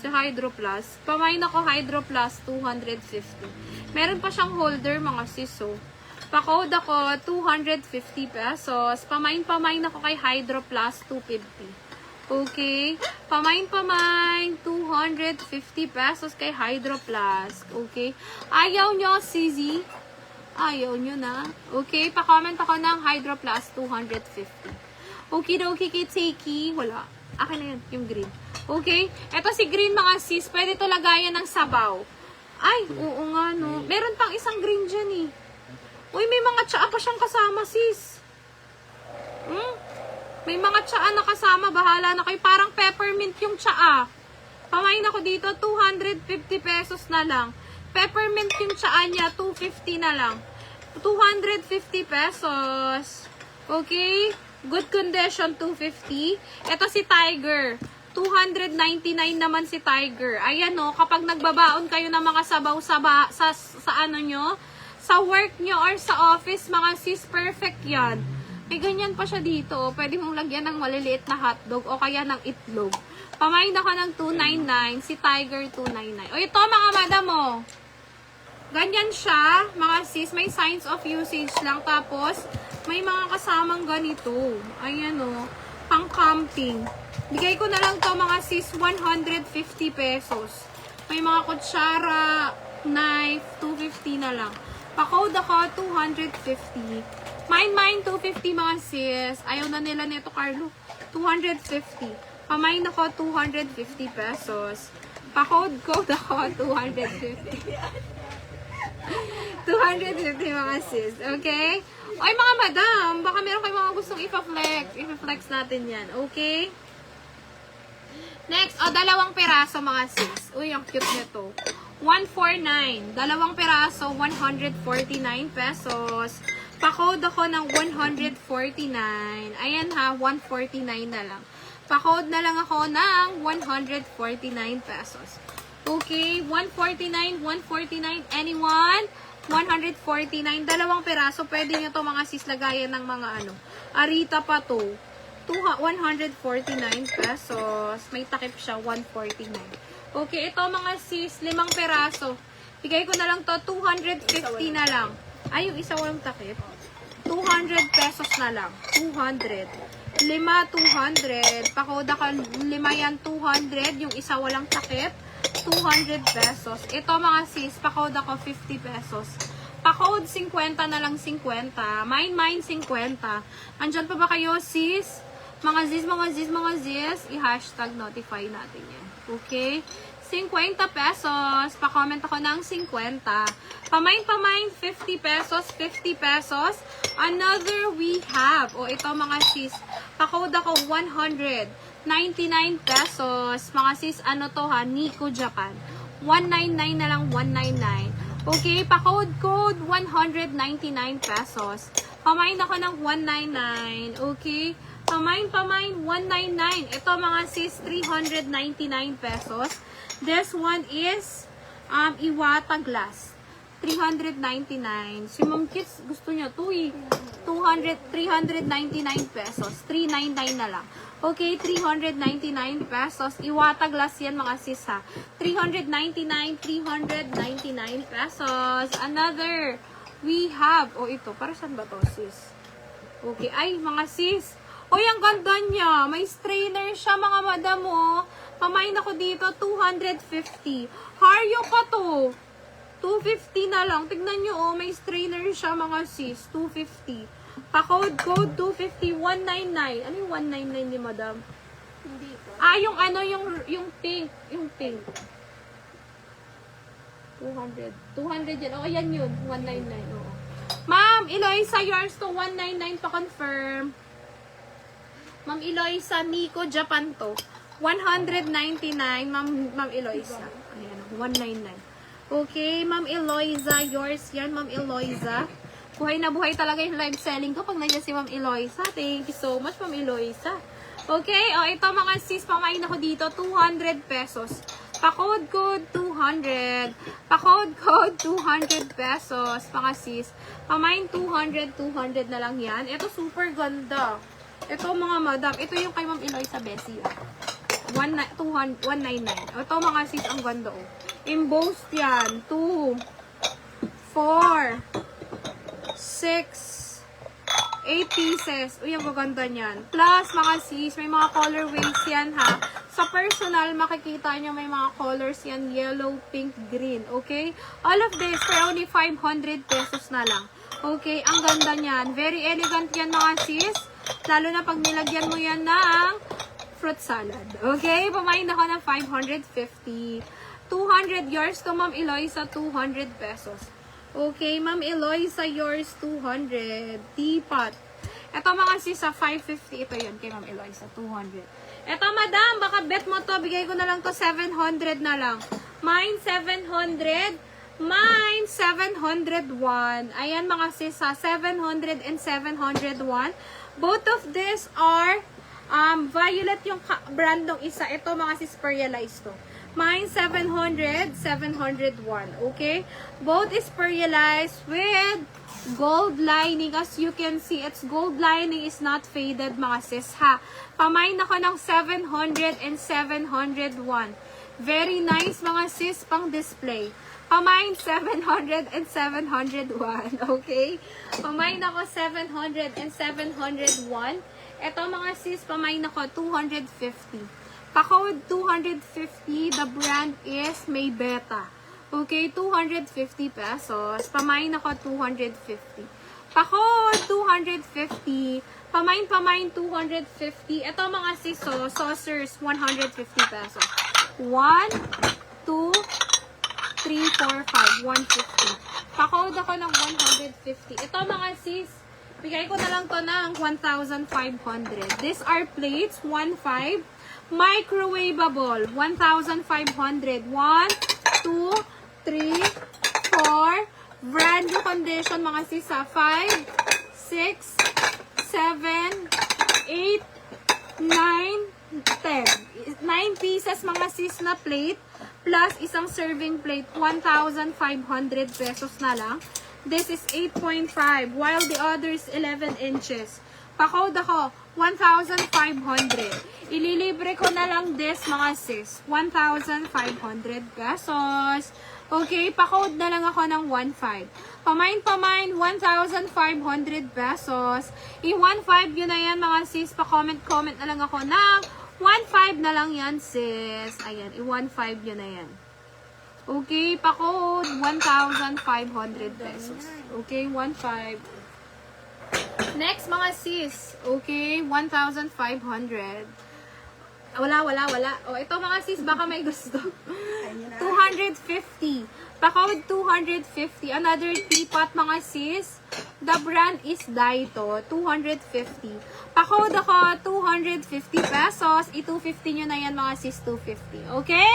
Si Hydro Plus. Pamain ako Hydro Plus, 250. Meron pa siyang holder, mga sis, oh. Pa-code ako, 250 pesos. Pamain ako kay Hydro Plus, 250. Okay? Pamain, 250 pesos kay Hydro Plus. Okay? Ayaw nyo, CZ? Ayaw nyo na. Okay? Pa-comment ako ng Hydro Plus, 250. Okay, Kitiki. Wala. Akin na yun, yung green. Okay? Ito si green, mga sis. Pwede to lagayan ng sabaw. Ay, oo nga, no. Meron pang isang green dyan, eh. Uy, may mga tsaa pa siyang kasama, sis. May mga tsaa na kasama. Bahala na kayo. Parang peppermint yung tsaa. Pamain ako dito, 250 pesos na lang. Peppermint yung tsaa niya, 250 na lang. 250 pesos. Okay? Good condition, 250. Ito si Tiger. 299 naman si Tiger. Ayan, no. Kapag nagbabaon kayo ng mga sabaw-saba sa ano nyo, sa work nyo or sa office, mga sis, perfect yan. May ganyan pa siya dito. Pwede mong lagyan ng maliliit na hotdog o kaya ng itlog. Pamain ako ng 299. Si Tiger, 299. O ito, mga madam, oh. Ganyan siya, mga sis. May signs of usage lang. Tapos, may mga kasamang ganito. Ayan, oh. Pang-camping. Bigay ko na lang to, mga sis, 150 pesos. May mga kutsara, knife, 250 na lang. Pa-code ako, 250. Mine, 250 mga sis. Ayaw na nila nito, Carlo. 250. Pamain ako, 250 pesos. Pa-code ako, 250. 250 mga sis. Okay? Ay, mga madam, baka meron kayong mga gustong ipa-flex. Ipa-flex natin yan. Okay? Next, dalawang peraso mga sis. Uy, ang cute nito. 149. Dalawang peraso, 149 pesos. Pa-code ako ng 149. Ayan ha, 149 na lang. Pa-code na lang ako ng 149 pesos. Okay, 149, 149. Anyone? 149. Dalawang peraso. Pwede nyo to mga sis lagayan ng mga arita pa to. 149 pesos. May takip siya, 149. Okay, ito mga sis, 5 peraso. Bigay ko na lang to, 250 na lang. Ay, yung isa walang takip. 200 pesos na lang. 200. 5, 200. Pakoda ka, 5 yan, 200. Yung isa walang takip, 200 pesos. Ito mga sis, pakoda ko 50 pesos. Pakode 50 na lang 50. Mine 50. Andyan pa ba kayo sis? Mga sis, i-hashtag notify natin yan. Okay? 50 pesos. Pa-comment ako ng 50. Pamain, 50 pesos, 50 pesos. Another we have. O, ito mga sis. Pa-code ako 199 pesos. Mga sis, ano to ha? Nico Japan. 199 na lang, 199. Okay, pa-code 199 pesos. Pamain ako ng 199. Okay? Pamain, 199. Ito mga sis, 399 pesos. This one is Iwata glass. 399. Si Ma'am Kids, gusto niya ito eh. 399 pesos. 399 na lang. Okay, 399 pesos. Iwata glass yan mga sis ha. 399 pesos. Another, we have, ito, para saan ba to sis? Okay, ay mga sis. Ang ganda niya. May strainer siya mga madam Pamain ako dito, 250. Haryo pa to. 250 na lang. Tignan nyo, may strainer siya mga sis. 250. Pa-code 250, 199. Ano yung 199 ni madam? Hindi ko. Yung pink. Yung pink. 200. 200 yan. Yan yun. 199. Oo. Ma'am, Eloisa, yours to 199 pa-confirm. Ma'am Eloisa, Nico Japan to. 199, Ma'am Eloisa. Ayan, 199. Okay, Ma'am Eloisa, yours yan, Ma'am Eloisa. Buhay na buhay talaga yung live selling ko pag nandiyan si Ma'am Eloisa. Thank you so much, Ma'am Eloisa. Okay, ito mga sis, pamain ako dito, 200 pesos. Pa-code code 200. Pa-code code 200 pesos. Mga sis. Pamain 200 na lang yan. Ito super ganda. Ito mga madam. Ito yung kay Ma'am Eloy sa Bessie. 199. Ito mga sis, ang ganda oh. Embossed yan. 2, 4, 6, 8 pieces. Uy, ang gaganda niyan. Plus, mga sis, may mga colorways yan ha. Sa personal, makikita nyo may mga colors yan. Yellow, pink, green. Okay? All of this for only 500 pesos na lang. Okay? Ang ganda niyan. Very elegant yan mga sis. Lalo na pag nilagyan mo yan ng fruit salad. Okay? Pamain ako ng 550. 200 yours to Ma'am Eloy sa 200 pesos. Okay, Ma'am Eloy sa yours 200. Teapot. Ito mga sis sa 550. Ito yun kay Ma'am Eloy sa 200. Ito madam, baka bet mo to. Bigay ko na lang to 700 na lang. Mine 700. Mine 701. Ayan mga sis sa 700 and 701. Both of these are violet yung brand ng isa. Ito mga sis Perrealized to. Mine 700, 701. Okay? Both is Perrealized with gold lining. As you can see, its gold lining is not faded mga sis ha. Pamain ako ng 700 and 701. Very nice mga sis pang display. Pamain 700 and 701. Okay? Pamain ako 700 and 701. Ito mga sis, pamain ako 250. Pa-code 250, the brand is Maybeta. Okay, 250 pesos. Pamain ako 250. Pa-code 250. Pamain 250. Ito mga sis, saucers, 150 pesos. 1, 2, 3, 4, 5, 150. Pa-code ako ng 150. Ito mga sis, bigay ko na lang to ng 1,500. These are plates, 1,500. Microwavable, 1,500. 1, 2, 3, 4. Brand new condition, mga sisa. 5, 6, 7, 8, 9, 10. 9 pieces, mga sis na plate. Plus, isang serving plate, 1,500 pesos na lang. This is 8.5, while the other is 11 inches. Pa-code ako, 1,500. Ililibre ko na lang this, mga sis. 1,500 pesos. Okay, pa-code na lang ako ng 1,500. Pamain, 1,500 pesos. I-1,500 yun na yan, mga sis. Pa-comment na lang ako ng 1,500 na lang yan, sis. Ayan, i-1,500 yun na yan. Okay, pa-code 1,500 pesos. Okay, 1,500. Next, mga sis. Okay, 1,500. Wala. O, ito mga sis, baka may gusto. 250. Pa-code 250. Another teapot, mga sis. The brand is Daito. 250. Pa-code ako, 250 pesos. I-250 nyo na yan, mga sis, 250. Okay?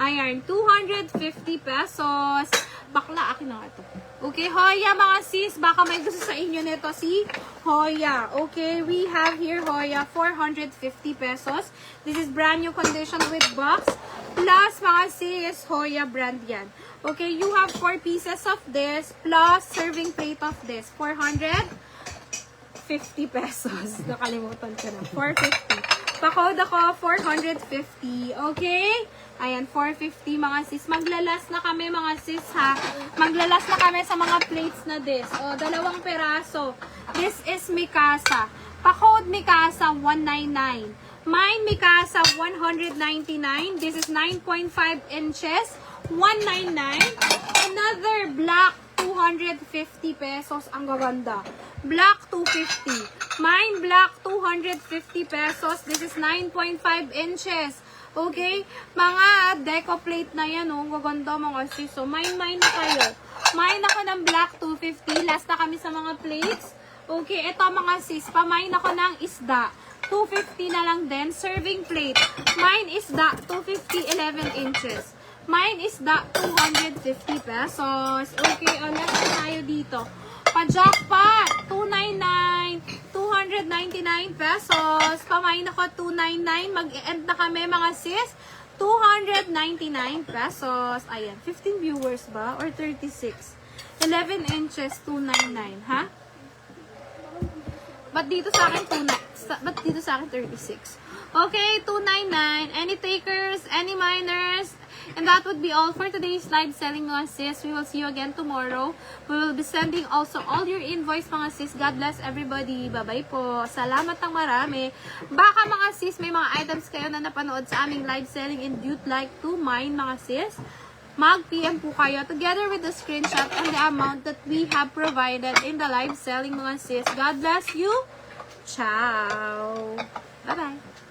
Ayan, 250 pesos. Bakla, akin na ito. Okay, Hoya, mga sis, baka may gusto sa inyo nito si Hoya. Okay, we have here Hoya, 450 pesos. This is brand new condition with box. Plus, mga sis, Hoya brand yan. Okay, you have 4 pieces of this, plus serving plate of this. 450 pesos. Nakalimutan ko na. 450. Pa-code ako, 450. Okay? Ayan, 450 mga sis. Maglalas na kami mga sis ha. Maglalas na kami sa mga plates na this. O, 2 peraso. This is Mikasa. Pa-code Mikasa 199. Mine Mikasa 199. This is 9.5 inches. 199. Another black 250 pesos. Ang gaganda. Black 250. Mine black 250 pesos. This is 9.5 inches. Okay? Mga deco plate na yan, oh. Gaganda mga sis. So, mine na kayo. Mine ako ng black 250. Last na kami sa mga plates. Okay, ito mga sis. Pamain ako ng isda. 250 na lang din. Serving plate. Mine isda. 250, 11 inches. Mine isda. 250 pesos. Okay, last na tayo dito. Pa-jackpot. 299. 299 pesos. Pamain ako 299. Mag-end na kami mga sis. 299 pesos. Ayan, 15 viewers ba? Or 36? 11 inches, 299, ha? Ba't dito sa akin 36? Okay, 299. Any takers? Any miners? And that would be all for today's live selling, mga sis. We will see you again tomorrow. We will be sending also all your invoice, mga sis. God bless everybody. Bye-bye po. Salamat ng marami. Baka, mga sis, may mga items kayo na napanood sa aming live selling and you'd like to mine, mga sis. Mag-PM po kayo together with the screenshot and the amount that we have provided in the live selling, mga sis. God bless you. Ciao. Bye-bye.